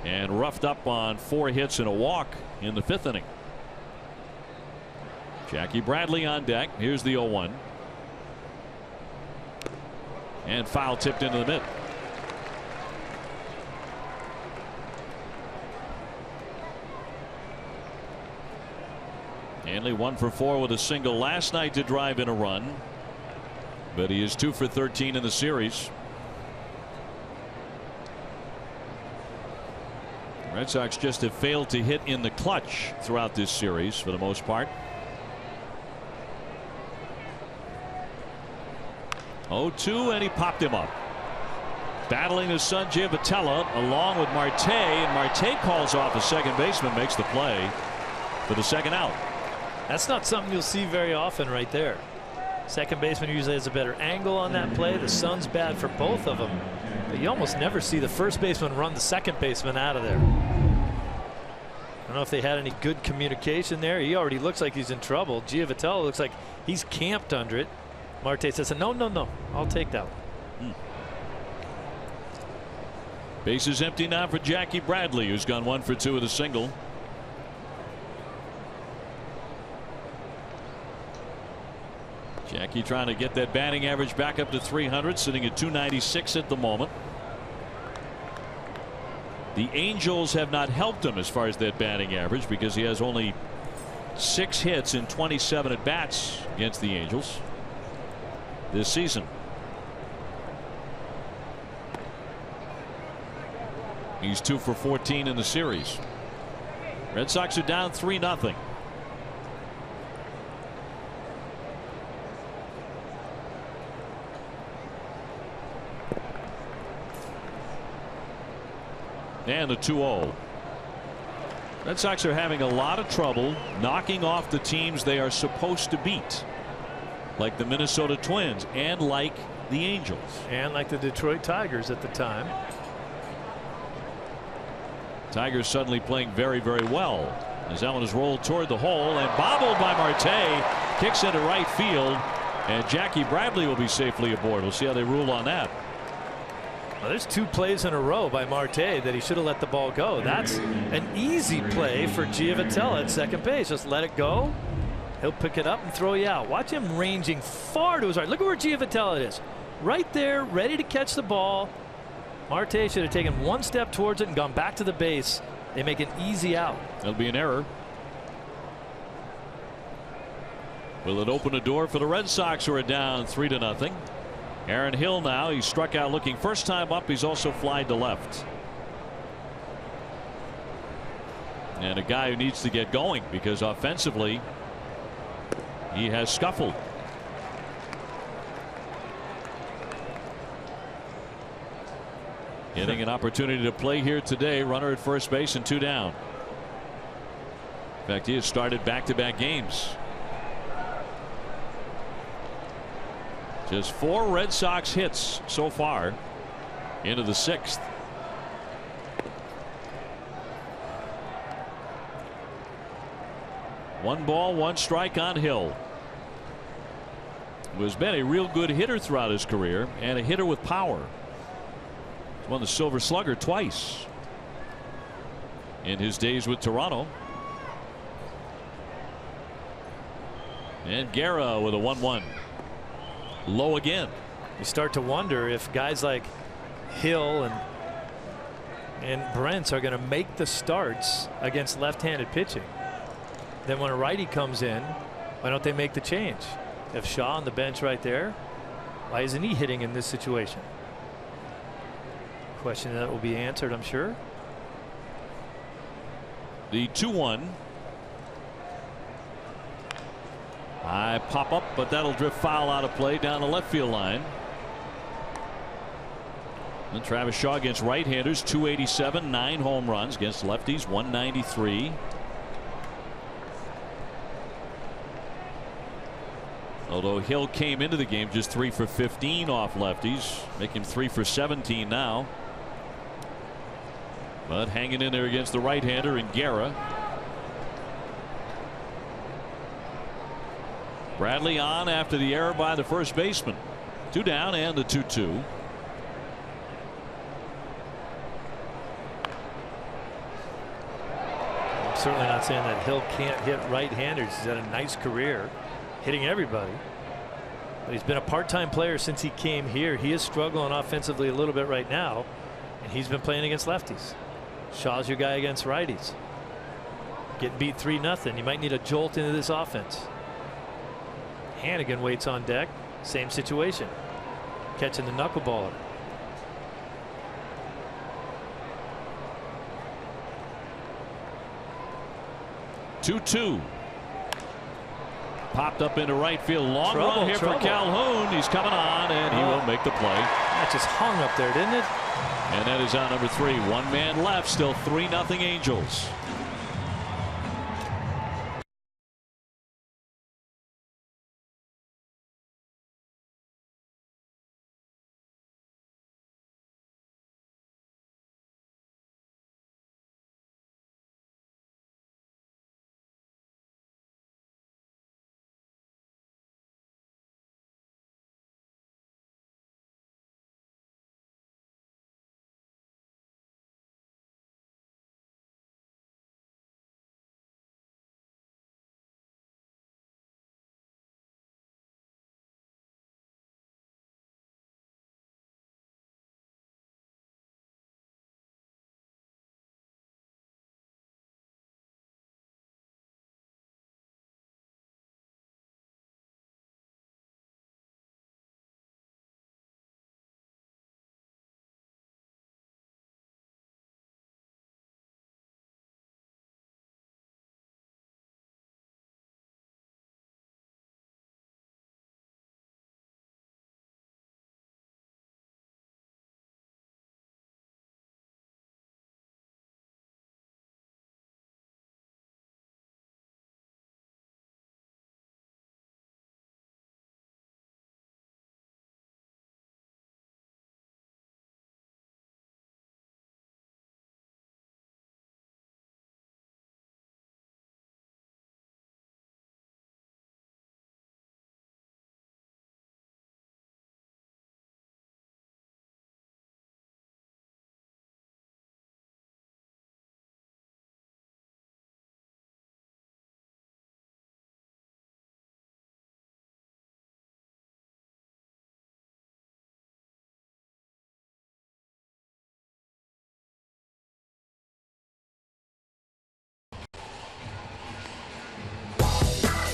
and roughed up on 4 hits and a walk in the 5th inning. Jackie Bradley on deck. Here's the 0-1. And foul tipped into the mid. Hanley 1 for 4 with a single last night to drive in a run, but he is 2 for 13 in the series. The Red Sox just have failed to hit in the clutch throughout this series for the most part. 0-2, and he popped him up. Battling his son Giavotella along with Marte, and Marte calls off a second baseman, makes the play for the second out. That's not something you'll see very often right there. Second baseman usually has a better angle on that play. The sun's bad for both of them, but you almost never see the first baseman run the second baseman out of there. I don't know if they had any good communication there. He already looks like he's in trouble. Giavotella looks like he's camped under it. Marte says, no, I'll take that one. Bases empty now for Jackie Bradley, who's gone 1 for 2 with a single. Jackie trying to get that batting average back up to 300, sitting at 296 at the moment. The Angels have not helped him as far as that batting average because he has only 6 hits in 27 at bats against the Angels this season. He's 2 for 14 in the series. Red Sox are down 3-0. And the 2-0. Red Sox are having a lot of trouble knocking off the teams they are supposed to beat, like the Minnesota Twins and like the Angels. And like the Detroit Tigers at the time. Tigers suddenly playing very, very well as that one is rolled toward the hole and bobbled by Marte. Kicks into right field, and Jackie Bradley will be safely aboard. We'll see how they rule on that. Well, there's 2 plays in a row by Marte that he should have let the ball go. That's an easy play for Giavotella at second base. Just let it go. He'll pick it up and throw you out. Watch him ranging far to his right. Look at where Giavotella is. Right there, ready to catch the ball. Marte should have taken 1 step towards it and gone back to the base. They make an easy out. That'll be an error. Will it open a door for the Red Sox, who are down 3-0? Aaron Hill now. He struck out looking first time up. He's also flied to left. And a guy who needs to get going because offensively he has scuffled. Getting an opportunity to play here today. Runner at first base and 2 down. In fact, he has started back-to-back games. Just 4 Red Sox hits so far into the 6th. One ball, 1 strike on Hill. Who has been a real good hitter throughout his career and a hitter with power. He's won the Silver Slugger twice in his days with Toronto. And Guerra with a 1-1. Low again. You start to wonder if guys like Hill and Brents are going to make the starts against left-handed pitching. Then when a righty comes in, why don't they make the change? If Shaw on the bench right there, why isn't he hitting in this situation? Question that will be answered, I'm sure. The 2-1. High pop up, but that'll drift foul out of play down the left field line. And Travis Shaw against right-handers, 287, 9 home runs against lefties, 193. Although Hill came into the game just 3 for 15 off lefties, make him 3 for 17 now. But hanging in there against the right-hander in Guerra. Bradley on after the error by the first baseman. 2 down and the 2-2. I'm certainly not saying that Hill can't hit right-handers. He's had a nice career hitting everybody. But he's been a part-time player since he came here. He is struggling offensively a little bit right now. And he's been playing against lefties. Shaw's your guy against righties. Getting beat 3-0. You might need a jolt into this offense. Hannigan waits on deck. Same situation. Catching the knuckleballer. Two-two. Popped up into right field. Long run here for Calhoun. He's coming on, and he will make the play. That just hung up there, didn't it? And that is on number 3. 1 man left. Still 3-0 Angels.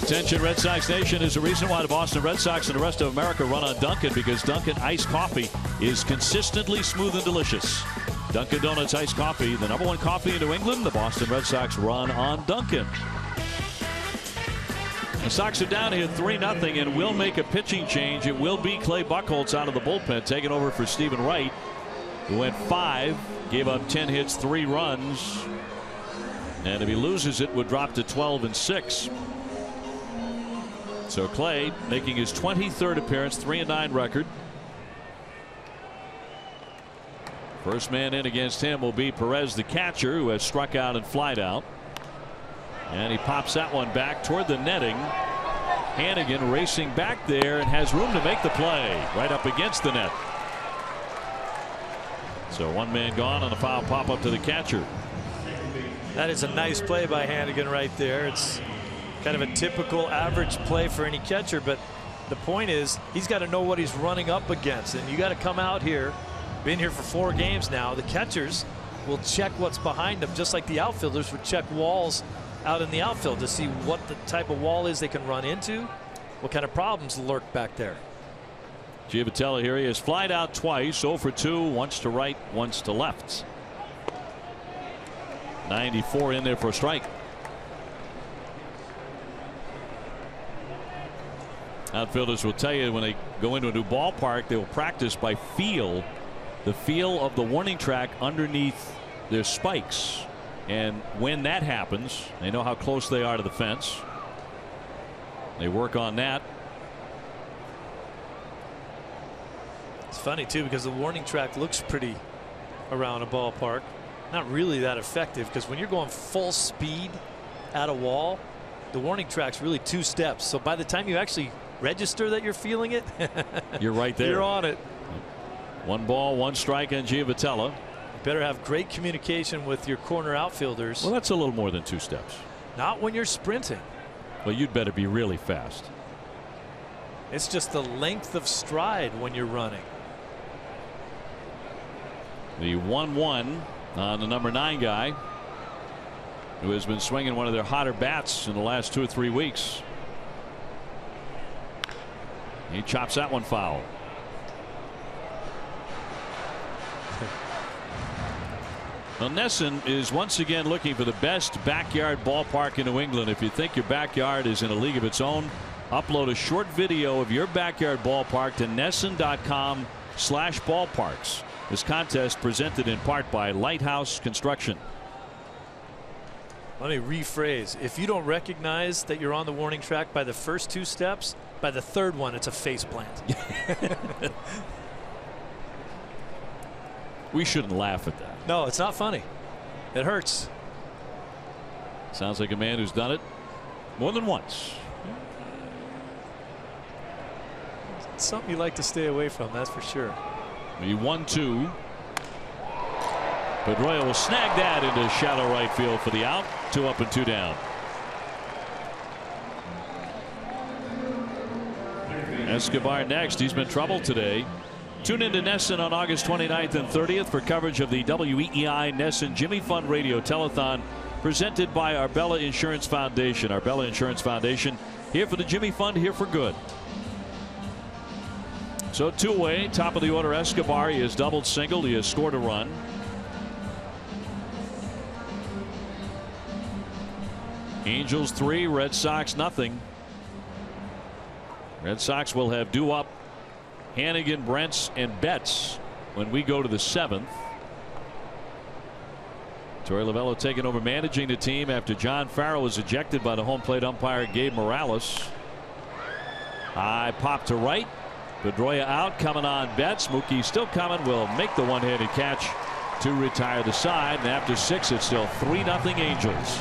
Attention Red Sox Nation, is the reason why the Boston Red Sox and the rest of America run on Dunkin', because Dunkin' iced coffee is consistently smooth and delicious. Dunkin' Donuts iced coffee, the #1 coffee in New England. The Boston Red Sox run on Dunkin'. The Sox are down here 3-0 and will make a pitching change. It will be Clay Buchholz out of the bullpen, taking over for Stephen Wright, who went 5, gave up 10 hits, 3 runs. And if he loses it, would drop to 12-6. So Clay making his 23rd appearance, 3-9 record. First man in against him will be Perez, the catcher, who has struck out and flied out. And he pops that one back toward the netting. Hannigan racing back there and has room to make the play right up against the net. So one man gone on the foul pop up to the catcher. That is a nice play by Hannigan right there. It's kind of a typical average play for any catcher, but the point is he's got to know what he's running up against, and you got to come out here. Been here for 4 games now. The catchers will check what's behind them, just like the outfielders would check walls out in the outfield to see what the type of wall is they can run into, what kind of problems lurk back there. Giavotella here. He has flied out twice, 0 for 2, once to right, once to left. 94 in there for a strike. Outfielders will tell you when they go into a new ballpark, they will practice by feel, the feel of the warning track underneath their spikes. And when that happens, they know how close they are to the fence. They work on that. It's funny too, because the warning track looks pretty around a ballpark. Not really that effective, because when you're going full speed at a wall, the warning track's really 2 steps. So by the time you actually register that you're feeling it, you're right there. You're on it. 1 ball, 1 strike on Giavotella. You better have great communication with your corner outfielders. Well, that's a little more than 2 steps. Not when you're sprinting. Well, you'd better be really fast. It's just the length of stride when you're running. The 1-1 on the #9 guy, who has been swinging one of their hotter bats in the last 2 or 3 weeks. He chops that one foul. Well, Nesson is once again looking for the best backyard ballpark in New England. If you think your backyard is in a league of its own, upload a short video of your backyard ballpark to NESN.com/ballparks. This contest presented in part by Lighthouse Construction. Let me rephrase. If you don't recognize that you're on the warning track by the first 2 steps, by the 3rd one, it's a face plant. We shouldn't laugh at that. No, it's not funny. It hurts. Sounds like a man who's done it more than once. It's something you like to stay away from, that's for sure. The 1-2. Pedroia will snag that into shallow right field for the out. 2 up and 2 down. Escobar next. He's been troubled today. Tune in to NESN on August 29th and 30th for coverage of the WEEI NESN Jimmy Fund Radio Telethon, presented by Arbella Insurance Foundation. Arbella Insurance Foundation, here for the Jimmy Fund, here for good. So 2 away, top of the order Escobar. He has doubled, singled, he has scored a run. Angels 3, Red Sox nothing. Red Sox will have due up Hannigan, Brents, and Betts when we go to the 7th. Torey Lovullo taking over managing the team after John Farrell was ejected by the home plate umpire Gabe Morales. High pop to right. Pedroia out, coming on Betts. Mookie still coming, will make the one-handed catch to retire the side. And after 6, it's still 3-0 Angels.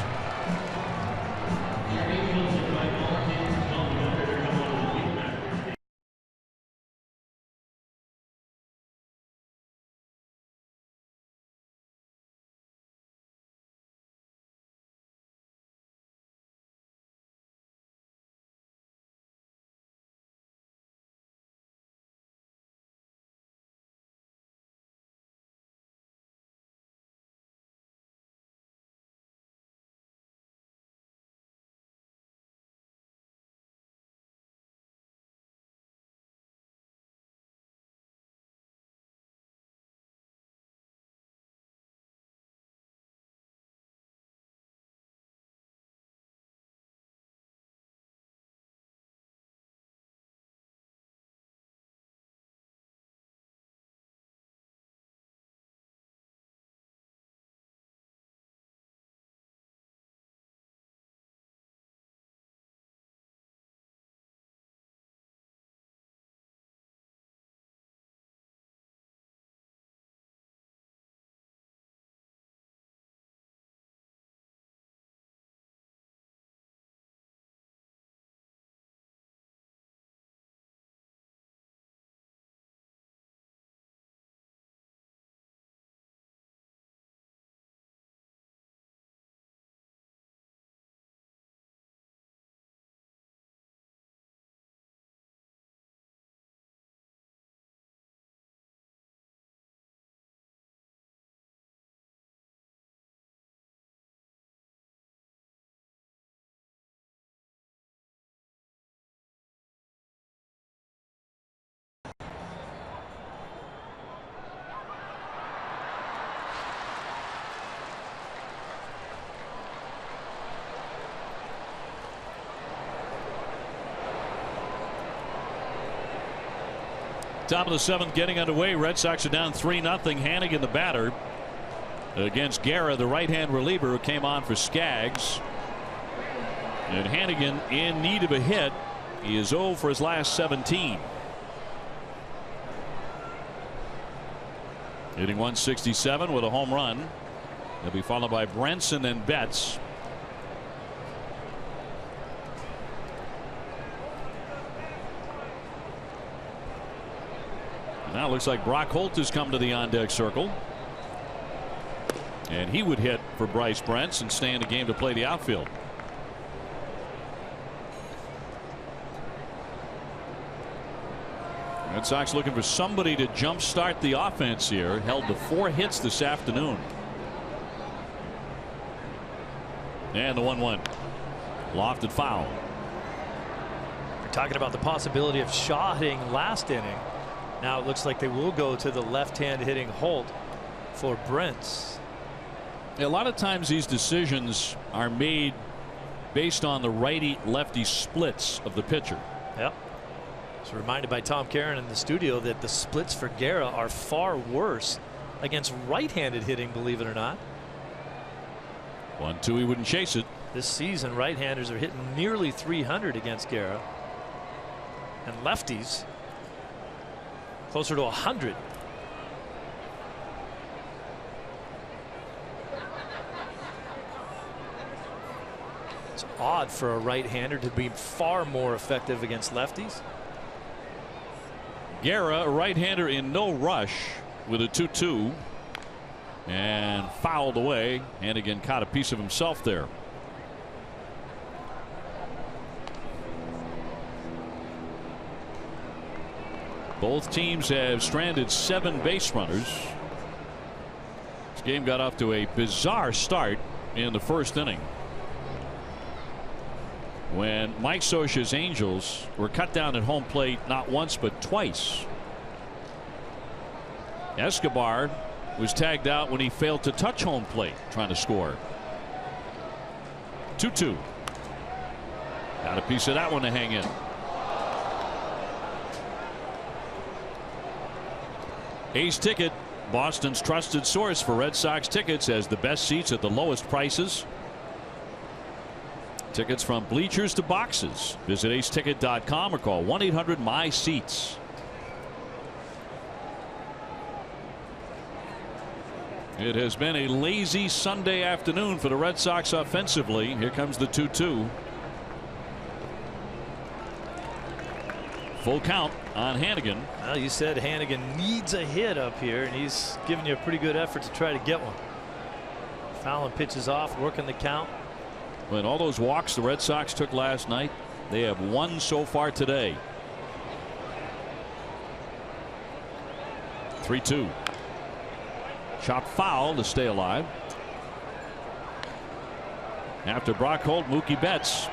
Top of the 7th getting underway. Red Sox are down 3-0. Hannigan, the batter, against Guerra, the right-hand reliever who came on for Skaggs. And Hannigan in need of a hit. He is 0 for his last 17. Hitting 167 with a home run. He'll be followed by Brenson and Betts. Now it looks like Brock Holt has come to the on-deck circle. And he would hit for Bryce Brents and stay in the game to play the outfield. Red Sox looking for somebody to jumpstart the offense here. Held to 4 hits this afternoon. And the 1-1. Lofted foul. We're talking about the possibility of Shaw hitting last inning. Now it looks like they will go to the left-hand hitting Holt for Brents. A lot of times these decisions are made based on the righty-lefty splits of the pitcher. Yep. So reminded by Tom Caron in the studio that the splits for Guerra are far worse against right-handed hitting, believe it or not. 1-2, he wouldn't chase it. This season, right-handers are hitting nearly 300 against Guerra. And lefties closer to 100. It's odd for a right-hander to be far more effective against lefties. Guerra, a right-hander in no rush with a 2-2. And fouled away. Hannigan caught a piece of himself there. Both teams have stranded 7 base runners. This game got off to a bizarre start in the first inning, when Mike Scioscia's Angels were cut down at home plate not once but twice. Escobar was tagged out when he failed to touch home plate trying to score. 2-2. Got a piece of that one to hang in. Ace Ticket, Boston's trusted source for Red Sox tickets, has the best seats at the lowest prices. Tickets from bleachers to boxes. Visit aceticket.com or call 1-800-MY-SEATS. It has been a lazy Sunday afternoon for the Red Sox offensively. Here comes the 2-2. Full count on Hannigan. Well, you said Hannigan needs a hit up here, and he's giving you a pretty good effort to try to get one. Fouling pitches off, working the count. When all those walks the Red Sox took last night, they have 1 so far today. 3-2. Chop foul to stay alive. After Brock Holt, Mookie Betts.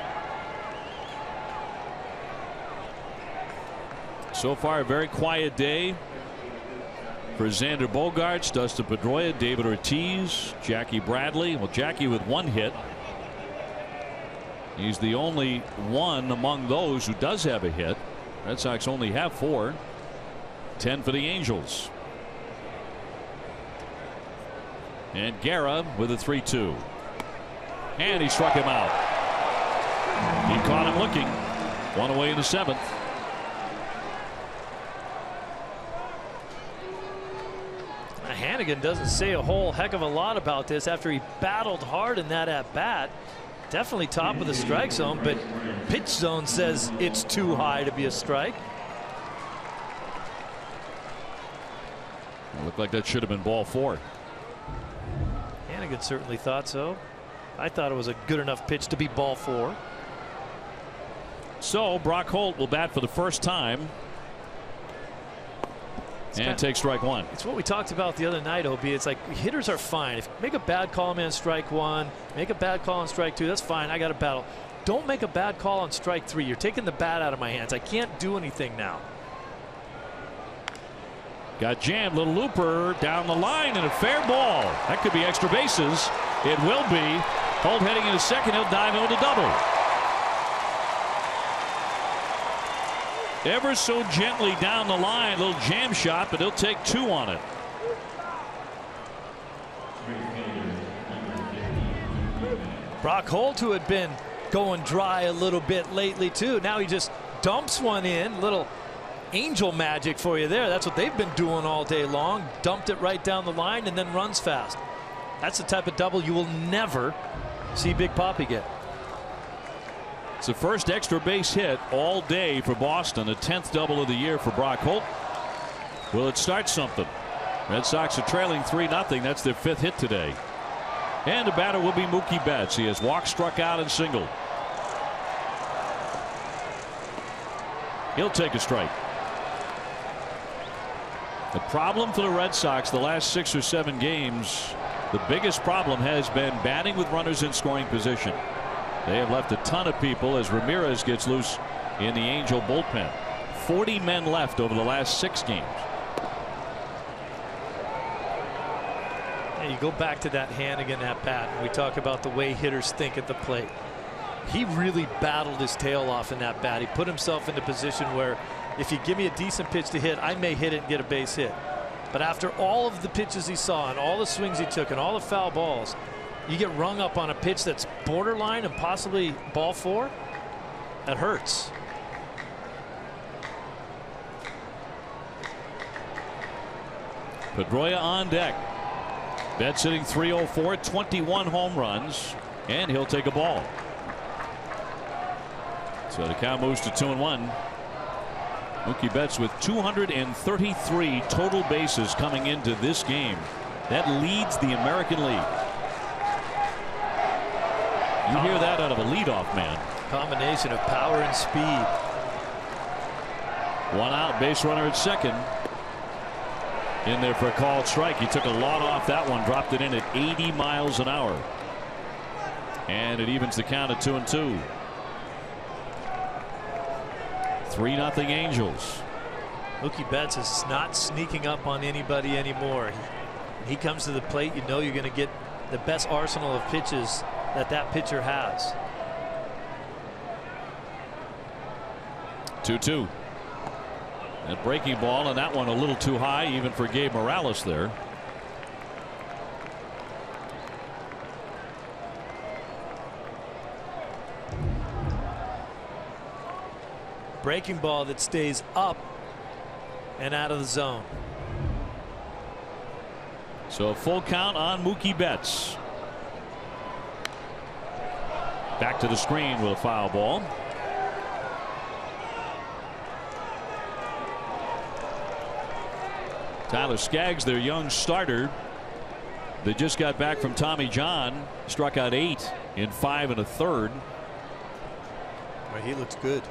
So far, a very quiet day for Xander Bogaerts, Dustin Pedroia, David Ortiz, Jackie Bradley. Well, Jackie with 1 hit. He's the only one among those who does have a hit. Red Sox only have 4. 10 for the Angels. And Guerra with a 3-2. And he struck him out. He caught him looking. 1 away in the 7th. Hannigan doesn't say a whole heck of a lot about this after he battled hard in that at bat. Definitely top of the strike zone, but pitch zone says it's too high to be a strike. It looked like that should have been ball 4. Hannigan certainly thought so. I thought it was a good enough pitch to be ball 4. So Brock Holt will bat for the first time and take strike 1. It's what we talked about the other night, OB. It's like hitters are fine. If you make a bad call on strike 1, make a bad call on strike 2, that's fine. I got a battle. Don't make a bad call on strike 3. You're taking the bat out of my hands. I can't do anything now. Got jammed. Little looper down the line and a fair ball. That could be extra bases. It will be. Holt heading into second. He'll dive in with a double. ever so gently down the line. Little jam shot, but he'll take 2 on it. Brock Holt, who had been going dry a little bit lately too, now he just dumps one in. Little angel magic for you there. That's what they've been doing all day long. Dumped it right down the line and then runs fast. That's the type of double you will never see Big Papi get. It's the first extra base hit all day for Boston, the 10th double of the year for Brock Holt. Will it start something? Red Sox are trailing 3-0. That's their 5th hit today. And the batter will be Mookie Betts. He has walked, struck out, and singled. He'll take a strike. The problem for the Red Sox the last 6 or 7 games, the biggest problem has been batting with runners in scoring position. They have left a ton of people as Ramirez gets loose in the Angel bullpen. 40 men left over the last 6 games. You go back to that Hannigan at bat, and we talk about the way hitters think at the plate. He really battled his tail off in that bat. He put himself into a position where if you give me a decent pitch to hit, I may hit it and get a base hit. But after all of the pitches he saw and all the swings he took and all the foul balls, you get rung up on a pitch that's borderline and possibly ball 4. That hurts. Pedroia on deck. Betts hitting .304, 21 home runs, and he'll take a ball. So the count moves to 2-1. Mookie Betts with 233 total bases coming into this game. That leads the American League. You hear that out of a leadoff man. Combination of power and speed. 1 out, base runner at second. In there for a called strike. He took a lot off that one, dropped it in at 80 miles an hour. And it evens the count at 2-2. 3-0 Angels. Mookie Betts is not sneaking up on anybody anymore. He comes to the plate, you know you're going to get the best arsenal of pitches that pitcher has. 2-2. That breaking ball, and that one a little too high even for Gabe Morales there. Breaking ball that stays up and out of the zone. So a full count on Mookie Betts. Back to the screen with a foul ball. Tyler Skaggs, their young starter, they just got back from Tommy John, struck out 8 in 5 1/3. Well, he looks good.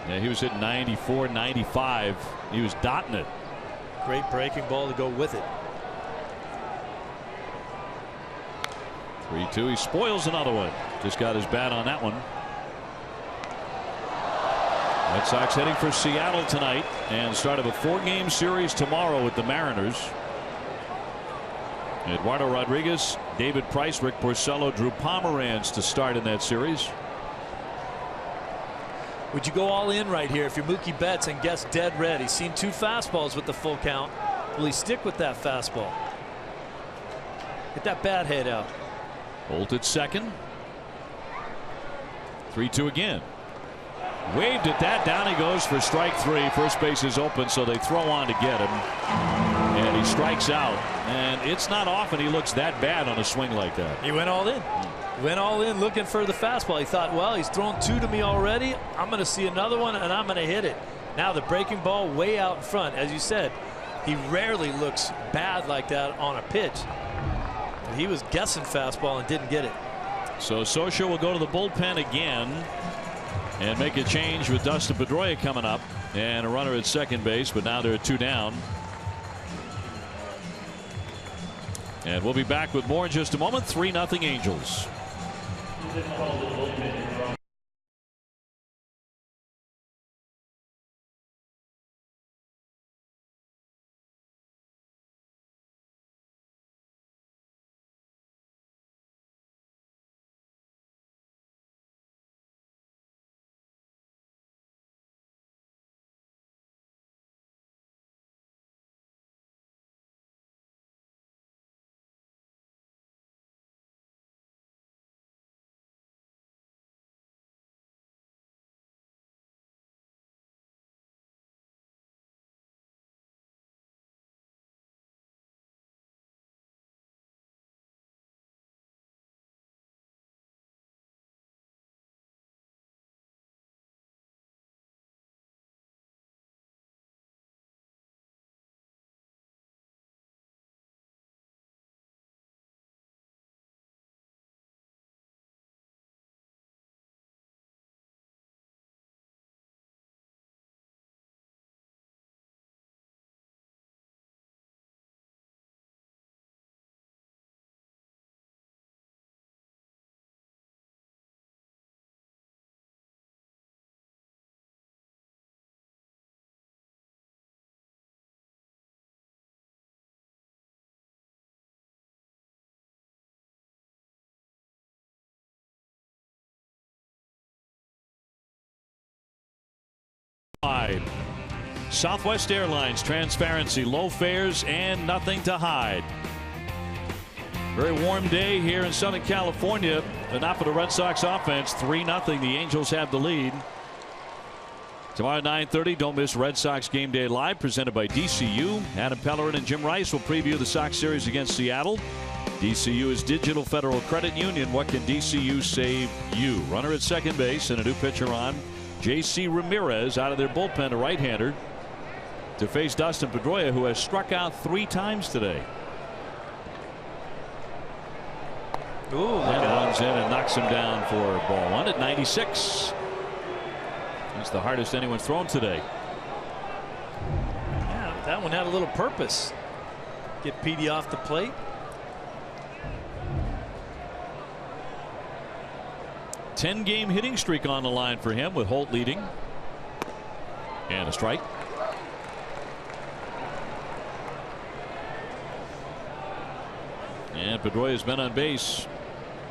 Yeah, he was hitting 94, 95. He was dotting it. Great breaking ball to go with it. 3-2. He spoils another one. Just got his bat on that one. Red Sox heading for Seattle tonight and start of a 4-game series tomorrow with the Mariners. Eduardo Rodriguez, David Price, Rick Porcello, Drew Pomeranz to start in that series. Would you go all in right here if you're Mookie Betts and guess dead red? He's seen 2 fastballs with the full count. Will he stick with that fastball? Get that bat head out. Holt at second. 3-2 again. Waved at that. Down he goes for strike 3. First base is open, so they throw on to get him. And he strikes out. And it's not often he looks that bad on a swing like that. He went all in. Went all in looking for the fastball. He thought, well, he's thrown 2 to me already. I'm going to see another one, and I'm going to hit it. Now the breaking ball way out in front. As you said, he rarely looks bad like that on a pitch. He was guessing fastball and didn't get it. So Socha will go to the bullpen again and make a change with Dustin Pedroia coming up and a runner at second base, but now they're 2 down. And we'll be back with more in just a moment. 3-0 Angels. Southwest Airlines, transparency, low fares, and nothing to hide. Very warm day here in Southern California, but not for the Red Sox offense. 3-0. The Angels have the lead. Tomorrow at 9:30, don't miss Red Sox Game Day Live, presented by DCU. Adam Pellerin and Jim Rice will preview the Sox series against Seattle. DCU is Digital Federal Credit Union. What can DCU save you? Runner at second base and a new pitcher on. J.C. Ramirez out of their bullpen, a right-hander, to face Dustin Pedroia, who has struck out 3 times today. Ooh, and runs in and knocks him down for ball 1 at 96. It's the hardest anyone's thrown today. Yeah, that one had a little purpose. Get Petey off the plate. A 10-game hitting streak on the line for him, with Holt leading. And a strike. And Pedroia has been on base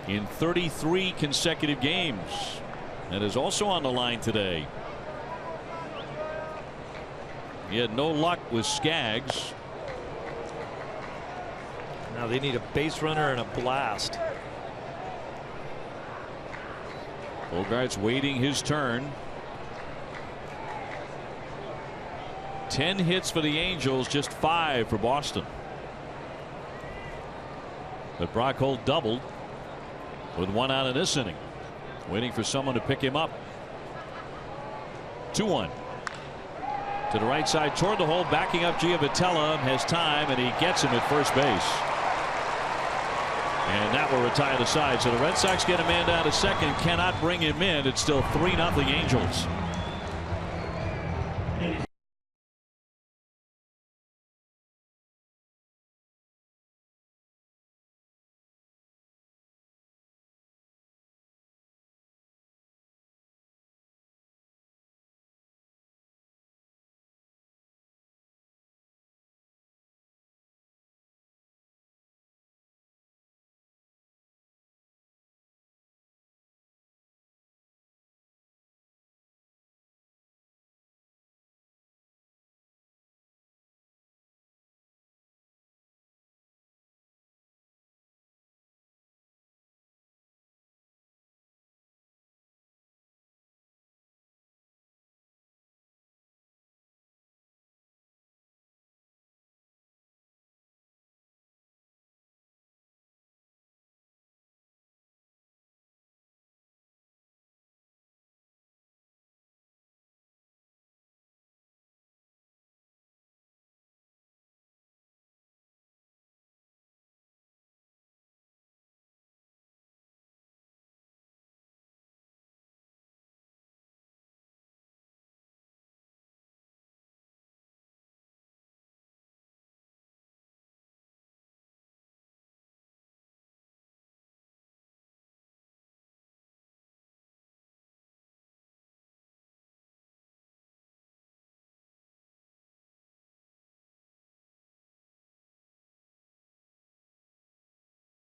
in 33 consecutive games, and is also on the line today. He had no luck with Skaggs. Now they need a base runner and a blast. Bogart's waiting his turn. 10 hits for the Angels, just 5 for Boston. But Brock Holt doubled with 1 out in this inning, waiting for someone to pick him up. 2-1 to the right side toward the hole, backing up Giavotella, has time, and he gets him at first base. And that will retire the side. So the Red Sox get a man down to second, cannot bring him in. It's still 3-0 Angels.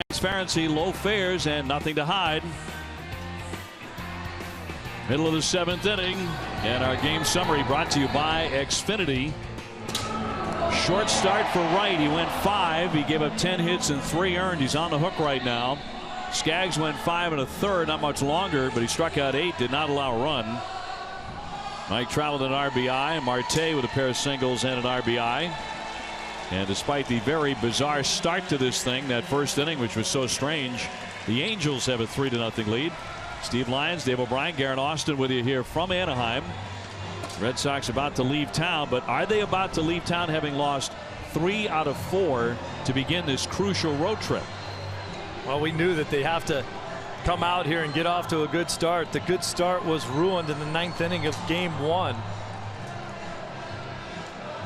Transparency, low fares, and nothing to hide. Middle of the 7th inning, and our game summary brought to you by Xfinity. Short start for Wright. He went 5. He gave up 10 hits and 3 earned. He's on the hook right now. Skaggs went 5 1/3, not much longer, but he struck out 8, did not allow a run. Mike Trout with an RBI, Marte with a pair of singles and an RBI. And despite the very bizarre start to this thing, that first inning, which was so strange, the Angels have a 3-0 lead. Steve Lyons, Dave O'Brien, Garen Austin with you here from Anaheim. Red Sox about to leave town, but are they about to leave town having lost 3 out of 4 to begin this crucial road trip? Well, we knew that they have to come out here and get off to a good start. The good start was ruined in the 9th inning of Game 1.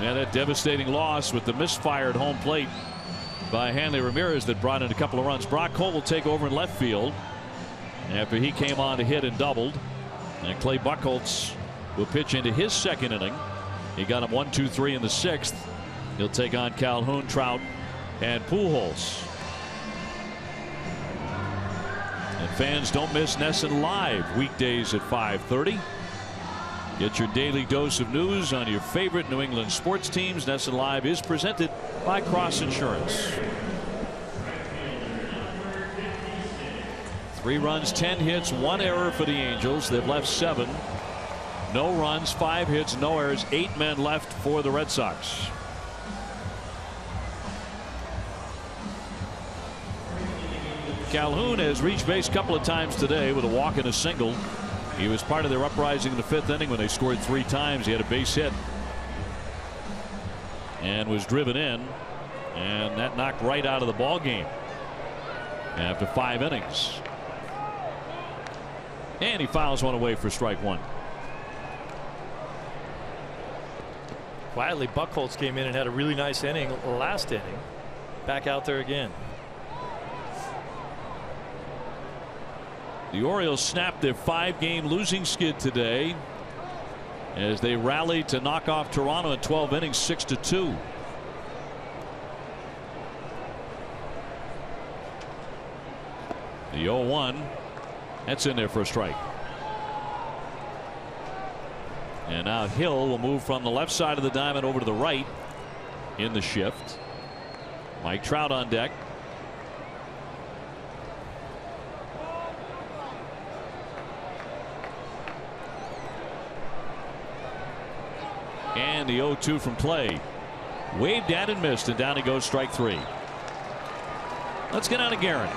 And that devastating loss with the misfired home plate by Hanley Ramirez that brought in a couple of runs. Brock Holt will take over in left field after he came on to hit and doubled. And Clay Buchholz will pitch into his 2nd inning. He got him 1, 2, 3 in the 6th. He'll take on Calhoun, Trout, and Pujols. And fans, don't miss NESN Live weekdays at 5:30. Get your daily dose of news on your favorite New England sports teams. NESN Live is presented by Cross Insurance. 3 runs, 10 hits, 1 error for the Angels. They've left 7. No runs, 5 hits, no errors, 8 men left for the Red Sox. Calhoun has reached base a couple of times today with a walk and a single. He was part of their uprising in the 5th inning when they scored 3 times. He had a base hit and was driven in, and that knocked right out of the ball game after 5 innings. And he fouls one away for strike 1. Quietly, Buchholz came in and had a really nice inning last inning. Back out there again. The Orioles snapped their 5-game losing skid today as they rallied to knock off Toronto in 12 innings 6-2. The 0-1, that's in there for a strike. And now Hill will move from the left side of the diamond over to the right in the shift. Mike Trout on deck. And the 0-2 from Clay. Waved at and missed, and down he goes, strike 3. Let's get on to Guerin.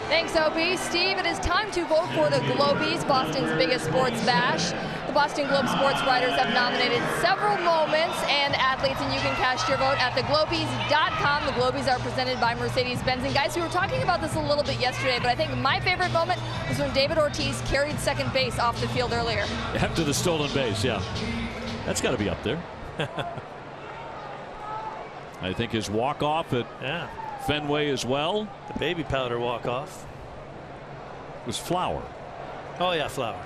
Thanks, Opie. Steve, it is time to vote for the Globies, Boston's biggest sports bash. The Boston Globe sports writers have nominated several moments and athletes, and you can cast your vote at theglobies.com. The Globies are presented by Mercedes-Benz. And guys, we were talking about this a little bit yesterday, but I think my favorite moment was when David Ortiz carried second base off the field earlier. After the stolen base, yeah. That's got to be up there. I think his walk-off at Fenway as well. The baby powder walk-off was Flower. Oh, yeah, Flower.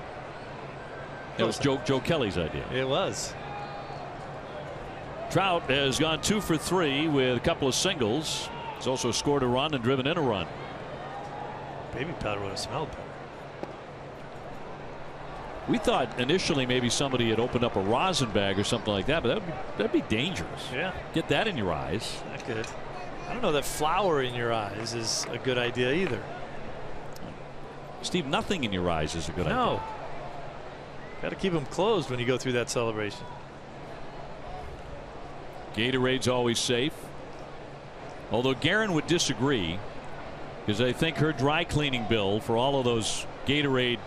It was Joe Kelly's idea. It was. Trout has gone 2 for 3 with a couple of singles. He's also scored a run and driven in a run. Baby powder would have smelled better. We thought initially maybe somebody had opened up a rosin bag or something like that, but that'd be dangerous. Yeah. Get that in your eyes. Not good. I don't know that flour in your eyes is a good idea either. Steve, nothing in your eyes is a good idea. No. Got to keep them closed when you go through that celebration. Gatorade's always safe. Although Guerin would disagree, because I think her dry cleaning bill for all of those Gatorade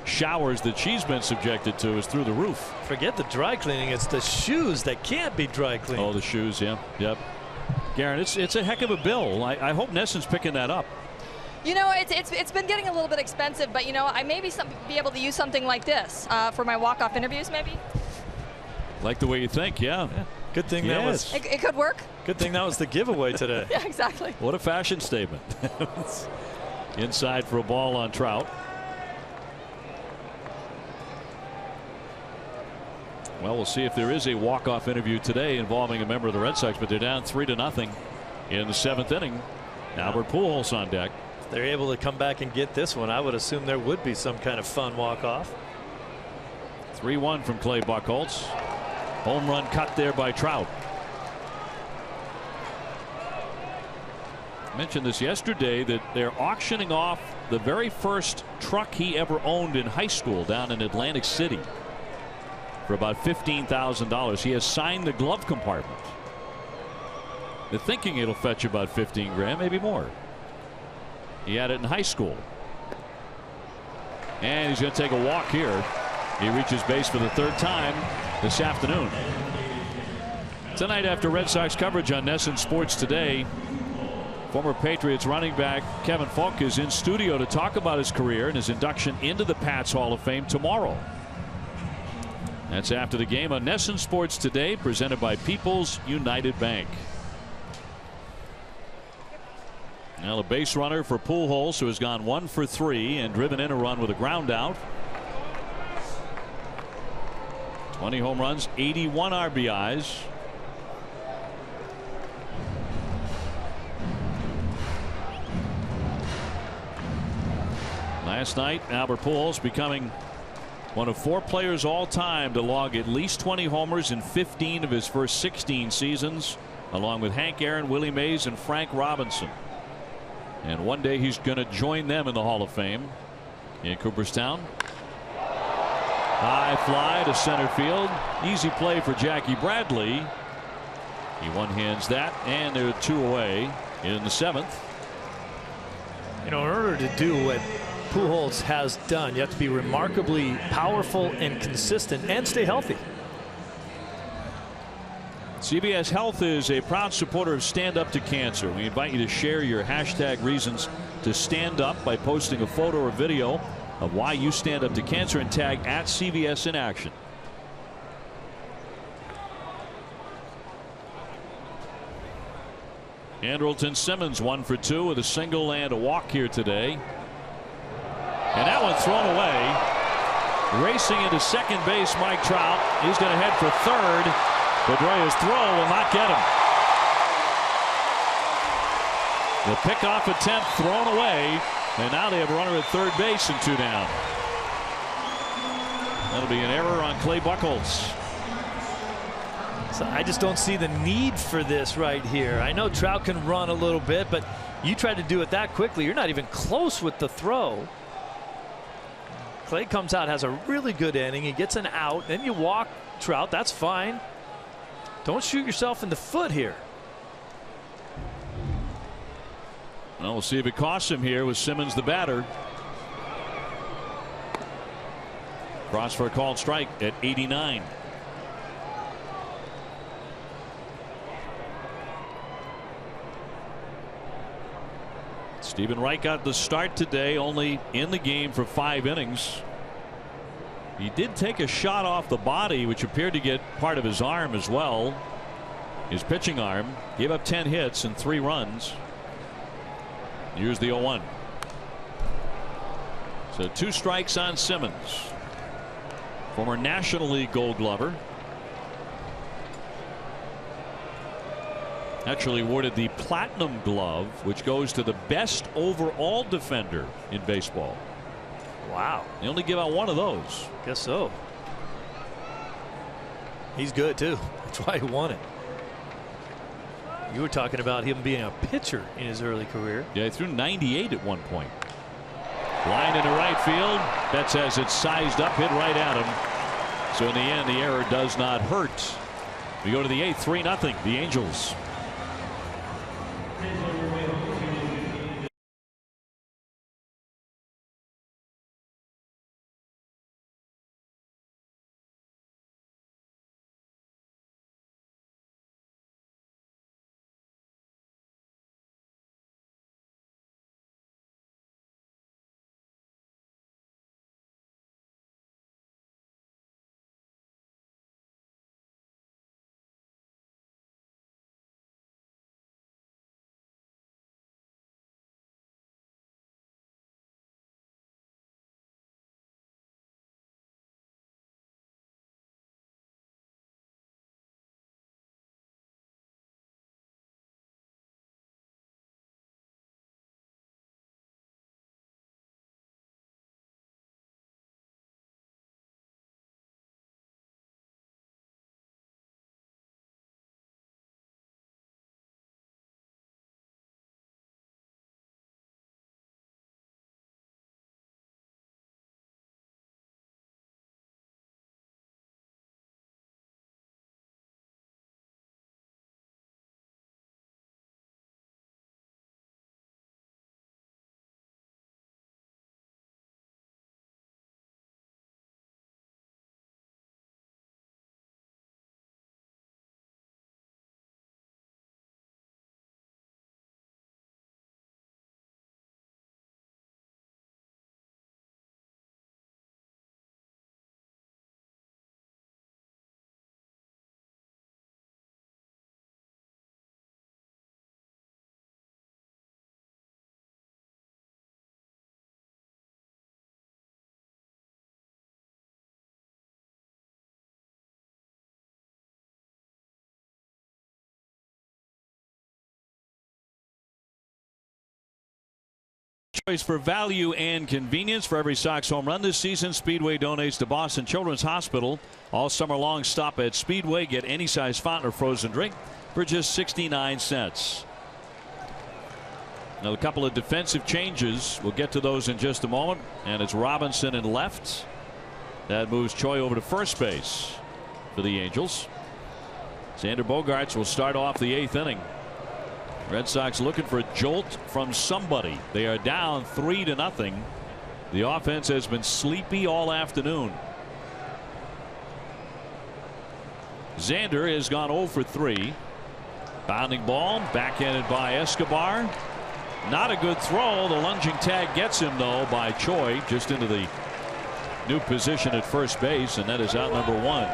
showers that she's been subjected to is through the roof. Forget the dry cleaning. It's the shoes that can't be dry cleaned. Oh, the shoes. Yeah. Yep. Guerin, it's a heck of a bill. I hope Nessen's picking that up. You know, it's been getting a little bit expensive, but you know, I may be able to use something like this for my walk-off interviews, maybe. Like the way you think, yeah. Good thing that was. It could work. Good thing that was the giveaway today. Yeah, exactly. What a fashion statement. Inside for a ball on Trout. Well, we'll see if there is a walk-off interview today involving a member of the Red Sox, but they're down 3-0 in the 7th inning. Albert Pujols on deck. If they're able to come back and get this one, I would assume there would be some kind of fun walk-off. 3-1 from Clay Buchholz. Home run cut there by Trout. I mentioned this yesterday that they're auctioning off the very first truck he ever owned in high school down in Atlantic City for about $15,000. He has signed the glove compartment. They're thinking it'll fetch about 15 grand, maybe more. He had it in high school. And he's going to take a walk here. He reaches base for the 3rd time this afternoon. Tonight, after Red Sox coverage on NESN Sports Today, former Patriots running back Kevin Falk is in studio to talk about his career and his induction into the Pats Hall of Fame tomorrow. That's after the game on NESN Sports Today, presented by People's United Bank. Now the base runner for Pujols, who has gone 1 for 3 and driven in a run with a ground out. 20 home runs, 81 RBIs. Last night, Albert Pujols becoming One of 4 players all time to log at least 20 homers in 15 of his first 16 seasons, along with Hank Aaron, Willie Mays, and Frank Robinson. And one day he's going to join them in the Hall of Fame in Cooperstown. High fly to center field. Easy play for Jackie Bradley. He one-hands that, and there are 2 away in the 7th. You know, in order to do what Pujols has done, you have to be remarkably powerful and consistent and stay healthy. CBS Health is a proud supporter of Stand Up to Cancer. We invite you to share your hashtag reasons to stand up by posting a photo or video of why you stand up to cancer and tag at CBS in action. Andrelton Simmons 1 for 2 with a single and a walk here today. And that one thrown away. Racing into second base, Mike Trout. He's going to head for third. Pedroia's throw will not get him. The pickoff attempt thrown away, and now they have a runner at third base and 2 down. That'll be an error on Clay Buchholz. So I just don't see the need for this right here. I know Trout can run a little bit, but you try to do it that quickly, you're not even close with the throw. Clay comes out, has a really good inning. He gets an out. Then you walk Trout. That's fine. Don't shoot yourself in the foot here. Well, we'll see if it costs him here with Simmons the batter. Cross for a called strike at 89. Stephen Wright got the start today, only in the game for 5 innings. He did take a shot off the body, which appeared to get part of his arm as well. His pitching arm. Gave up 10 hits and 3 runs. Here's the 0-1. So 2 strikes on Simmons. Former National League Gold Glover. Actually awarded the Platinum Glove, which goes to the best overall defender in baseball. Wow. They only give out 1 of those. Guess so. He's good too. That's why he won it. You were talking about him being a pitcher in his early career. Yeah, he threw 98 at one point. Line into right field. Betts has it sized up, hit right at him. So in the end, the error does not hurt. We go to the 8th, 3-0, the Angels. For value and convenience for every Sox home run this season, Speedway donates to Boston Children's Hospital. All summer long, stop at Speedway, get any size fountain or frozen drink for just 69 cents. Now a couple of defensive changes. We'll get to those in just a moment. And it's Robinson in left. That moves Choi over to first base for the Angels. Xander Bogaerts will start off the 8th inning. Red Sox looking for a jolt from somebody. They are down 3-0. The offense has been sleepy all afternoon. Xander has gone 0 for 3. Bounding ball backhanded by Escobar. Not a good throw. The lunging tag gets him though by Choi just into the new position at first base, and that is out number 1.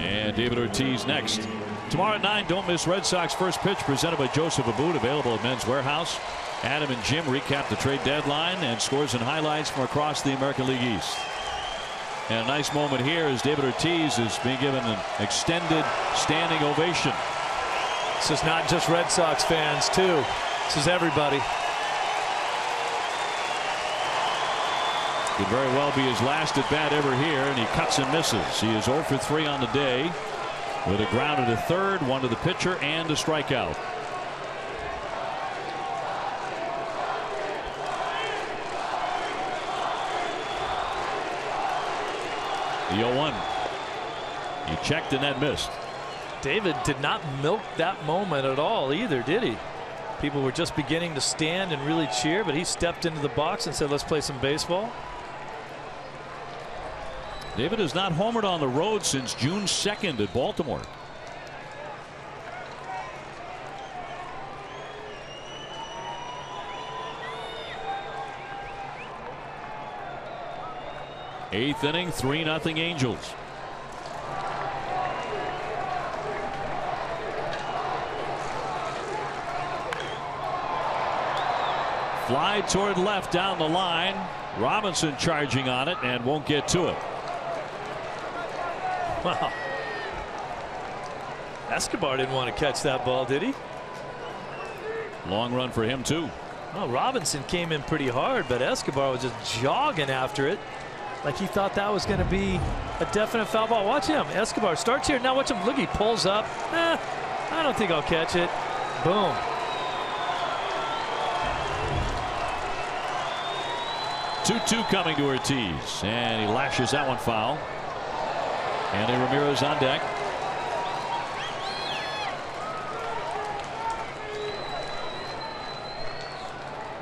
And David Ortiz next. Tomorrow at 9, don't miss Red Sox first pitch presented by Joseph Abboud, available at Men's Warehouse. Adam and Jim recap the trade deadline and scores and highlights from across the American League East. And a nice moment here as David Ortiz is being given an extended standing ovation. This is not just Red Sox fans too. This is everybody. Could very well be his last at bat ever here, and he cuts and misses. He is 0 for 3 on the day, with a ground to third, 1 to the pitcher, and a strikeout. The 0-1. He checked and that missed. David did not milk that moment at all either, did he? People were just beginning to stand and really cheer, but he stepped into the box and said, let's play some baseball. David has not homered on the road since June 2nd at Baltimore. Eighth inning, 3-0 Angels. Fly toward left down the line. Robinson charging on it and won't get to it. Wow. Escobar didn't want to catch that ball, did he? Long run for him too. Well, Robinson came in pretty hard, but Escobar was just jogging after it like he thought that was going to be a definite foul ball. Watch him. Escobar starts here. Now watch him. Look, he pulls up. I don't think I'll catch it. Boom. Two coming to Ortiz, and he lashes that one foul. Andy Ramirez on deck.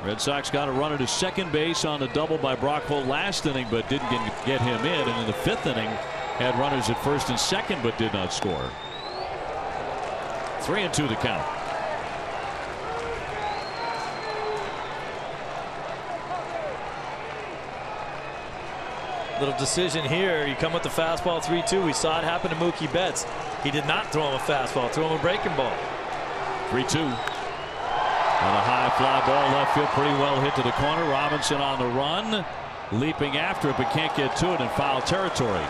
Red Sox got a runner to second base on the double by Brock Holt last inning, but didn't get him in. And in the 5th inning, had runners at first and second, but did not score. 3-2 the count. Little decision here. You come with the fastball 3-2. We saw it happen to Mookie Betts. He did not throw him a fastball, threw him a breaking ball. 3-2. And a high fly ball left field, pretty well hit to the corner. Robinson on the run, leaping after it, but can't get to it in foul territory.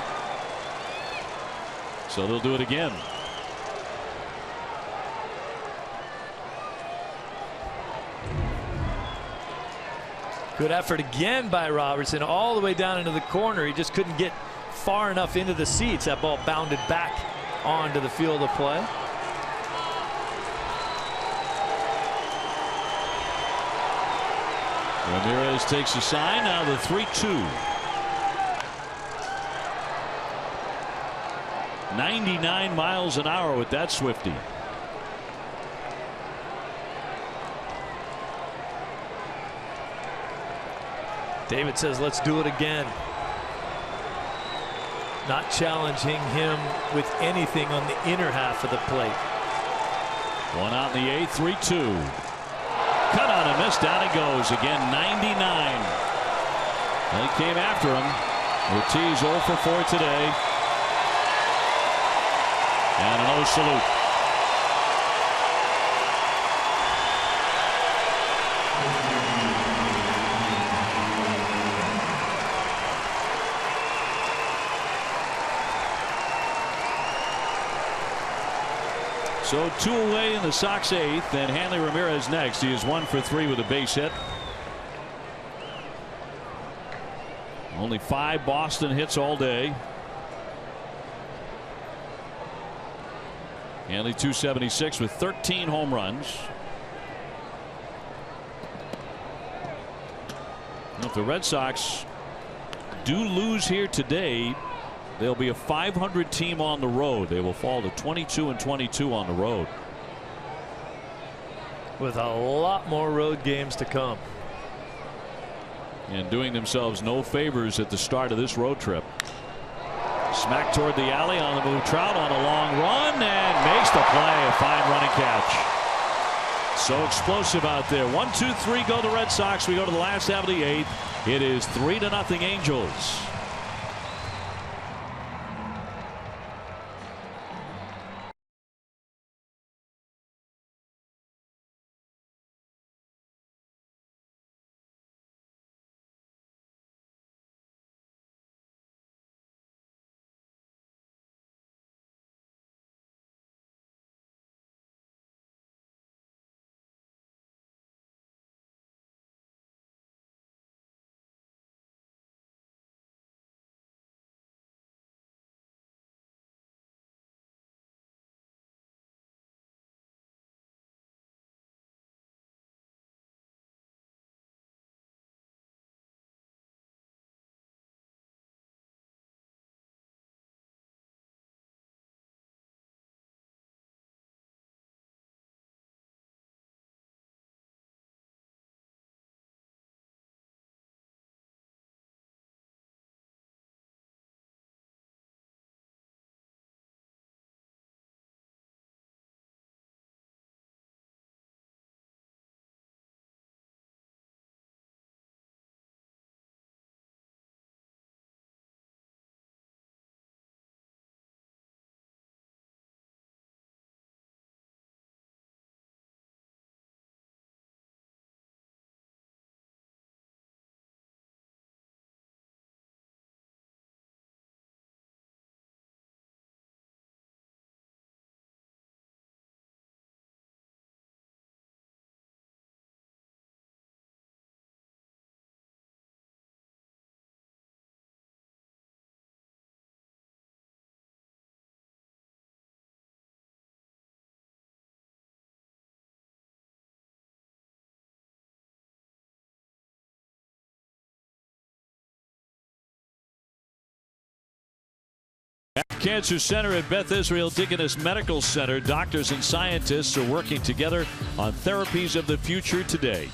So they'll do it again. Good effort again by Robertson, all the way down into the corner. He just couldn't get far enough into the seats. That ball bounded back onto the field of play. Ramirez takes a sign. Now the 3-2. 99 miles an hour with that Swifty. David says, let's do it again. Not challenging him with anything on the inner half of the plate. One out in the 8th, 3-2. Cut on and missed. Down he goes again. 99. And he came after him. Ortiz 0 for 4 today. And an O salute. So 2 away in the Sox 8th, and Hanley Ramirez next. He is 1 for 3 with a base hit. Only 5 Boston hits all day. Hanley .276 with 13 home runs. If the Red Sox do lose here today, they'll be a .500 team on the road. They will fall to 22-22 on the road, with a lot more road games to come, and doing themselves no favors at the start of this road trip. Smack toward the alley, on the move Trout on a long run, and makes the play. A fine running catch. So explosive out there. 1, 2, 3 go the Red Sox. We go to the last half of the 8th. It is 3-0 Angels. Cancer Center at Beth Israel Deaconess Medical Center. Doctors and scientists are working together on therapies of the future today.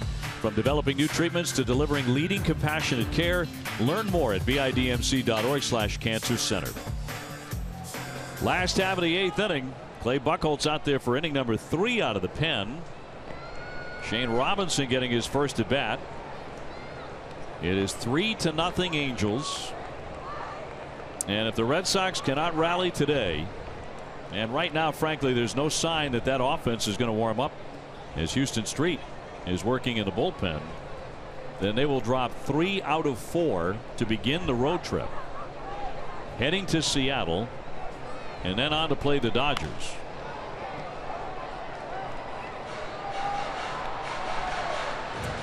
From developing new treatments to delivering leading compassionate care. Learn more at vidmc.org/cancer center. Last half of the 8th inning. Clay Buchholz out there for inning number 3 out of the pen. Shane Robinson getting his first at bat. It is 3-0 Angels. And if the Red Sox cannot rally today, and right now, frankly, there's no sign that that offense is going to warm up as Houston Street is working in the bullpen, then they will drop 3 out of 4 to begin the road trip, heading to Seattle and then on to play the Dodgers.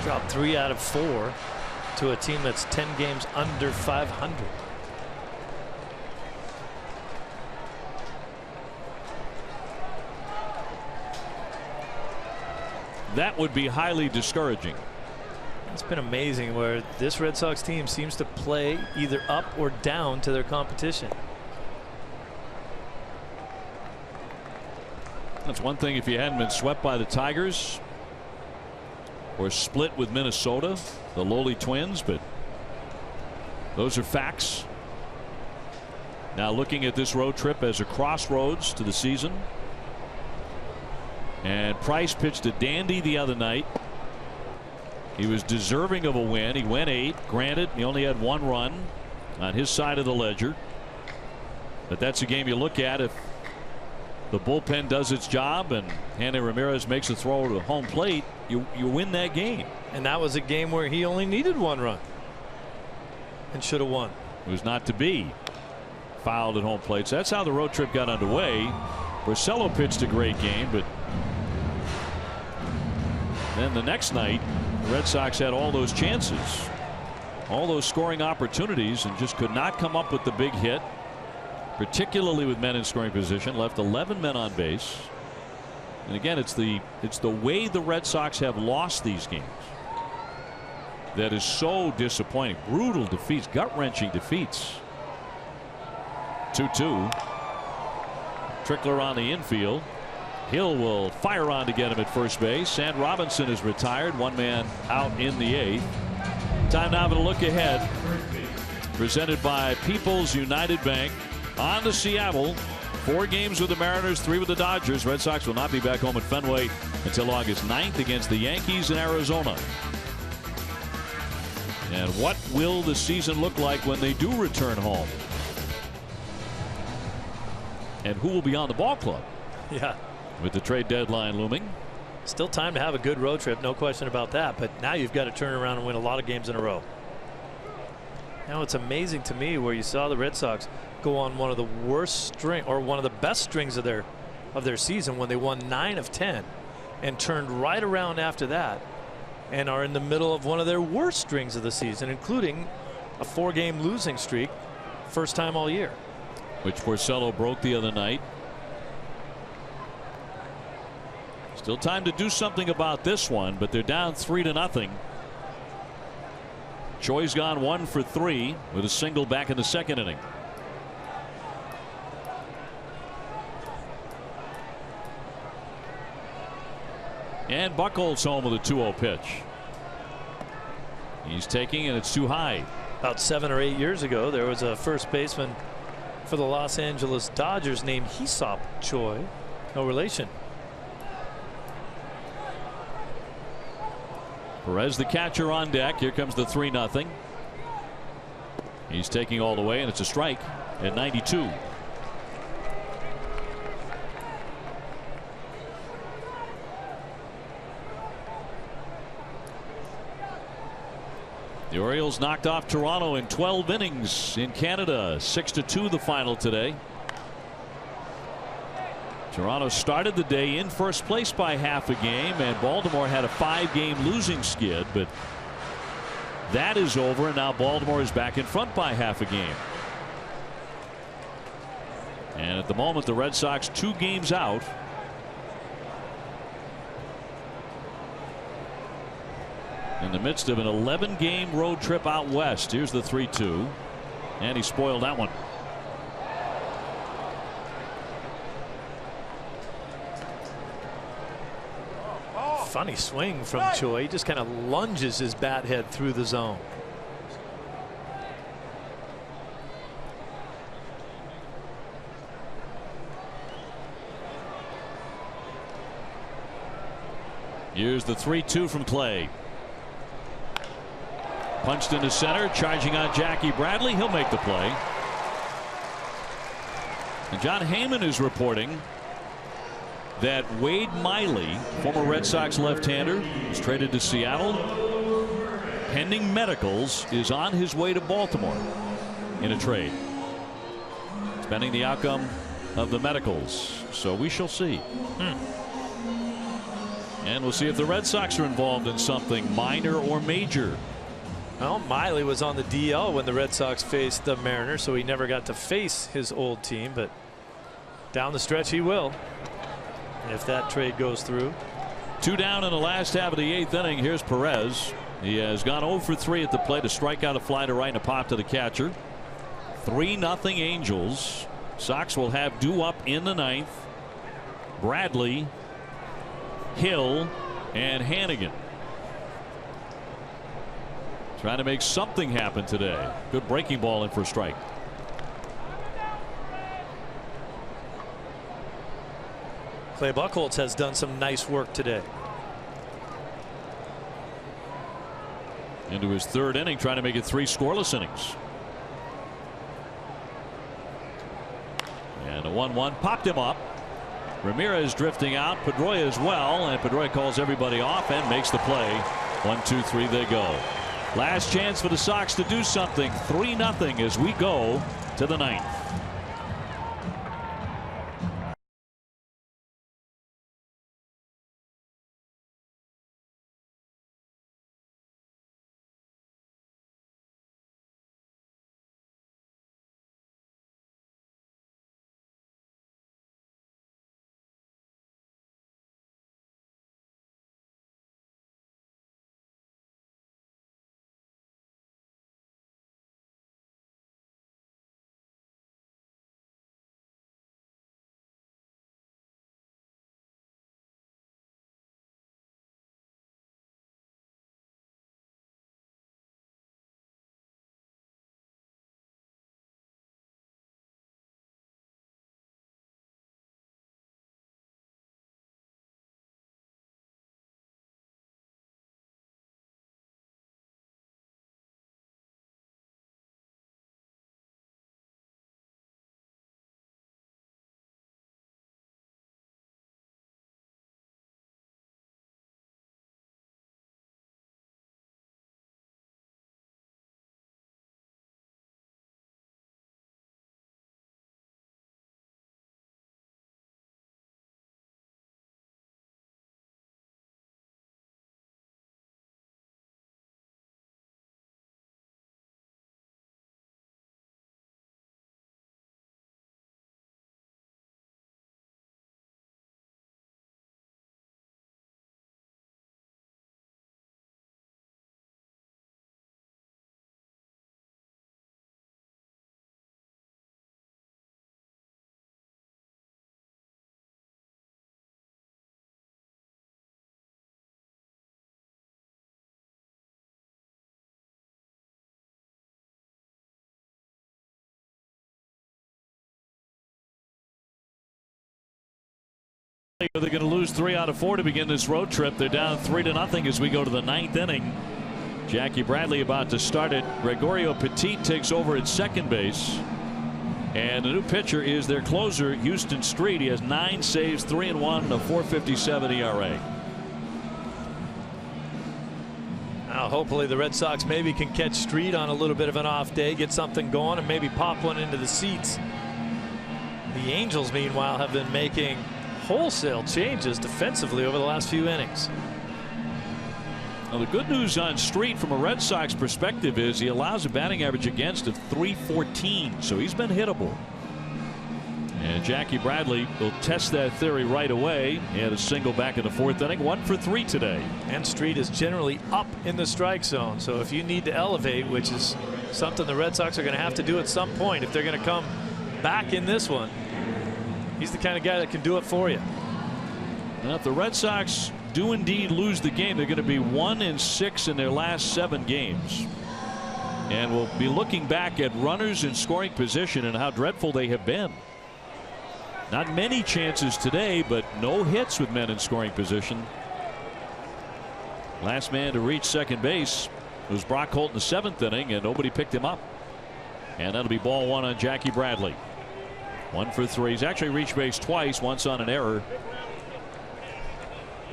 Drop 3 out of 4 to a team that's 10 games under 500. That would be highly discouraging. It's been amazing where this Red Sox team seems to play either up or down to their competition. That's one thing if you hadn't been swept by the Tigers or split with Minnesota, the lowly Twins, but those are facts. Now looking at this road trip as a crossroads to the season. And Price pitched a dandy the other night. He was deserving of a win. He went 8. Granted, he only had 1 run on his side of the ledger. But that's a game you look at if the bullpen does its job and Hanley Ramirez makes a throw to home plate, you win that game. And that was a game where he only needed 1 run and should have won. It was not to be. Fouled at home plate. So that's how the road trip got underway. Porcello pitched a great game, but then the next night the Red Sox had all those chances, all those scoring opportunities, and just could not come up with the big hit, particularly with men in scoring position. Left 11 men on base. And again, it's the way the Red Sox have lost these games that is so disappointing. Brutal defeats, gut-wrenching defeats. 2-2. Trickler on the infield. Hill will fire on to get him at first base. And Robinson is retired. One man out in the 8th. Time now for a look ahead. Presented by People's United Bank. On to Seattle. 4 games with the Mariners, 3 with the Dodgers. Red Sox will not be back home at Fenway until August 9th against the Yankees in Arizona. And what will the season look like when they do return home? And who will be on the ball club? Yeah. With the trade deadline looming. Still time to have a good road trip, no question about that. But now you've got to turn around and win a lot of games in a row. Now it's amazing to me where you saw the Red Sox go on one of the worst string, or one of the best strings of their season, when they won 9 of 10 and turned right around after that, and are in the middle of one of their worst strings of the season, including a 4-game losing streak, first time all year, which Porcello broke the other night. Still time to do something about this one, but they're down 3-0. Choi's gone 1 for 3 with a single back in the 2nd inning. And Buchholz home with a 2-0 pitch. He's taking, and it's too high. About 7 or 8 years ago, there was a first baseman for the Los Angeles Dodgers named Hyssop Choi. No relation. Perez, the catcher, on deck. Here comes the 3-0. He's taking all the way, and it's a strike at 92. The Orioles knocked off Toronto in 12 innings in Canada. 6-2 the final today. Toronto started the day in first place by half a game, and Baltimore had a 5-game losing skid, but that is over, and now Baltimore is back in front by half a game. And at the moment, the Red Sox 2 games out. In the midst of an 11-game road trip out west. Here's the 3-2, and he spoiled that one. Funny swing from Choi. He just kind of lunges his bat head through the zone. Here's the 3-2 from Clay. Punched into center, charging on Jackie Bradley. He'll make the play. And John Heyman is reporting that Wade Miley, former Red Sox left-hander, was traded to Seattle. Pending medicals, is on his way to Baltimore in a trade. It's pending the outcome of the medicals, so we shall see. And we'll see if the Red Sox are involved in something minor or major. Well, Miley was on the DL when the Red Sox faced the Mariners, so he never got to face his old team, but down the stretch he will, if that trade goes through. 2 down in the last half of the 8th inning. Here's Perez. He has gone 0 for 3 at the plate. A strikeout, a fly to right, and a pop to the catcher. 3-0 Angels. Sox will have due up in the 9th. Bradley, Hill, and Hannigan. Trying to make something happen today. Good breaking ball in for a strike. Clay Buchholz has done some nice work today. Into his 3rd inning, trying to make it 3 scoreless innings. And a 1-1 popped him up. Ramirez drifting out, Pedroia as well, and Pedroia calls everybody off and makes the play. 1-2-3 they go. Last chance for the Sox to do something. 3-0 as we go to the 9th. They're going to lose 3 out of 4 to begin this road trip. They're down 3-0 as we go to the 9th inning. Jackie Bradley about to start it. Gregorio Petit takes over at second base. And the new pitcher is their closer, Houston Street. He has 9 saves, 3-1, and a .457 ERA. Now, hopefully the Red Sox maybe can catch Street on a little bit of an off day, get something going, and maybe pop one into the seats. The Angels, meanwhile, have been making wholesale changes defensively over the last few innings. Well, the good news on Street from a Red Sox perspective is he allows a batting average against of .314, so he's been hittable. And Jackie Bradley will test that theory right away. He had a single back in the 4th inning, 1 for 3 today. And Street is generally up in the strike zone, so if you need to elevate, which is something the Red Sox are going to have to do at some point if they're going to come back in this one, he's the kind of guy that can do it for you. Now, if the Red Sox do indeed lose the game, they're going to be 1-6 in their last 7 games. And we'll be looking back at runners in scoring position and how dreadful they have been. Not many chances today, but no hits with men in scoring position. Last man to reach second base was Brock Holt in the 7th inning, and nobody picked him up. And that'll be ball 1 on Jackie Bradley. 1 for 3. He's actually reached base twice, once on an error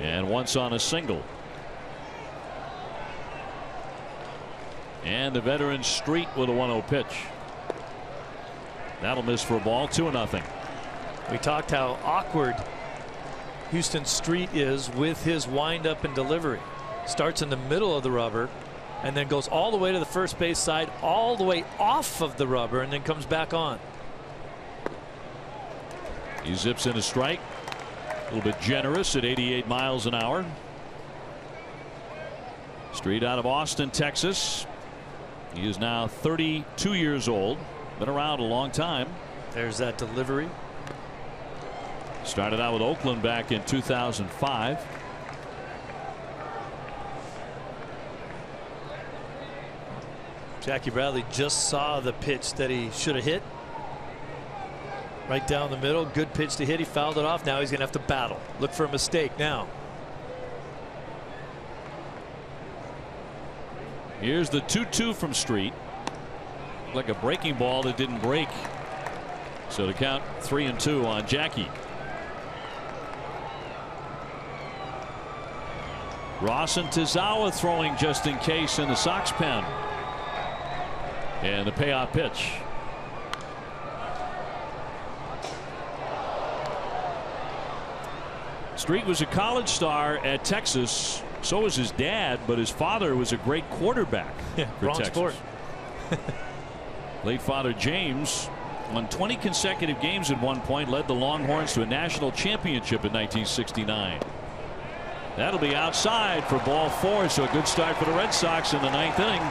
and once on a single. And the veteran Street with a 1-0 pitch. That'll miss for a ball. 2-0. We talked how awkward Houston Street is with his windup and delivery. Starts in the middle of the rubber and then goes all the way to the first base side, all the way off of the rubber, and then comes back on. He zips in a strike. A little bit generous at 88 miles an hour. Street out of Austin, Texas. He is now 32 years old. Been around a long time. There's that delivery. Started out with Oakland back in 2005. Jackie Bradley just saw the pitch that he should have hit. Right down the middle. Good pitch to hit. He fouled it off. Now he's going to have to battle. Look for a mistake now. Here's the 2-2 from Street. Like a breaking ball that didn't break. So to count 3-2 on Jackie. Ross and Tazawa throwing just in case in the Sox pen. And the payoff pitch. Street was a college star at Texas. So was his dad, but his father was a great quarterback for wrong Texas. sport. Late father James won 20 consecutive games at one point, led the Longhorns to a national championship in 1969. That'll be outside for ball 4, so a good start for the Red Sox in the 9th inning.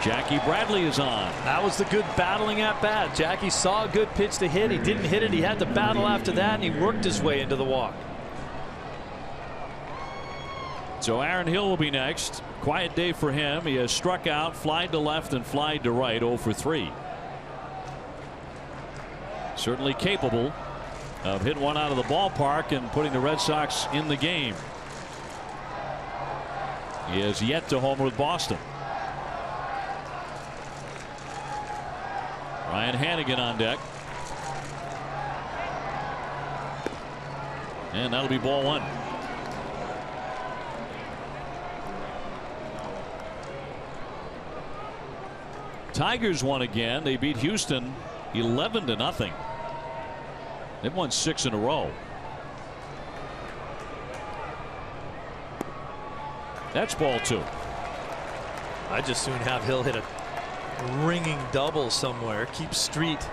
Jackie Bradley is on. That was the good battling at bat. Jackie saw a good pitch to hit. He didn't hit it. He had to battle after that, and he worked his way into the walk. So Aaron Hill will be next. Quiet day for him. He has struck out, flied to left, and flied to right. 0 for 3. Certainly capable of hitting one out of the ballpark and putting the Red Sox in the game. He has yet to homer with Boston. Ryan Hannigan on deck. And that'll be ball 1. Tigers won again. They beat Houston 11-0. They've won 6 in a row. That's ball 2. I'd just soon have Hill hit a ringing double somewhere. Keep Street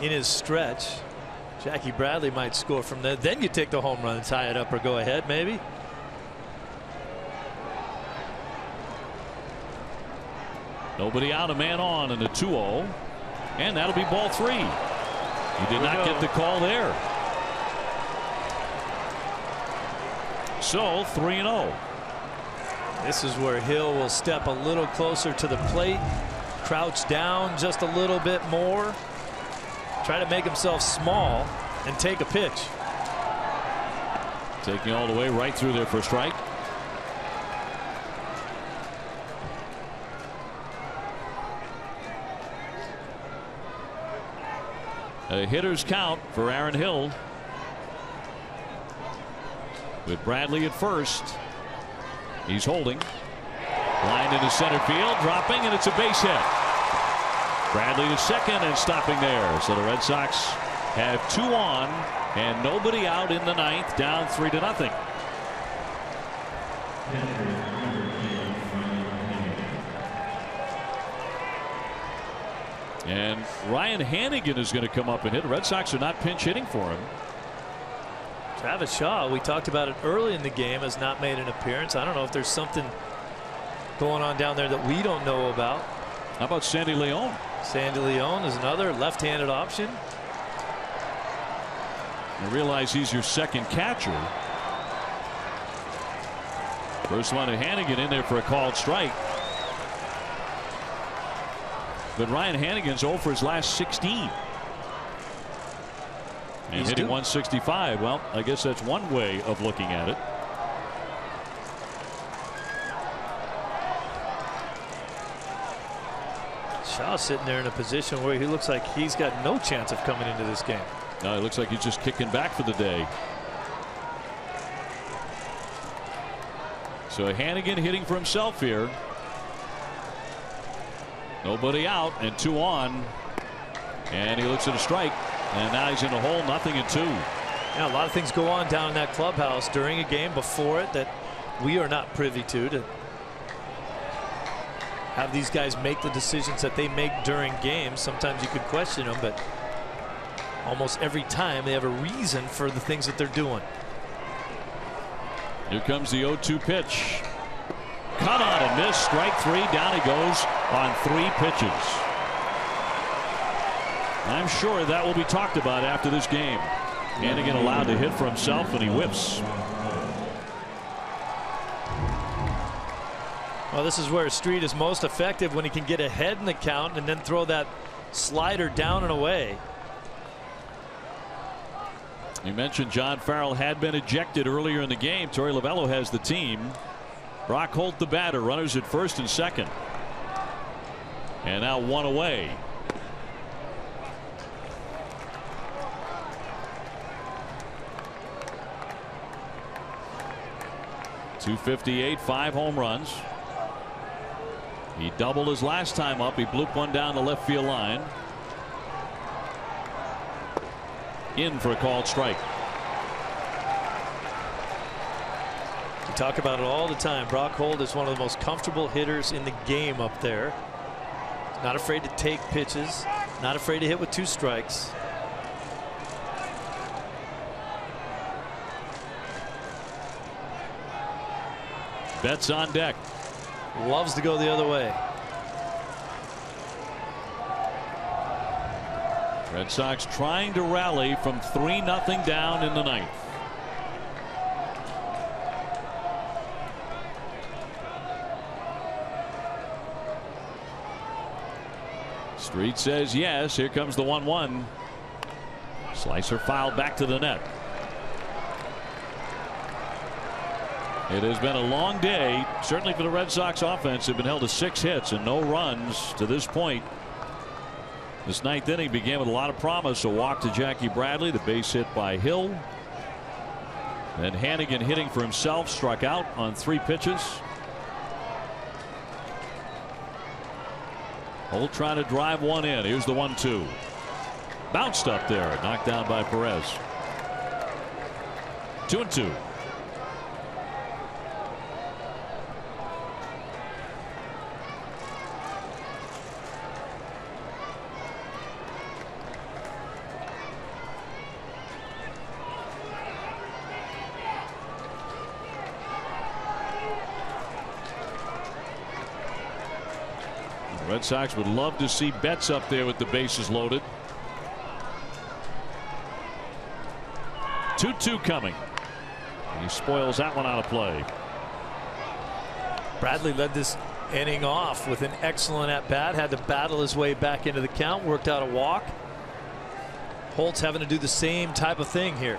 in his stretch. Jackie Bradley might score from there. Then you take the home run and tie it up or go ahead maybe. Nobody out, a man on in the 2-0. And that'll be ball 3. He did not get the call there. So 3-0. This is where Hill will step a little closer to the plate, crouch down just a little bit more, try to make himself small and take a pitch. Taking all the way right through there for a strike. A hitter's count for Aaron Hill. With Bradley at first. He's holding. Line into center field, dropping, and it's a base hit. Bradley to second and stopping there. So the Red Sox have 2 on and nobody out in the 9th, down 3-0. And Ryan Hannigan is going to come up and hit. The Red Sox are not pinch hitting for him. Travis Shaw, we talked about it early in the game, has not made an appearance. I don't know if there's something going on down there that we don't know about. How about Sandy Leon? Sandy Leon is another left-handed option. I realize he's your second catcher. First one to Hannigan in there for a called strike. But Ryan Hannigan's 0 for his last 16. And He's hitting due. 165. Well, I guess that's one way of looking at it. Shaw's sitting there in a position where he looks like he's got no chance of coming into this game. No, it looks like he's just kicking back for the day. So Hannigan hitting for himself here. Nobody out and 2 on. And he looks at a strike. And now he's in a hole, 0-2. Yeah, a lot of things go on down in that clubhouse during a game, before it, that we are not privy to have these guys make the decisions that they make during games. Sometimes you could question them, but almost every time they have a reason for the things that they're doing. Here comes the 0-2 pitch. Cut on and miss. Strike 3. Down he goes on 3 pitches. I'm sure that will be talked about after this game. Hannigan allowed to hit for himself, and he whiffs. Well, this is where Street is most effective, when he can get ahead in the count and then throw that slider down and away. You mentioned John Farrell had been ejected earlier in the game. Torey Lovullo has the team. Brock Holt the batter. Runners at first and second. And now 1 away. .258, 5 home runs. He doubled his last time up. He blooped one down the left field line. In for a called strike. We talk about it all the time. Brock Holt is one of the most comfortable hitters in the game up there. Not afraid to take pitches. Not afraid to hit with 2 strikes. Betts on deck. Loves to go the other way. Red Sox trying to rally from 3-0 down in the 9th. Street says yes. Here comes the 1-1. Slicer fouled back to the net. It has been a long day, certainly for the Red Sox offense. They've been held to 6 hits and no runs to this point. This 9th inning began with a lot of promise. A walk to Jackie Bradley, the base hit by Hill. Then Hannigan hitting for himself, struck out on 3 pitches. Holt trying to drive one in. Here's the 1-2. Bounced up there, knocked down by Perez. 2-2. Red Sox would love to see Betts up there with the bases loaded. 2-2 coming. And he spoils that one out of play. Bradley led this inning off with an excellent at bat. Had to battle his way back into the count. Worked out a walk. Holt's having to do the same type of thing here.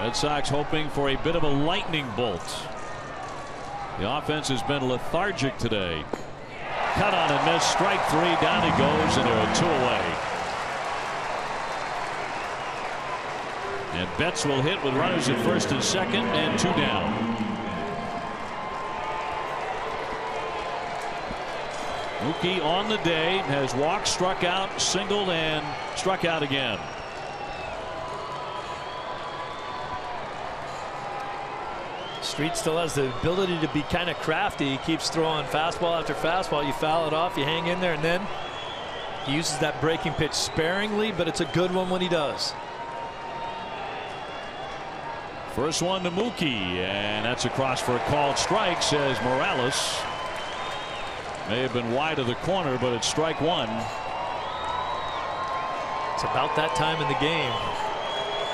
Red Sox hoping for a bit of a lightning bolt. The offense has been lethargic today. Cut on and miss. Strike 3. Down he goes, and there are 2 away. And Betts will hit with runners at first and second and 2 down. Mookie on the day has walked, struck out, singled, and struck out again. Street still has the ability to be kind of crafty. He keeps throwing fastball after fastball. You foul it off, you hang in there, and then he uses that breaking pitch sparingly, but it's a good one when he does. First one to Mookie, and that's across for a called strike, says Morales. May have been wide of the corner, but it's strike 1. It's about that time in the game.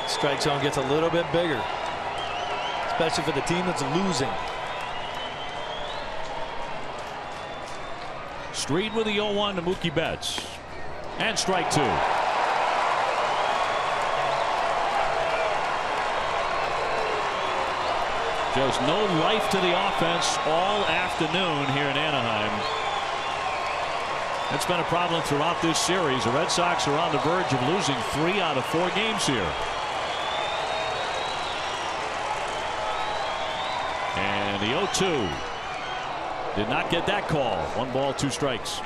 Strike zone gets a little bit bigger, especially for the team that's losing. Street with the 0-1 to Mookie Betts, and strike 2. Just no life to the offense all afternoon here in Anaheim. That's been a problem throughout this series. The Red Sox are on the verge of losing 3 out of 4 games here. And the 0-2 did not get that call. 1 ball, 2 strikes.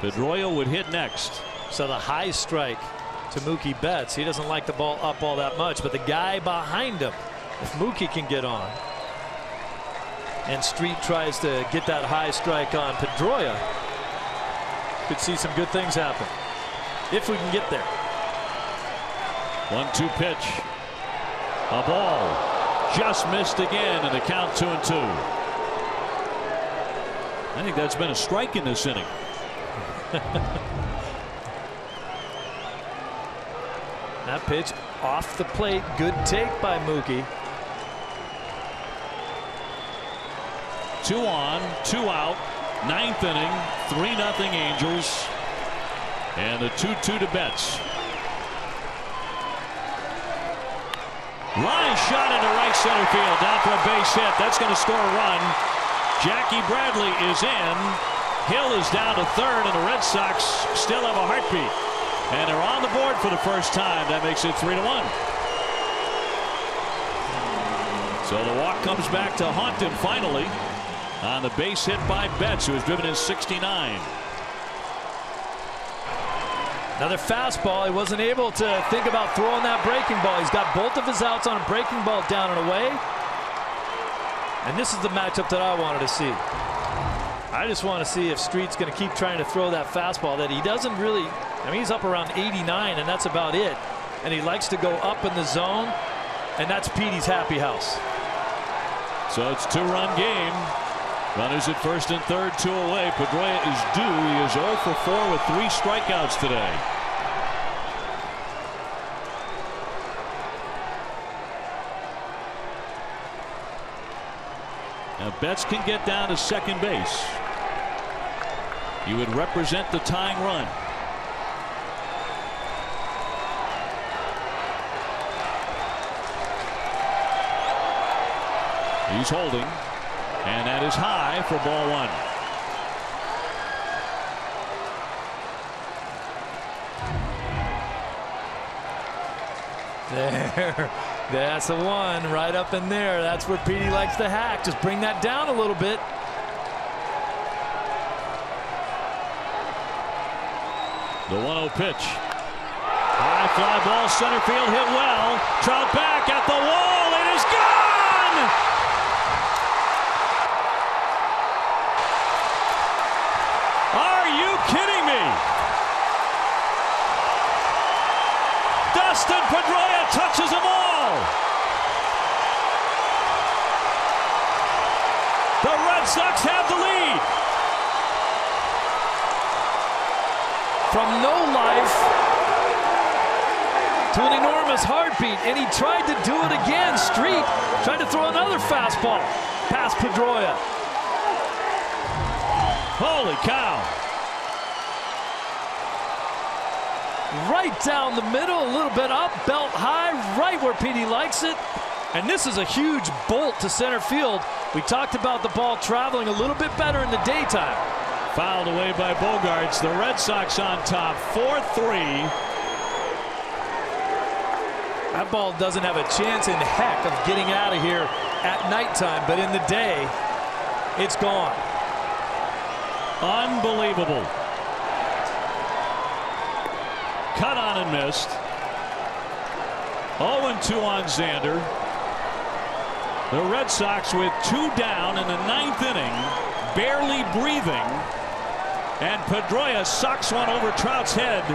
Pedroia would hit next. So the high strike to Mookie Betts. He doesn't like the ball up all that much, but the guy behind him, if Mookie can get on and Street tries to get that high strike on Pedroia, could see some good things happen if we can get there. 1-2 pitch. A ball. Just missed again, and the count 2-2. I think that's been a strike in this inning. That pitch off the plate. Good take by Mookie. 2 on, 2 out. 9th inning. 3-0 Angels. And the 2-2 to Betts. Line shot into right center field. Down for a base hit. That's going to score a run. Jackie Bradley is in. Hill is down to third, and the Red Sox still have a heartbeat. And they're on the board for the first time. That makes it 3-1. So the walk comes back to haunt him finally on the base hit by Betts, who has driven in 69. Another fastball. He wasn't able to think about throwing that breaking ball. He's got both of his outs on a breaking ball down and away. And this is the matchup that I wanted to see. I just want to see if Street's going to keep trying to throw that fastball that he doesn't really. I mean, he's up around 89, and that's about it. And he likes to go up in the zone, and that's Petey's happy house. So it's a 2-run game. Runners at first and third, 2 away. Pedroia is due. He is 0 for 4 with 3 strikeouts today. Now Betts can get down to second base. He would represent the tying run. He's holding, and that is high for ball 1. There, that's the one right up in there. That's where Petey likes to hack. Just bring that down a little bit. The 1-0 pitch. High fly ball, center field, hit well. Trout back at the wall. It is gone. Are you kidding me? Dustin Pedroia touches them all. The Red Sox have the lead. From no life to an enormous heartbeat, and he tried to do it again. Street tried to throw another fastball past Pedroia. Holy cow. right down the middle, a little bit up, belt high, right where Petey likes it. And this is a huge bolt to center field. We talked about the ball traveling a little bit better in the daytime. Fouled away by Bogaerts. The Red Sox on top, 4-3. That ball doesn't have a chance in heck of getting out of here at nighttime, but in the day, it's gone. Unbelievable. Cut on and missed. 0-2 on Xander. The Red Sox with 2 down in the 9th inning, barely breathing, and Pedroia socks one over Trout's head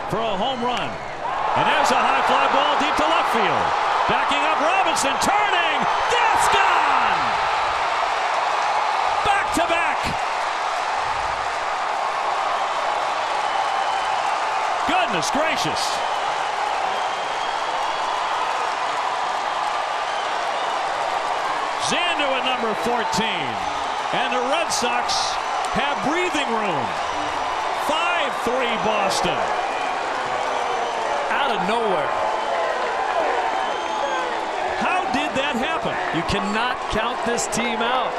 for a home run. And there's a high fly ball deep to left field. Backing up Robinson, turning, that's gone! Back to back. Goodness gracious. Xander with number 14. And the Red Sox have breathing room. 5-3 Boston. Out of nowhere. How did that happen? You cannot count this team out.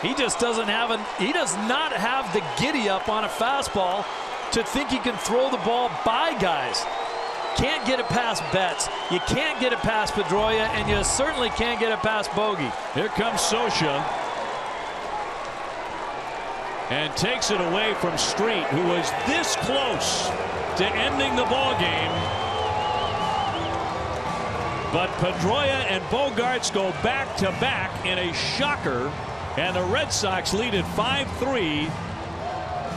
He just doesn't have he does not have the giddy up on a fastball to think he can throw the ball by guys. Can't get it past Betts. You can't get it past Pedroia, and you certainly can't get it past Bogey. Here comes Scioscia. And takes it away from Street, who was this close to ending the ball game. But Pedroia and Bogaerts go back to back in a shocker, and the Red Sox lead at 5-3.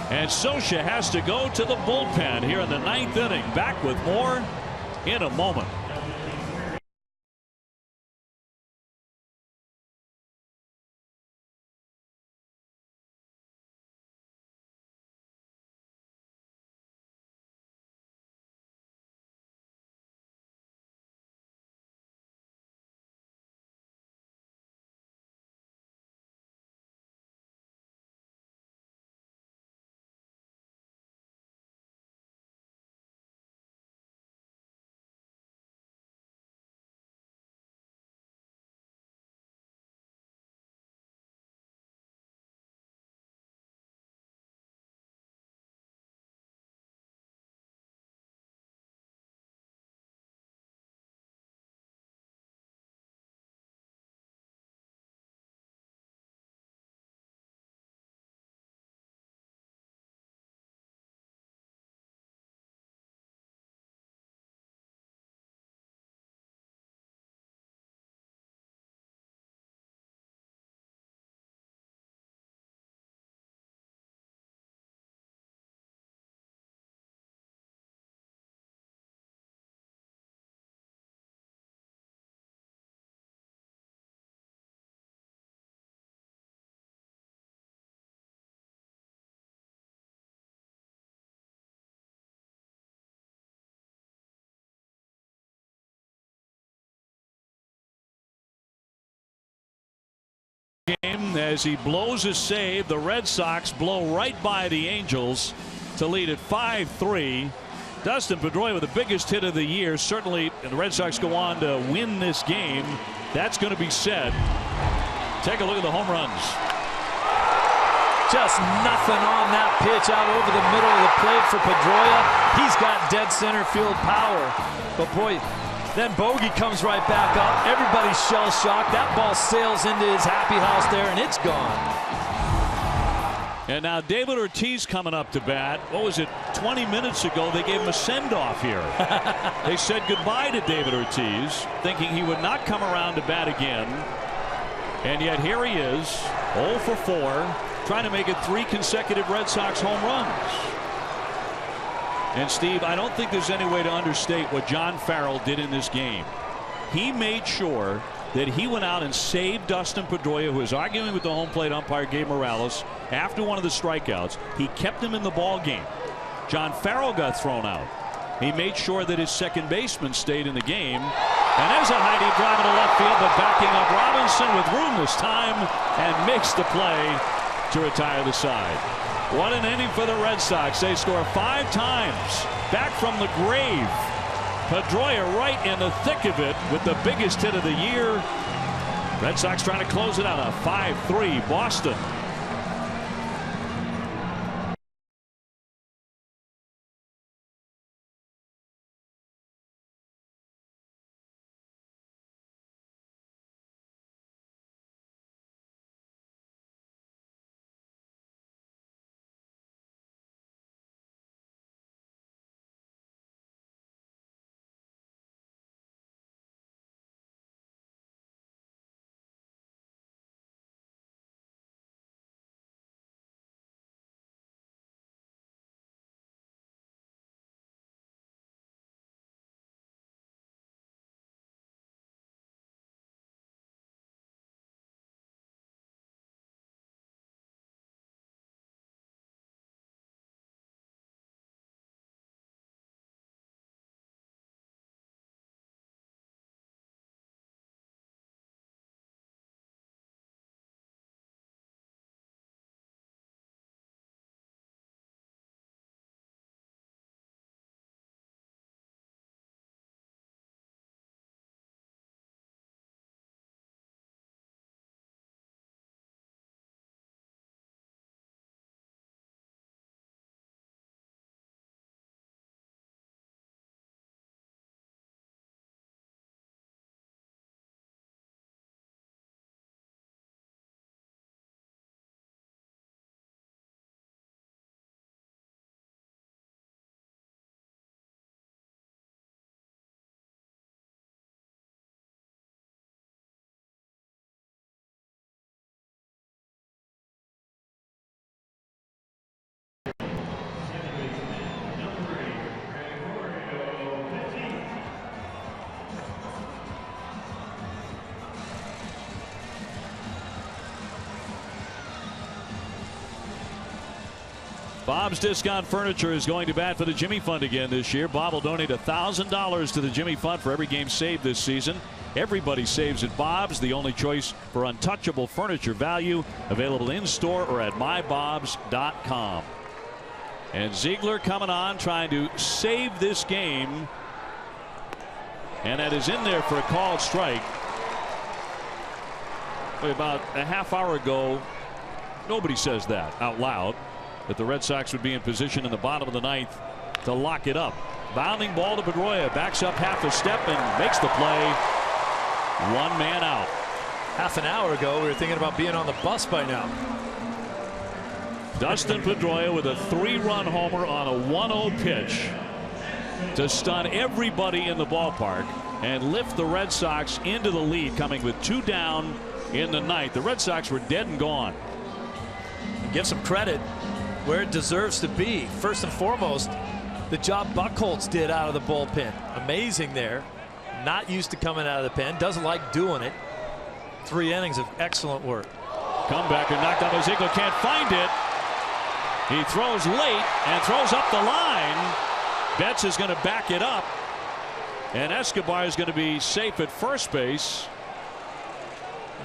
And Scioscia has to go to the bullpen here in the 9th inning. Back with more in a moment. Game as he blows a save. The Red Sox blow right by the Angels to lead at 5-3. Dustin Pedroia with the biggest hit of the year. Certainly, and the Red Sox go on to win this game. That's going to be said. Take a look at the home runs. Just nothing on that pitch out over the middle of the plate for Pedroia. He's got dead center field power. But boy, then Bogey comes right back up. Everybody's shell-shocked. That ball sails into his happy house there, and it's gone. And now David Ortiz coming up to bat. What was it, 20 minutes ago, they gave him a send-off here. They said goodbye to David Ortiz, thinking he would not come around to bat again. And yet here he is, 0 for 4, trying to make it 3 consecutive Red Sox home runs. And Steve, I don't think there's any way to understate what John Farrell did in this game. He made sure that he went out and saved Dustin Pedroia, who was arguing with the home plate umpire Gabe Morales after one of the strikeouts. He kept him in the ball game. John Farrell got thrown out. He made sure that his second baseman stayed in the game. And there's a high deep drive to left field, but backing up Robinson with room this time and makes the play to retire the side. What an inning for the Red Sox. They score 5 times back from the grave. Pedroia right in the thick of it with the biggest hit of the year. Red Sox trying to close it out, a 5-3 Boston. Bob's Discount Furniture is going to bat for the Jimmy Fund again this year. Bob will donate $1,000 to the Jimmy Fund for every game saved this season. Everybody saves at Bob's, the only choice for untouchable furniture value. Available in store or at mybobs.com. And Ziegler coming on, trying to save this game. And that is in there for a called strike. About a half hour ago, nobody says that out loud, that the Red Sox would be in position in the bottom of the ninth to lock it up. Bounding ball to Pedroia, backs up half a step and makes the play. 1 man out. Half an hour ago, we were thinking about being on the bus by now. Dustin Pedroia with a 3-run homer on a 1-0 pitch to stun everybody in the ballpark and lift the Red Sox into the lead, coming with 2 down in the ninth. The Red Sox were dead and gone. Give some credit where it deserves to be. First and foremost, the job Buchholz did out of the bullpen. Amazing there. Not used to coming out of the pen. Doesn't like doing it. 3 innings of excellent work. Comebacker knocked out by Ziegler. Can't find it. He throws late and throws up the line. Betts is going to back it up. And Escobar is going to be safe at first base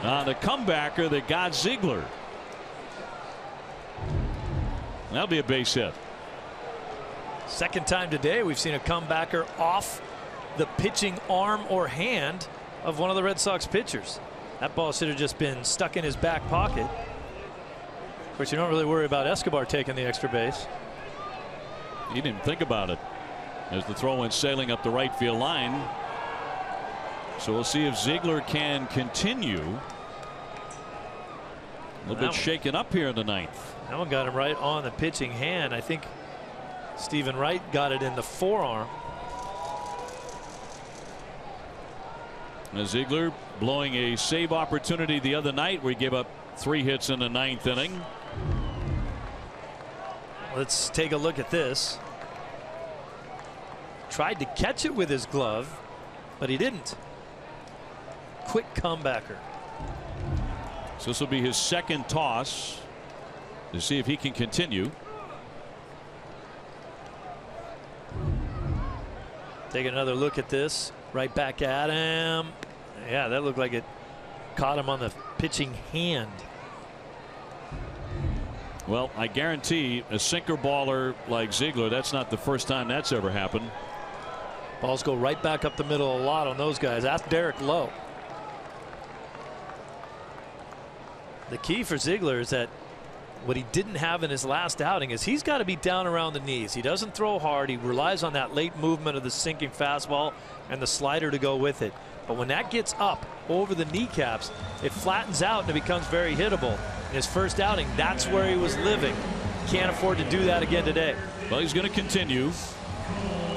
on the comebacker that got Ziegler. That'll be a base hit. Second time today we've seen a comebacker off the pitching arm or hand of one of the Red Sox pitchers. That ball should have just been stuck in his back pocket. Of course, you don't really worry about Escobar taking the extra base. He didn't think about it as the throw went sailing up the right field line. So we'll see if Ziegler can continue. A little bit shaken up here in the ninth. That one got him right on the pitching hand. I think Stephen Wright got it in the forearm. Now Ziegler blowing a save opportunity the other night where he gave up 3 hits in the 9th inning. Let's take a look at this. Tried to catch it with his glove, but he didn't. Quick comebacker. So this will be his second toss to see if he can continue. Take another look at this. Right back at him. Yeah, that looked like it caught him on the pitching hand. Well, I guarantee a sinker baller like Ziegler, that's not the first time that's ever happened. Balls go right back up the middle a lot on those guys. Ask Derek Lowe. The key for Ziegler is that what he didn't have in his last outing is he's got to be down around the knees. He doesn't throw hard. He relies on that late movement of the sinking fastball and the slider to go with it. But when that gets up over the kneecaps, it flattens out and it becomes very hittable. In his first outing, that's where he was living. Can't afford to do that again today. Well, he's going to continue.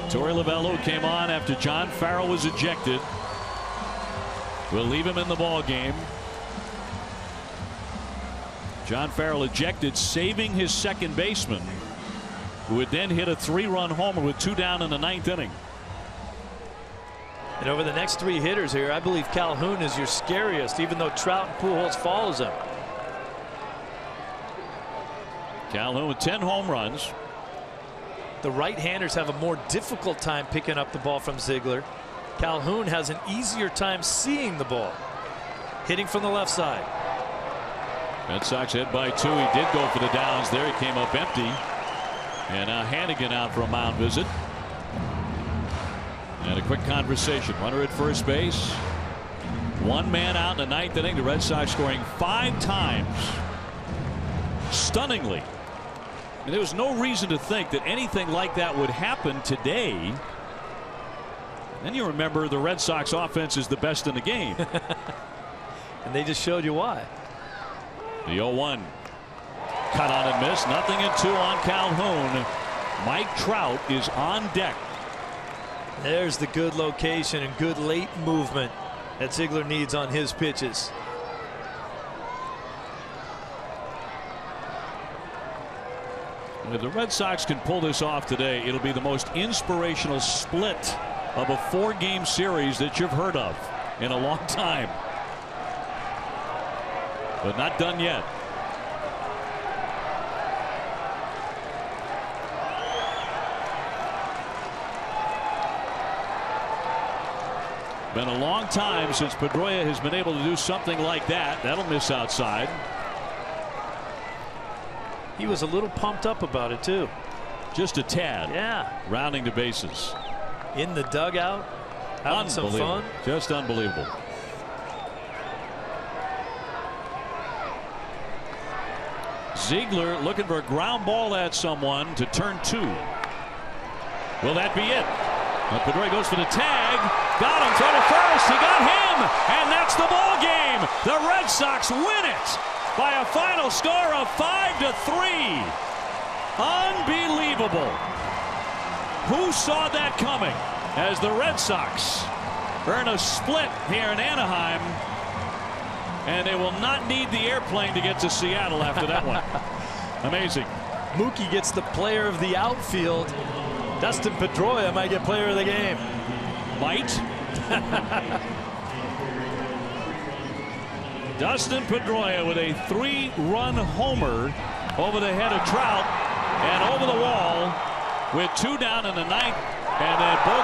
Torey Lovullo came on after John Farrell was ejected. We'll leave him in the ball game. John Farrell ejected, saving his second baseman, who would then hit a 3-run homer with 2 down in the 9th inning. And over the next 3 hitters here, I believe Calhoun is your scariest, even though Trout and Pujols follows him. Calhoun with 10 home runs. The right-handers have a more difficult time picking up the ball from Ziegler. Calhoun has an easier time seeing the ball. Hitting from the left side. Red Sox hit by 2. He did go for the downs there. He came up empty. And now Hannigan out for a mound visit. And a quick conversation. Runner at first base. 1 man out in the 9th inning. The Red Sox scoring 5 times. Stunningly. And there was no reason to think that anything like that would happen today. Then you remember the Red Sox offense is the best in the game. And they just showed you why. The 0-1. Cut on and miss. Nothing in 2 on Calhoun. Mike Trout is on deck. There's the good location and good late movement that Ziegler needs on his pitches. If the Red Sox can pull this off today, it'll be the most inspirational split of a 4-game series that you've heard of in a long time. But not done yet. Been a long time since Pedroia has been able to do something like that. That'll miss outside. He was a little pumped up about it too. Just a tad. Yeah. Rounding the bases. In the dugout. Having some fun. Just unbelievable. Ziegler looking for a ground ball at someone to turn 2. Will that be it? Pedroia goes for the tag. Got him. Throw to first. He got him. And that's the ball game. The Red Sox win it by a final score of 5-3. Unbelievable. Who saw that coming as the Red Sox earn a split here in Anaheim? And they will not need the airplane to get to Seattle after that one. Amazing. Mookie gets the player of the outfield. Dustin Pedroia might get player of the game. Might. Dustin Pedroia with a 3-run homer over the head of Trout and over the wall with 2 down in the 9th. And then Bogart